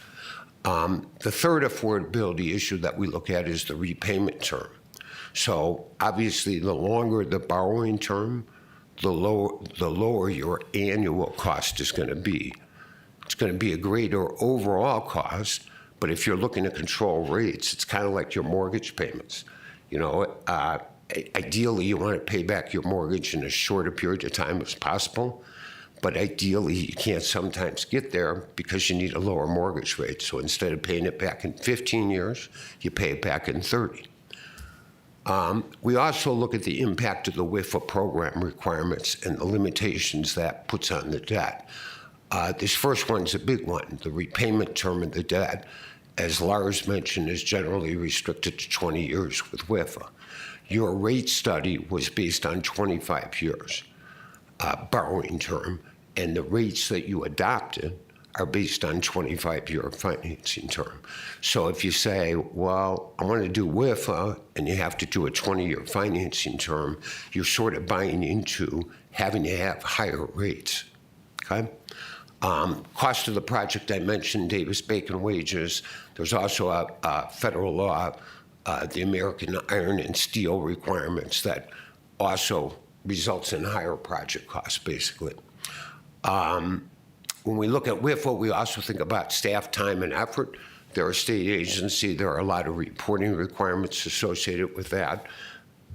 The third affordability issue that we look at is the repayment term. So obviously, the longer the borrowing term, the lower your annual cost is going to be. It's going to be a greater overall cost, but if you're looking to control rates, it's kind of like your mortgage payments. Ideally, you want to pay back your mortgage in as short a period of time as possible, but ideally, you can't sometimes get there because you need a lower mortgage rate. So instead of paying it back in 15 years, you pay it back in 30. We also look at the impact of the WIFA program requirements and the limitations that puts on the debt. This first one's a big one. The repayment term of the debt, as Lars mentioned, is generally restricted to 20 years with WIFA. Your rate study was based on 25 years borrowing term, and the rates that you adopted are based on 25-year financing term. So if you say, well, I want to do WIFA, and you have to do a 20-year financing term, you're sort of buying into having to have higher rates, okay? Cost of the project, I mentioned Davis-Bacon wages. There's also a federal law, the American Iron and Steel requirements that also results in higher project costs, basically. When we look at WIFA, we also think about staff time and effort. They're a state agency. There are a lot of reporting requirements associated with that.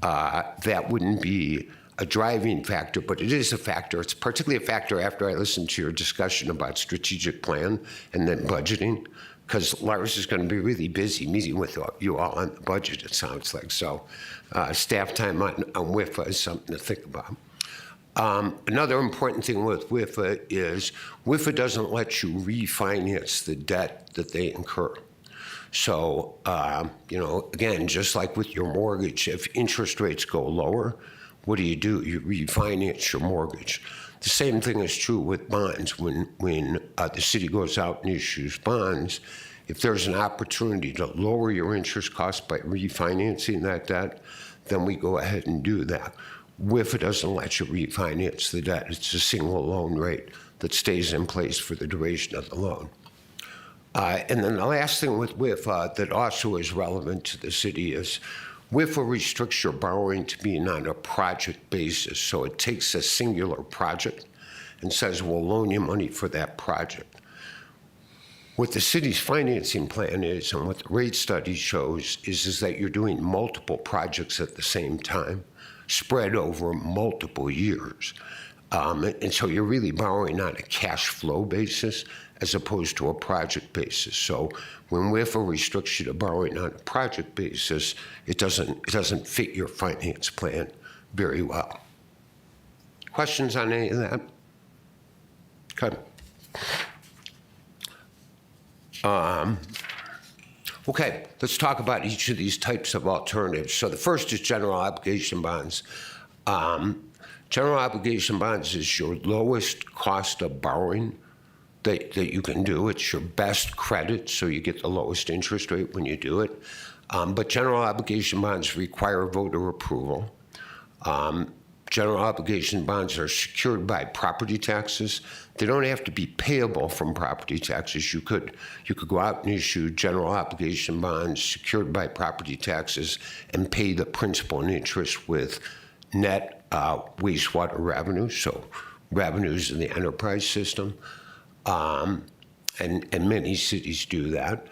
That wouldn't be a driving factor, but it is a factor. It's particularly a factor after I listened to your discussion about strategic plan and then budgeting, because Lars is going to be really busy meeting with you all on the budget, it sounds like. So staff time on WIFA is something to think about. Another important thing with WIFA is WIFA doesn't let you refinance the debt that they incur. So, again, just like with your mortgage, if interest rates go lower, what do? You refinance your mortgage. The same thing is true with bonds. When the city goes out and issues bonds, if there's an opportunity to lower your interest costs by refinancing that debt, then we go ahead and do that. WIFA doesn't let you refinance the debt. It's a single loan rate that stays in place for the duration of the loan. And then the last thing with WIFA that also is relevant to the city is WIFA restricts your borrowing to being on a project basis. So it takes a singular project and says, we'll loan you money for that project. What the city's financing plan is and what the rate study shows is that you're doing multiple projects at the same time, spread over multiple years. And so you're really borrowing on a cash flow basis as opposed to a project basis. So when we have a restriction of borrowing on a project basis, it doesn't fit your finance plan very well. Questions on any of that? Okay. Okay, let's talk about each of these types of alternatives. So the first is general obligation bonds. General obligation bonds is your lowest cost of borrowing that you can do. It's your best credit, so you get the lowest interest rate when you do it. But general obligation bonds require voter approval. General obligation bonds are secured by property taxes. They don't have to be payable from property taxes. You could go out and issue general obligation bonds secured by property taxes and pay the principal and interest with net wastewater revenue, so revenues in the enterprise system. And many cities do that.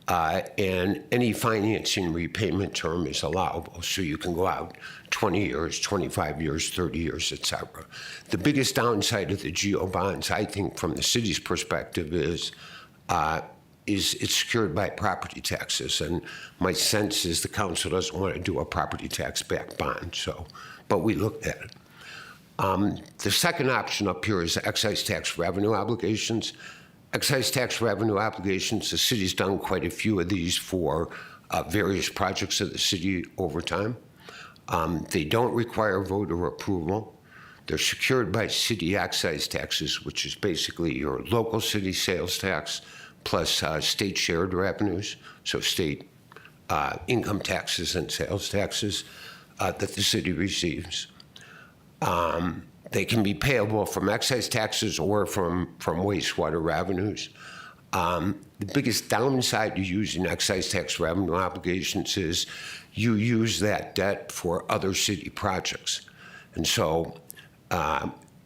And any financing repayment term is allowable. So you can go out 20 years, 25 years, 30 years, et cetera. The biggest downside of the GO bonds, I think, from the city's perspective is it's secured by property taxes. And my sense is the council doesn't want to do a property tax-backed bond. So, but we looked at it. The second option up here is excise tax revenue obligations. Excise tax revenue obligations, the city's done quite a few of these for various projects of the city over time. They don't require voter approval. They're secured by city excise taxes, which is basically your local city sales tax plus state shared revenues, so state income taxes and sales taxes that the city receives. They can be payable from excise taxes or from wastewater revenues. The biggest downside to using excise tax revenue obligations is you use that debt for other city projects. And so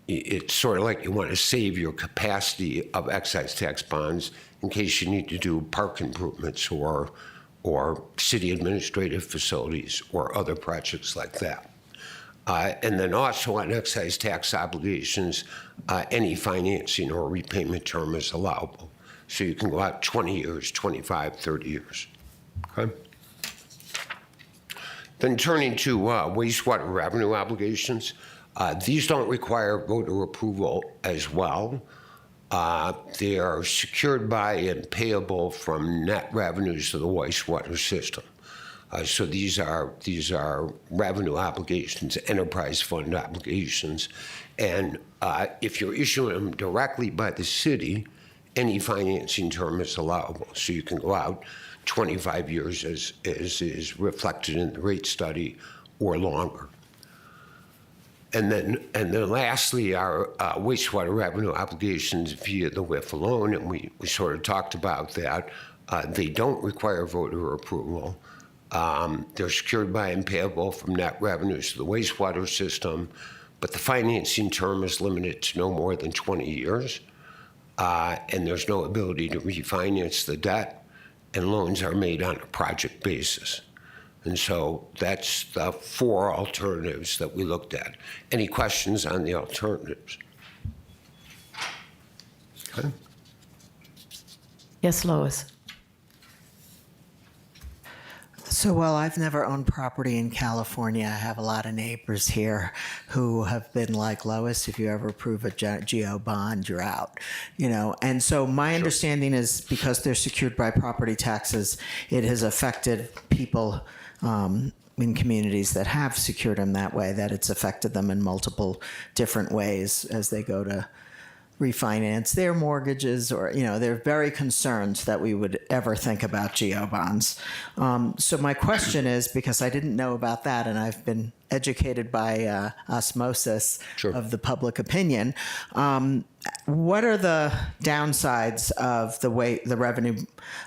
it's sort of like you want to save your capacity of excise tax bonds in case you need to do park improvements or city administrative facilities or other projects like that. And then also on excise tax obligations, any financing or repayment term is allowable. So you can go out 20 years, 25, 30 years. Okay? Then turning to wastewater revenue obligations, these don't require voter approval as well. They are secured by and payable from net revenues of the wastewater system. So these are revenue obligations, enterprise fund obligations, and if you're issuing them directly by the city, any financing term is allowable. So you can go out 25 years as is reflected in the rate study or longer. And then lastly, our wastewater revenue obligations via the WIF loan, and we sort of talked about that. They don't require voter approval. They're secured by and payable from net revenues to the wastewater system, but the financing term is limited to no more than 20 years, and there's no ability to refinance the debt, and loans are made on a project basis. And so that's the four alternatives that we looked at. Any questions on the alternatives? Okay. Yes, Lois. So while I've never owned property in California, I have a lot of neighbors here who have been like, Lois, if you ever approve a GO bond, you're out, you know. And so my understanding is because they're secured by property taxes, it has affected people in communities that have secured them that way, that it's affected them in multiple different ways as they go to refinance their mortgages, or, you know, they're very concerned that we would ever think about GO bonds. So my question is, because I didn't know about that, and I've been educated by osmosis of the public opinion, what are the downsides of the revenue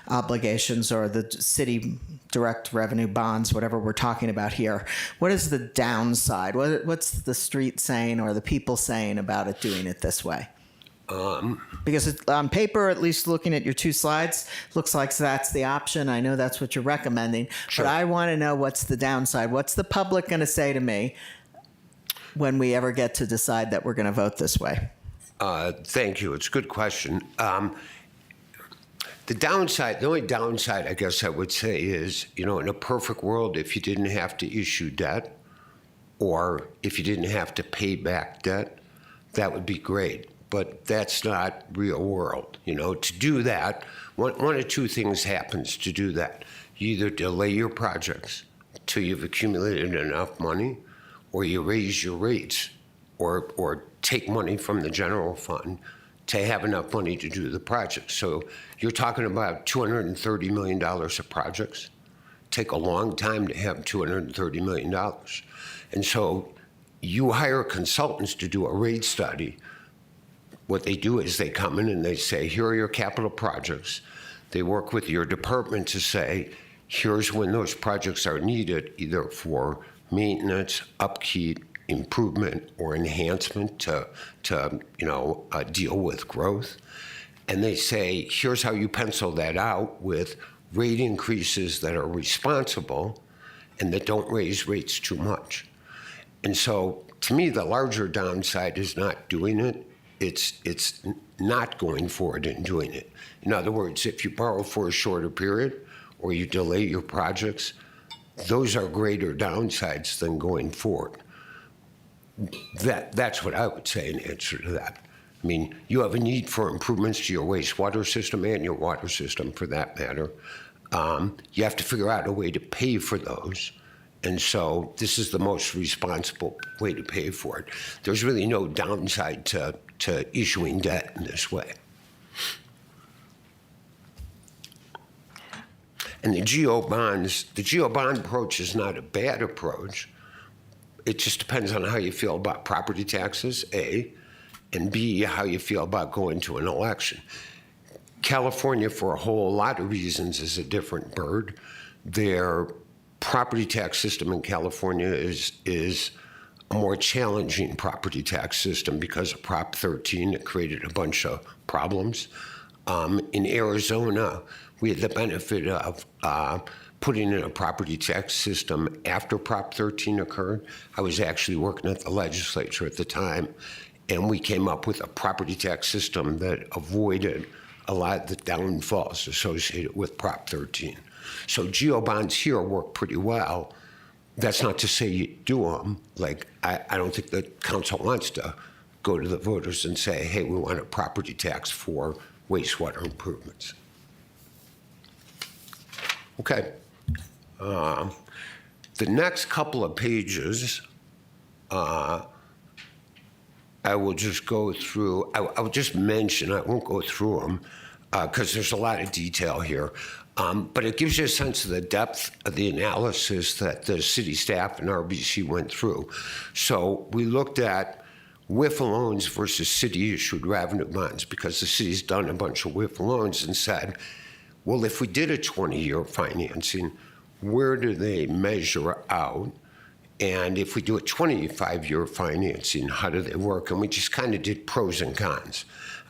obligations or the city direct revenue bonds, whatever we're talking about here? What is the downside? What's the street saying or the people saying about it doing it this way? Because on paper, at least looking at your two slides, looks like that's the option. I know that's what you're recommending. Sure. But I want to know what's the downside. What's the public going to say to me when we ever get to decide that we're going to vote this way? Thank you. It's a good question. The only downside, I guess I would say is, in a perfect world, if you didn't have to issue debt or if you didn't have to pay back debt, that would be great. But that's not real world. To do that, one of two things happens to do that. You either delay your projects till you've accumulated enough money, or you raise your rates or take money from the general fund to have enough money to do the project. So you're talking about $230 million of projects. Take a long time to have $230 million. And so you hire consultants to do a rate study. What they do is they come in and they say, here are your capital projects. They work with your department to say, here's when those projects are needed, either for maintenance, upkeep, improvement, or enhancement to deal with growth. And they say, here's how you pencil that out with rate increases that are responsible and that don't raise rates too much. And so, to me, the larger downside is not doing it. It's not going forward and doing it. In other words, if you borrow for a shorter period or you delay your projects, those are greater downsides than going forward. That's what I would say in answer to that. I mean, you have a need for improvements to your wastewater system and your water system, for that matter. You have to figure out a way to pay for those. And so this is the most responsible way to pay for it. There's really no downside to issuing debt in this way. And the GO bond approach is not a bad approach. It just depends on how you feel about property taxes, A, and B, how you feel about going to an election. California, for a whole lot of reasons, is a different bird. Their property tax system in California is a more challenging property tax system because of Prop 13. It created a bunch of problems. In Arizona, we had the benefit of putting in a property tax system after Prop 13 occurred. I was actually working at the legislature at the time, and we came up with a property tax system that avoided a lot of the downfalls associated with Prop 13. So GO bonds here work pretty well. That's not to say you do them. Like, I don't think the council wants to go to the voters and say, hey, we want a property tax for wastewater improvements. Okay. The next couple of pages, I will just go through. I will just mention, I won't go through them because there's a lot of detail here. But it gives you a sense of the depth of the analysis that the city staff and RBC went through. So we looked at WIFA loans versus city-issued revenue bonds because the city's done a bunch of WIFA loans and said, well, if we did a 20-year financing, where do they measure out? And if we do a 25-year financing, how do they work? And we just kind of did pros and cons.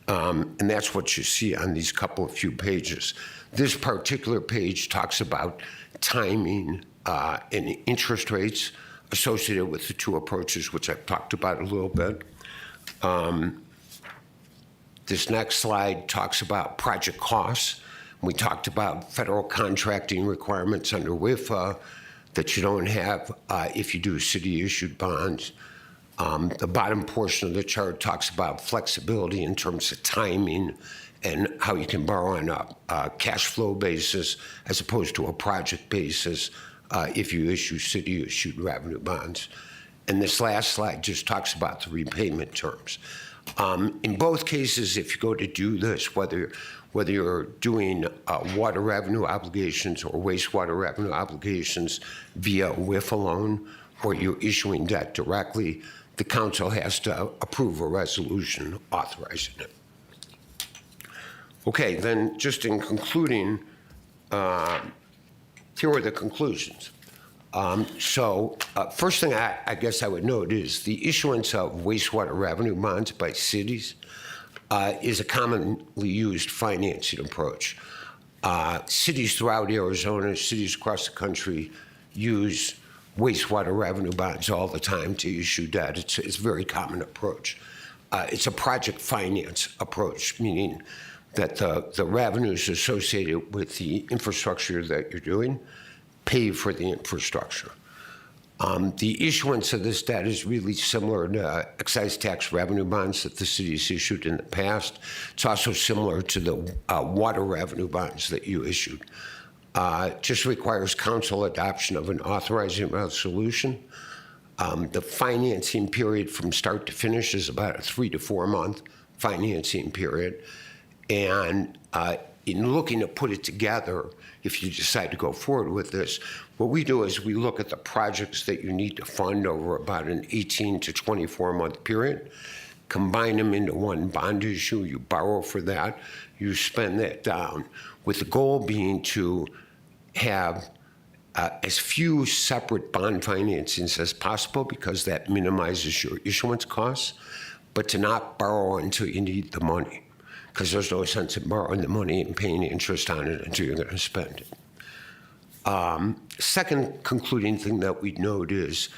And that's what you see on these few pages. This particular page talks about timing and interest rates associated with the two approaches, which I've talked about a little bit. This next slide talks about project costs. We talked about federal contracting requirements under WIFA that you don't have if you do city-issued bonds. The bottom portion of the chart talks about flexibility in terms of timing and how you can borrow on a cash flow basis as opposed to a project basis if you issue city-issued revenue bonds. And this last slide just talks about the repayment terms. In both cases, if you go to do this, whether you're doing water revenue obligations or wastewater revenue obligations via WIFA loan, or you're issuing debt directly, the council has to approve a resolution authorizing it. Okay, then just in concluding, here are the conclusions. First thing I guess I would note is the issuance of wastewater revenue bonds by cities is a commonly used financing approach. Cities throughout Arizona, cities across the country use wastewater revenue bonds all the time to issue debt. It's a very common approach. It's a project finance approach, meaning that the revenues associated with the infrastructure that you're doing pay for the infrastructure. The issuance of this debt is really similar to excise tax revenue bonds that the city's issued in the past. It's also similar to the water revenue bonds that you issued. Just requires council adoption of an authorizing resolution. The financing period from start to finish is about a 3 to 4 month financing period. And in looking to put it together, if you decide to go forward with this, what we do is we look at the projects that you need to fund over about an 18 to 24 month period, combine them into one bond issue, you borrow for that, you spend that down, with the goal being to have as few separate bond financings as possible, because that minimizes your issuance costs, but to not borrow until you need the money, because there's no sense in borrowing the money and paying interest on it until you're going to spend it. Second concluding thing that we'd note is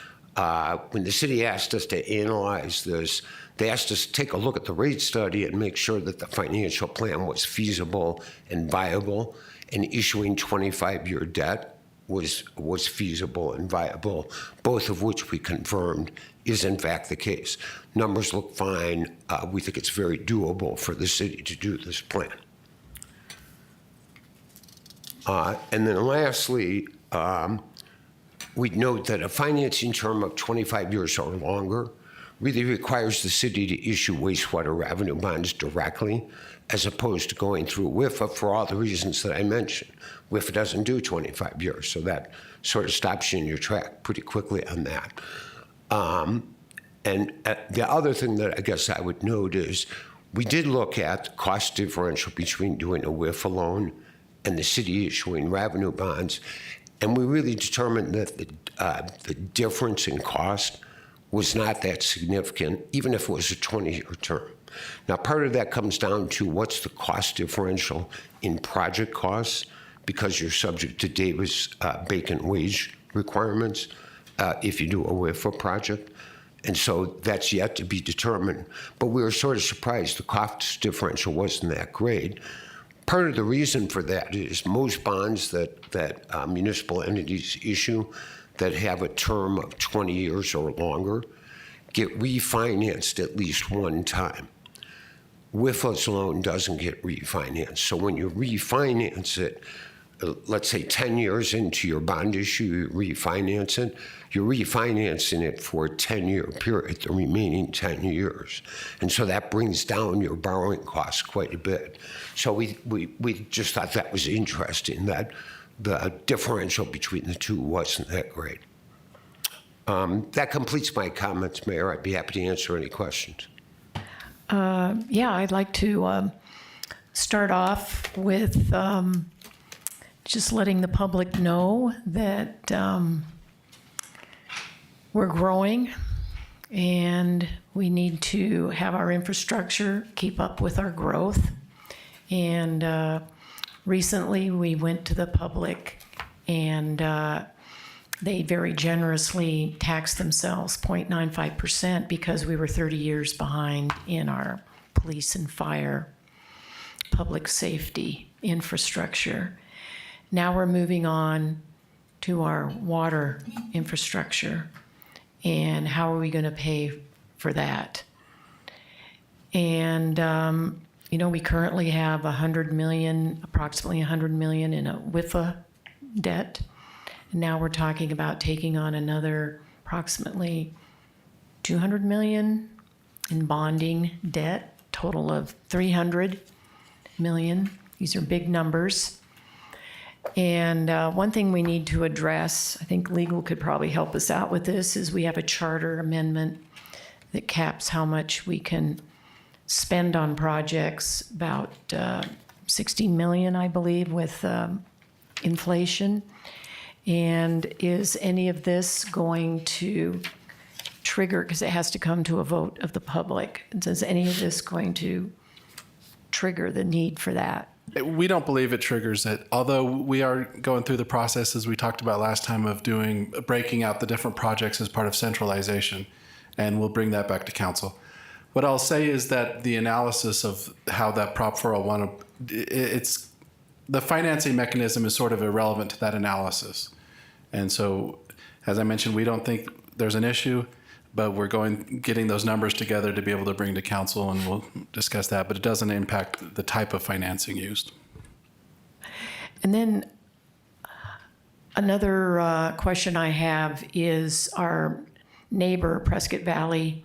when the city asked us to analyze this, they asked us to take a look at the rate study and make sure that the financial plan was feasible and viable, and issuing 25-year debt was feasible and viable, both of which we confirmed is in fact the case. Numbers look fine. We think it's very doable for the city to do this plan. And then lastly, we'd note that a financing term of 25 years or longer really requires the city to issue wastewater revenue bonds directly, as opposed to going through WIFA for all the reasons that I mentioned. WIFA doesn't do 25 years, so that sort of stops you in your track pretty quickly on that. And the other thing that I guess I would note is we did look at the cost differential between doing a WIFA loan and the city issuing revenue bonds, and we really determined that the difference in cost was not that significant, even if it was a 20-year term. Now, part of that comes down to what's the cost differential in project costs, because you're subject to Davis-Bacon wage requirements if you do a WIFA project. And so that's yet to be determined. But we were sort of surprised the cost differential wasn't that great. Part of the reason for that is most bonds that municipal entities issue that have a term of 20 years or longer get refinanced at least one time. WIFA's loan doesn't get refinanced. So when you refinance it, let's say 10 years into your bond issue, you refinance it, you're refinancing it for a 10-year period, the remaining 10 years. And so that brings down your borrowing costs quite a bit. So we just thought that was interesting, that the differential between the two wasn't that great. That completes my comments, Mayor. I'd be happy to answer any questions. Yeah, I'd like to start off with just letting the public know that we're growing and we need to have our infrastructure keep up with our growth. And recently we went to the public and they very generously taxed themselves 0.95% because we were 30 years behind in our police and fire, public safety infrastructure. Now we're moving on to our water infrastructure, and how are we going to pay for that? And we currently have approximately 100 million in a WIFA debt. And now we're talking about taking on another approximately 200 million in bonding debt, total of 300 million. These are big numbers. And one thing we need to address, I think legal could probably help us out with this, is we have a charter amendment that caps how much we can spend on projects, about 60 million, I believe, with inflation. And is any of this going to trigger, because it has to come to a vote of the public, is any of this going to trigger the need for that? We don't believe it triggers it, although we are going through the process, as we talked about last time, of breaking out the different projects as part of centralization, and we'll bring that back to council. What I'll say is that the analysis of how that Prop 401, it's the financing mechanism is sort of irrelevant to that analysis. And so, as I mentioned, we don't think there's an issue, but we're getting those numbers together to be able to bring to council, and we'll discuss that, but it doesn't impact the type of financing used. And then another question I have is our neighbor, Prescott Valley,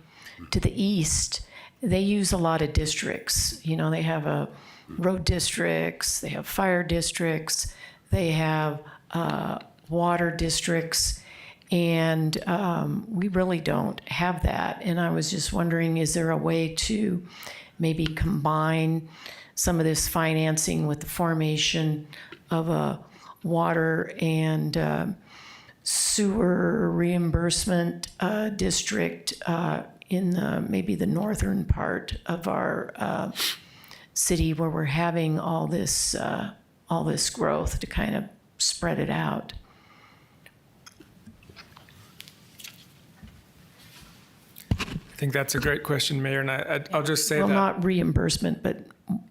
to the east. They use a lot of districts. You know, they have road districts, they have fire districts, they have water districts, and we really don't have that. And I was just wondering, is there a way to maybe combine some of this financing with the formation of a water and sewer reimbursement district in maybe the northern part of our city, where we're having all this growth, to kind of spread it out? I think that's a great question, Mayor, and I'll just say Well, that. not reimbursement, but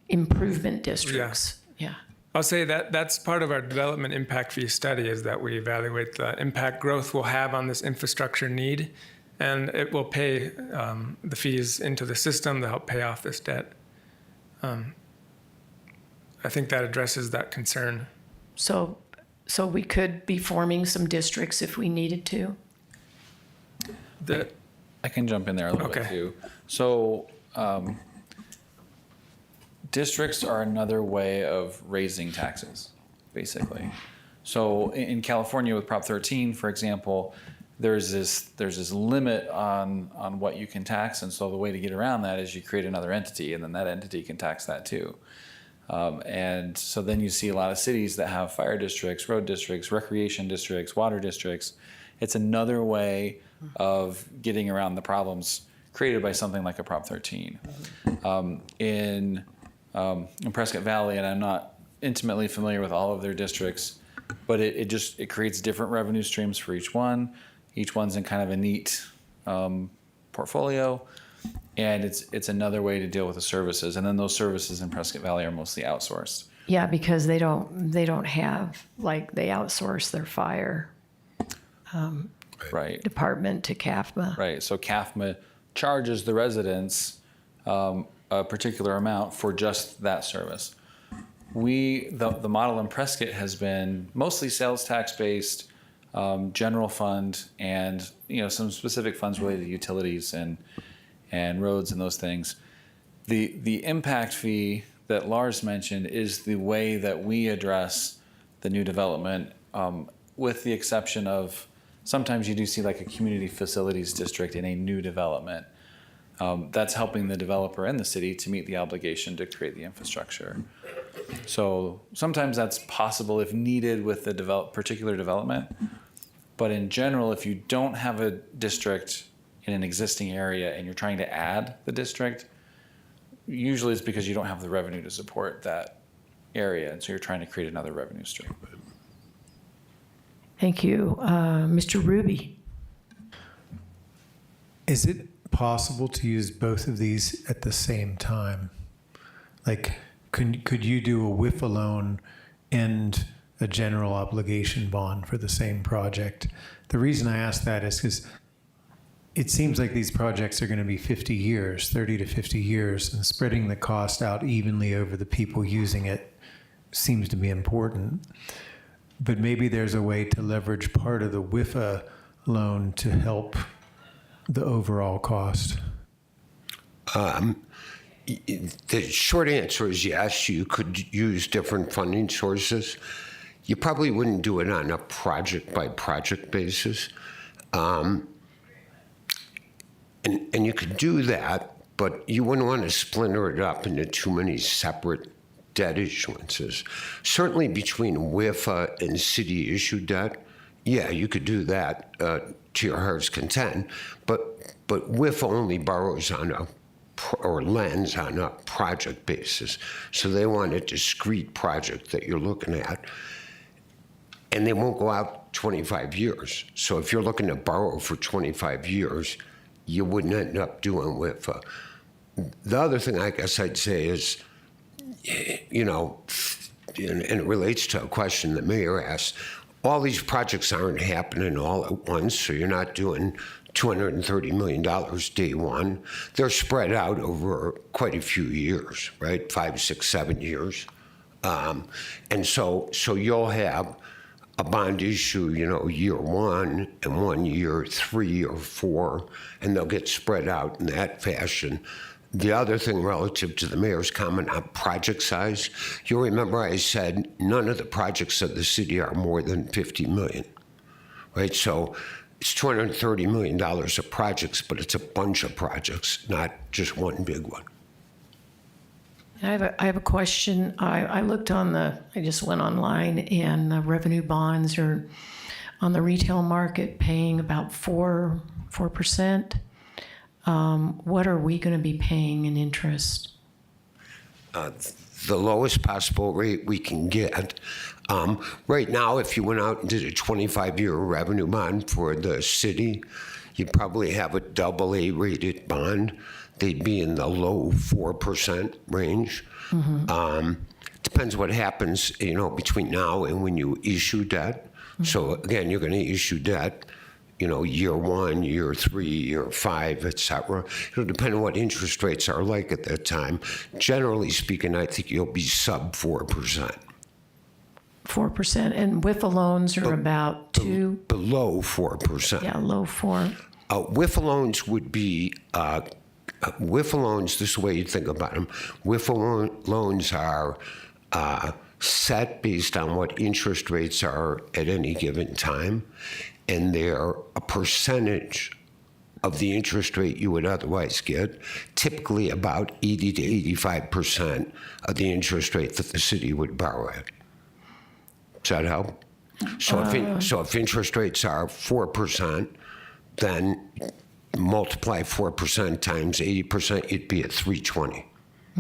improvement districts. Yeah. I'll say that that's part of our development impact fee study, is that we evaluate the impact growth will have on this infrastructure need, and it will pay the fees into the system to help pay off this debt. I think that addresses that concern. So we could be forming some districts if we needed to? I can jump in there a little bit Okay. too. So districts are another way of raising taxes, basically. So in California with Prop 13, for example, there's this limit on what you can tax, and so the way to get around that is you create another entity, and then that entity can tax that too. And so then you see a lot of cities that have fire districts, road districts, recreation districts, water districts. It's another way of getting around the problems created by something like a Prop 13. In Prescott Valley, and I'm not intimately familiar with all of their districts, but it creates different revenue streams for each one. Each one's in kind of a neat portfolio, and it's another way to deal with the services. And then those services in Prescott Valley are mostly outsourced. Yeah, because they don't have, like, they outsource their fire Right. department to CAFMA. Right. So CAFMA charges the residents a particular amount for just that service. The model in Prescott has been mostly sales tax based, general fund, and some specific funds related to utilities and roads and those things. The impact fee that Lars mentioned is the way that we address the new development, with the exception of sometimes you do see like a community facilities district in a new development. That's helping the developer and the city to meet the obligation to create the infrastructure. So sometimes that's possible if needed with the particular development. But in general, if you don't have a district in an existing area and you're trying to add the district, usually it's because you don't have the revenue to support that area. And so you're trying to create another revenue stream. Thank you. Mr. Ruby? Is it possible to use both of these at the same time? Like, could you do a WIFA loan and a general obligation bond for the same project? The reason I ask that is because it seems like these projects are going to be 50 years, 30 to 50 years, and spreading the cost out evenly over the people using it seems to be important. But maybe there's a way to leverage part of the WIFA loan to help the overall cost. The short answer is yes, you could use different funding sources. You probably wouldn't do it on a project-by-project basis. And you could do that, but you wouldn't want to splinter it up into too many separate debt issuances. Certainly between WIFA and city-issued debt, yeah, you could do that to your heart's content, but WIFA only borrows on a or lens on a project basis. So they want a discrete project that you're looking at, and they won't go out 25 years. So if you're looking to borrow for 25 years, you wouldn't end up doing WIFA. The other thing I guess I'd say is, you know, and it relates to a question the mayor asked, all these projects aren't happening all at once, so you're not doing $230 million day one. They're spread out over quite a few years, right? 5, 6, 7 years. And so you'll have a bond issue, you know, year 1 and 1 year 3 or 4, and they'll get spread out in that fashion. The other thing relative to the mayor's comment on project size, you'll remember I said none of the projects of the city are more than 50 million, right? So it's $230 million of projects, but it's a bunch of projects, not just one big one. I have a question. I looked I just went online, and revenue bonds are on the retail market paying about 4%. What are we going to be paying in interest? The lowest possible rate we can get. Right now, if you went out and did a 25-year revenue bond for the city, you'd probably have a AA rated bond. They'd be in the low 4% range. Depends what happens, you know, between now and when you issue debt. So again, you're going to issue debt, you know, year 1, year 3, year 5, et cetera. It'll depend on what interest rates are like at that time. Generally speaking, I think you'll be sub 4%. 4%, and WIFA loans are about 2. Below 4%. Yeah, low 4. WIFA loans would be, WIFA loans, this is the way you think about them. WIFA loans are set based on what interest rates are at any given time, and they're a percentage of the interest rate you would otherwise get, typically about 80 to 85% of the interest rate that the city would borrow at. Does that help? So if interest rates are 4%, then multiply 4% times 80%, you'd be at 320.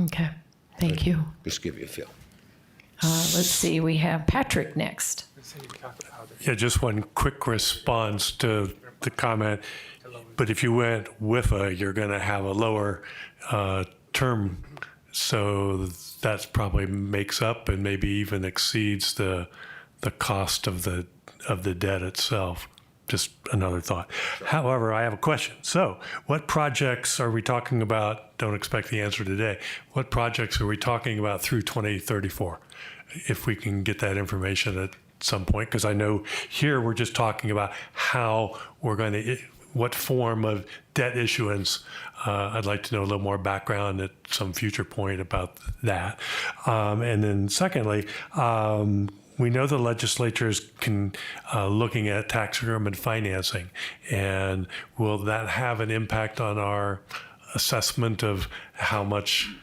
Okay, thank you. Just give you a feel. Let's see, we have Patrick next. Yeah, just one quick response to the comment. But if you went WIFA, you're going to have a lower term. So that probably makes up and maybe even exceeds the cost of the debt itself. Just another thought. However, I have a question. So what projects are we talking about? Don't expect the answer today. What projects are we talking about through 2034? If we can get that information at some point, because I know here we're just talking about how we're going to, what form of debt issuance. I'd like to know a little more background at some future point about that. And then secondly, we know the legislatures can looking at tax increment financing, and will that have an impact on our assessment of how much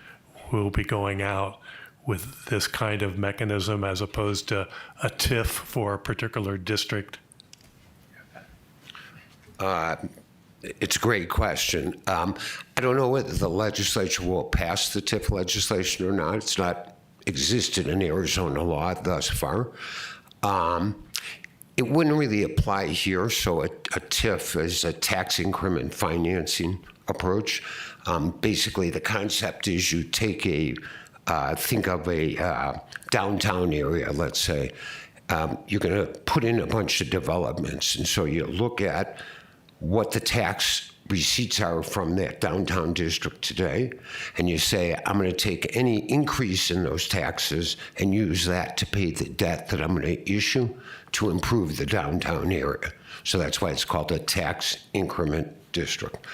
will be going out with this kind of mechanism as opposed to a TIF for a particular district? It's a great question. I don't know whether the legislature will pass the TIF legislation or not. It's not existed in Arizona law thus far. It wouldn't really apply here, so a TIF is a tax increment financing approach. Basically, the concept is you take think of a downtown area, let's say. You're going to put in a bunch of developments, and so you look at what the tax receipts are from that downtown district today, and you say, I'm going to take any increase in those taxes and use that to pay the debt that I'm going to issue to improve the downtown area. So that's why it's called a tax increment district.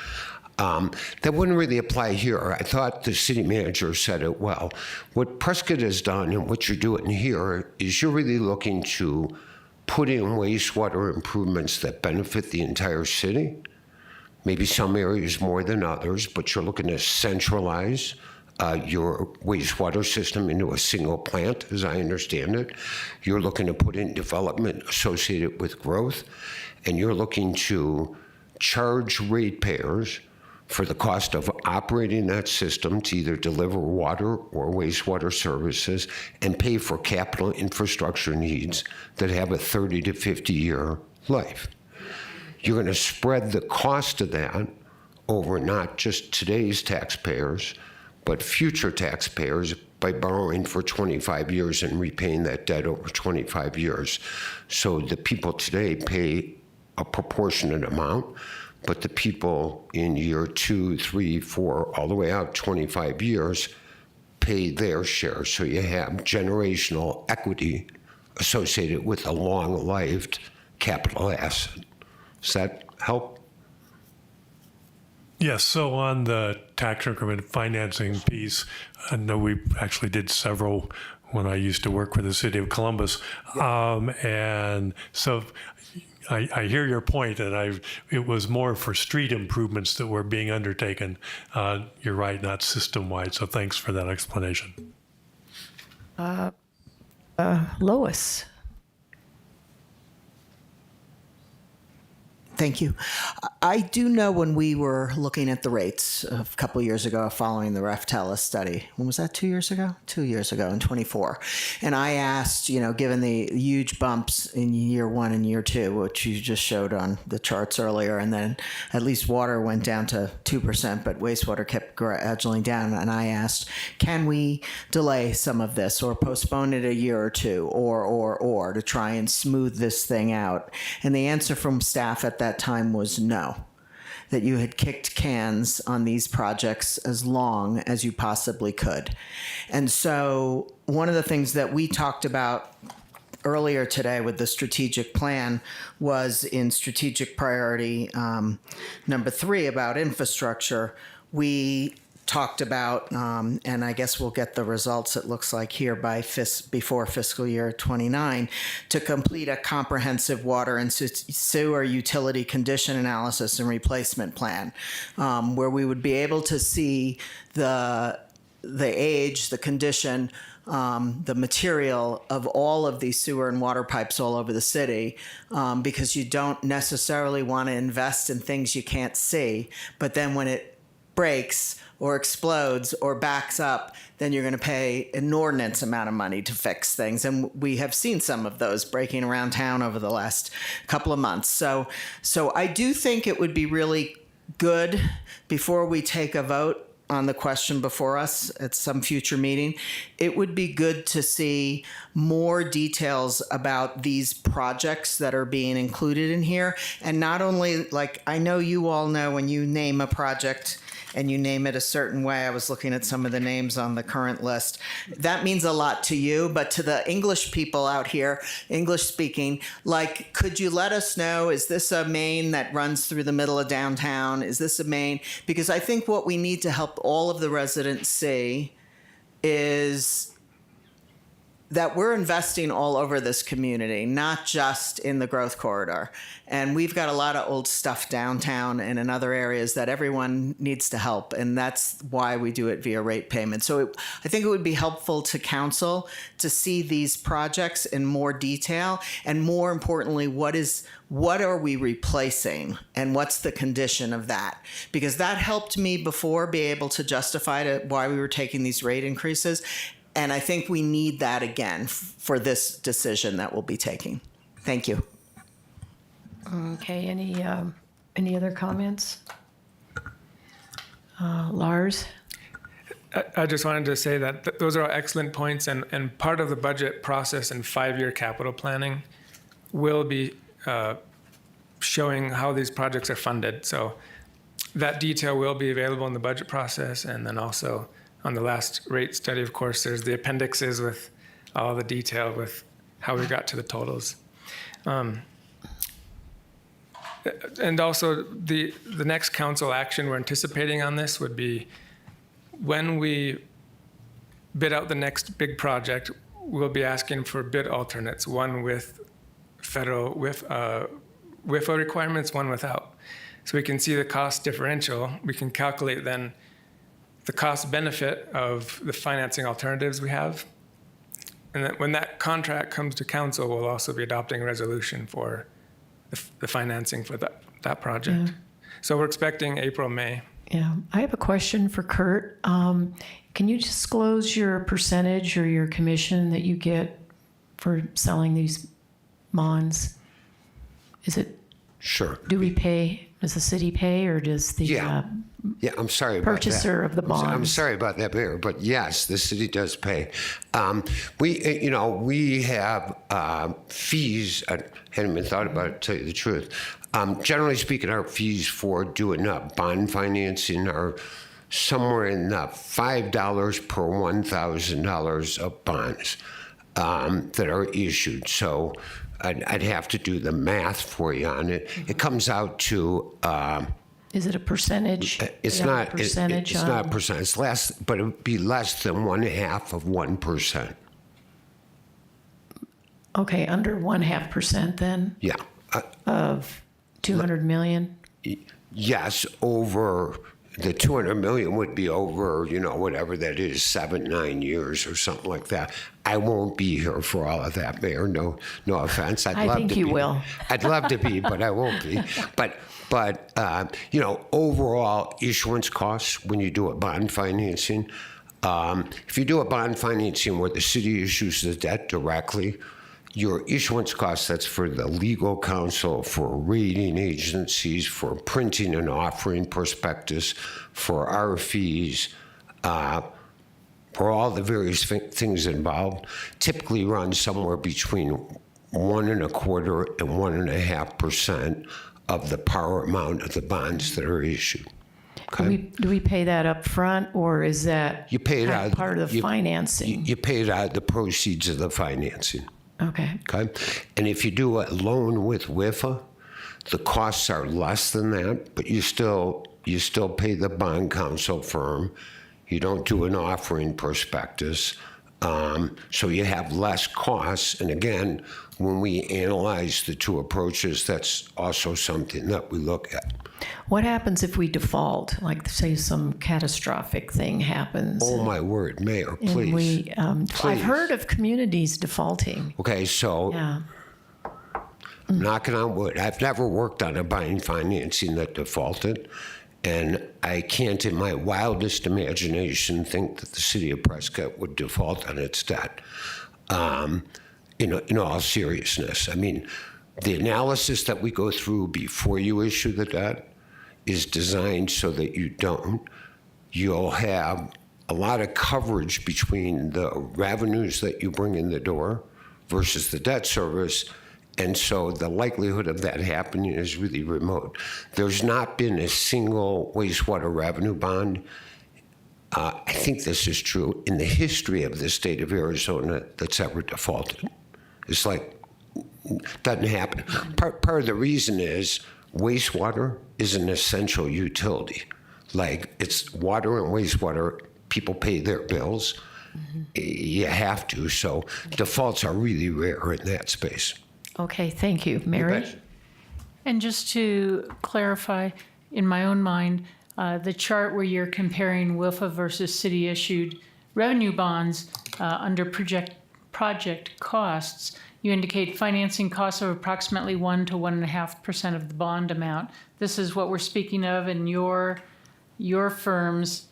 That wouldn't really apply here. I thought the city manager said it well. What Prescott has done and what you're doing here is you're really looking to put in wastewater improvements that benefit the entire city. Maybe some areas more than others, but you're looking to centralize your wastewater system into a single plant, as I understand it. You're looking to put in development associated with growth, and you're looking to charge ratepayers for the cost of operating that system to either deliver water or wastewater services and pay for capital infrastructure needs that have a 30 to 50 year life. You're going to spread the cost of that over not just today's taxpayers, but future taxpayers by borrowing for 25 years and repaying that debt over 25 years. So the people today pay a proportionate amount, but the people in year 2, 3, 4, all the way out 25 years pay their share. So you have generational equity associated with a long-lived capital asset. Does that help? Yes, so on the tax increment financing piece, I know we actually did several when I used to work for the city of Columbus. And so I hear your point, and it was more for street improvements that were being undertaken. You're right, not system-wide, so thanks for that explanation. Lois. Thank you. I do know when we were looking at the rates a couple years ago following the Reftela study, when was that, 2 years ago? 2 years ago in 24. And I asked, given the huge bumps in year 1 and year 2, which you just showed on the charts earlier, and then at least water went down to 2%, but wastewater kept gradually down. And I asked, can we delay some of this or postpone it a year or two or to try and smooth this thing out? And the answer from staff at that time was no, that you had kicked cans on these projects as long as you possibly could. And so one of the things that we talked about earlier today with the strategic plan was in strategic priority number 3 about infrastructure. We talked about, and I guess we'll get the results, it looks like here, before fiscal year 29, to complete a comprehensive water and sewer utility condition analysis and replacement plan, where we would be able to see the age, the condition, the material of all of these sewer and water pipes all over the city, because you don't necessarily want to invest in things you can't see, but then when it breaks or explodes or backs up, then you're going to pay an inordinate amount of money to fix things. And we have seen some of those breaking around town over the last couple of months. So I do think it would be really good, before we take a vote on the question before us at some future meeting, it would be good to see more details about these projects that are being included in here. And not only, like, I know you all know when you name a project and you name it a certain way. I was looking at some of the names on the current list. That means a lot to you, but to the English people out here, English speaking, like, could you let us know, is this a main that runs through the middle of downtown? Is this a main? Because I think what we need to help all of the residents see is that we're investing all over this community, not just in the growth corridor. And we've got a lot of old stuff downtown and in other areas that everyone needs to help. And that's why we do it via rate payment. So I think it would be helpful to council to see these projects in more detail. And more importantly, what are we replacing and what's the condition of that? Because that helped me before be able to justify why we were taking these rate increases. And I think we need that again for this decision that we'll be taking. Thank you. Okay, any other comments? Lars? I just wanted to say that those are all excellent points, and part of the budget process and 5-year capital planning will be showing how these projects are funded. So that detail will be available in the budget process, and then also on the last rate study, of course, there's the appendixes with all the detail with how we got to the totals. And also the next council action we're anticipating on this would be when we bid out the next big project, we'll be asking for bid alternates, one with federal WIFA requirements, one without. So we can see the cost differential. We can calculate then the cost benefit of the financing alternatives we have. And then when that contract comes to council, we'll also be adopting a resolution for the financing for that project. So we're expecting April, May Yeah, I have a question for Kurt. Can you disclose your percentage or your commission that you get for selling these bonds? Is it, Sure. do we pay, does the city pay, or does the Yeah. Yeah, I'm sorry about purchaser that. of the I'm bonds? sorry about that, Mayor, but yes, the city does pay. We have fees. I hadn't even thought about it, to tell you the truth. Generally speaking, our fees for doing bond financing are somewhere in the $5 per $1,000 of bonds that are issued. So I'd have to do the math for you on it. It comes out to. Is it a percentage? It's Yeah, not. Percentage It's not a on- percent. It's less, but it would be less than 1/2 of 1%. Okay, under 0.5% then Yeah. of 200 million? Yes, over the 200 million would be over, whatever that is, 7-9 years or something like that. I won't be here for all of that, Mayor. No offense. I think you will. I'd love to be, but I won't be. But overall issuance costs when you do a bond financing, if you do a bond financing where the city issues the debt directly, your issuance costs, that's for the legal counsel, for rating agencies, for printing and offering prospectus, for our fees, for all the various things involved, typically run somewhere between 1.25% and 1.5% of the par amount of the bonds that are issued. Do we pay that up front, or is that You pay it kind of out. part of the financing? You pay it out of the proceeds of the financing. Okay. Okay. And if you do a loan with WIFA, the costs are less than that, but you still pay the bond counsel firm. You don't do an offering prospectus. So you have less costs. And again, when we analyze the two approaches, that's also something that we look at. What happens if we default? Like, say, some catastrophic thing happens. Oh, my word, Mayor, and please. we, I've Please. heard of communities defaulting. Okay, so Yeah. knocking on wood, I've never worked on a bond financing that defaulted, and I can't in my wildest imagination think that the city of Prescott would default on its debt. In all seriousness, I mean, the analysis that we go through before you issue the debt is designed so that you don't. You'll have a lot of coverage between the revenues that you bring in the door versus the debt service. And so the likelihood of that happening is really remote. There's not been a single wastewater revenue bond, I think this is true, in the history of the state of Arizona that's ever defaulted. It's like, doesn't happen. Part of the reason is wastewater is an essential utility. Like, it's water and wastewater, people pay their bills. You have to, so defaults are really rare in that space. Okay, thank you. Mary? bet. And just to clarify, in my own mind, the chart where you're comparing WIFA versus city-issued revenue bonds under project costs, you indicate financing costs of approximately 1 to 1.5% of the bond amount. This is what we're speaking of, and your firm's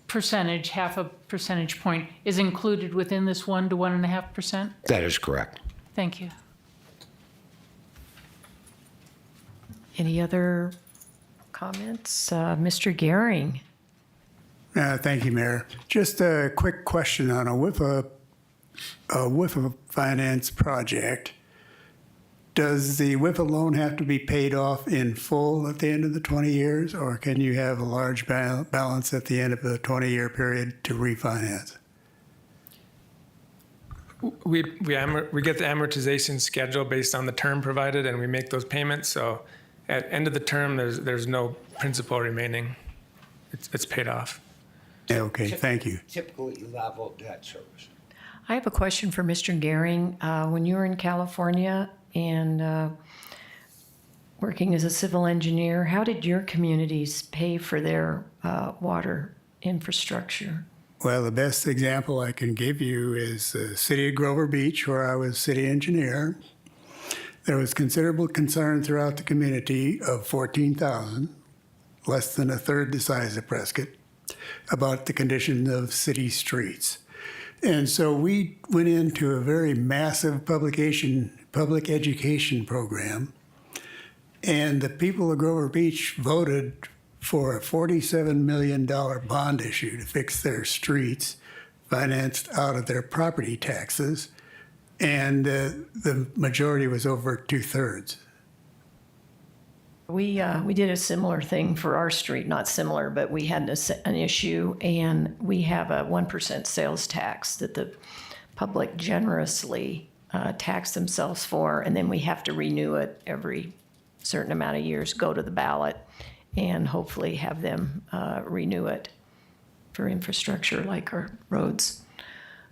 percentage, 0.5 percentage point, is included within this 1 to 1.5%? That is correct. Thank you. Any other comments? Mr. Gehring? Thank you, Mayor. Just a quick question on a WIFA finance project. Does the WIFA loan have to be paid off in full at the end of the 20 years, or can you have a large balance at the end of the 20-year period to refinance? We get the amortization schedule based on the term provided, and we make those payments. So at end of the term, there's no principal remaining. It's paid off. Yeah, okay, thank you. Typically level debt service. I have a question for Mr. Gehring. When you were in California and working as a civil engineer, how did your communities pay for their water infrastructure? Well, the best example I can give you is the city of Grover Beach, where I was city engineer. There was considerable concern throughout the community of 14,000 less than a third the size of Prescott, about the condition of city streets. And so we went into a very massive public education program, and the people of Grover Beach voted for a $47 million bond issue to fix their streets, financed out of their property taxes, and the majority was over 2/3. We did a similar thing for our street, not similar, but we had an issue, and we have a 1% sales tax that the public generously tax themselves for, and then we have to renew it every certain amount of years, go to the ballot, and hopefully have them renew it for infrastructure like our roads.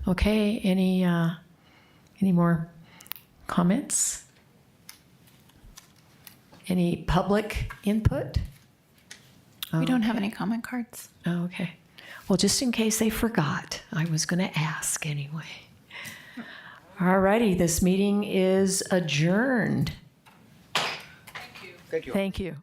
Okay, any more comments? Any public input? We don't have any comment cards. Oh, okay. Well, just in case they forgot, I was going to ask anyway. All righty, this meeting is adjourned. Thank you. Thank you. Thank you.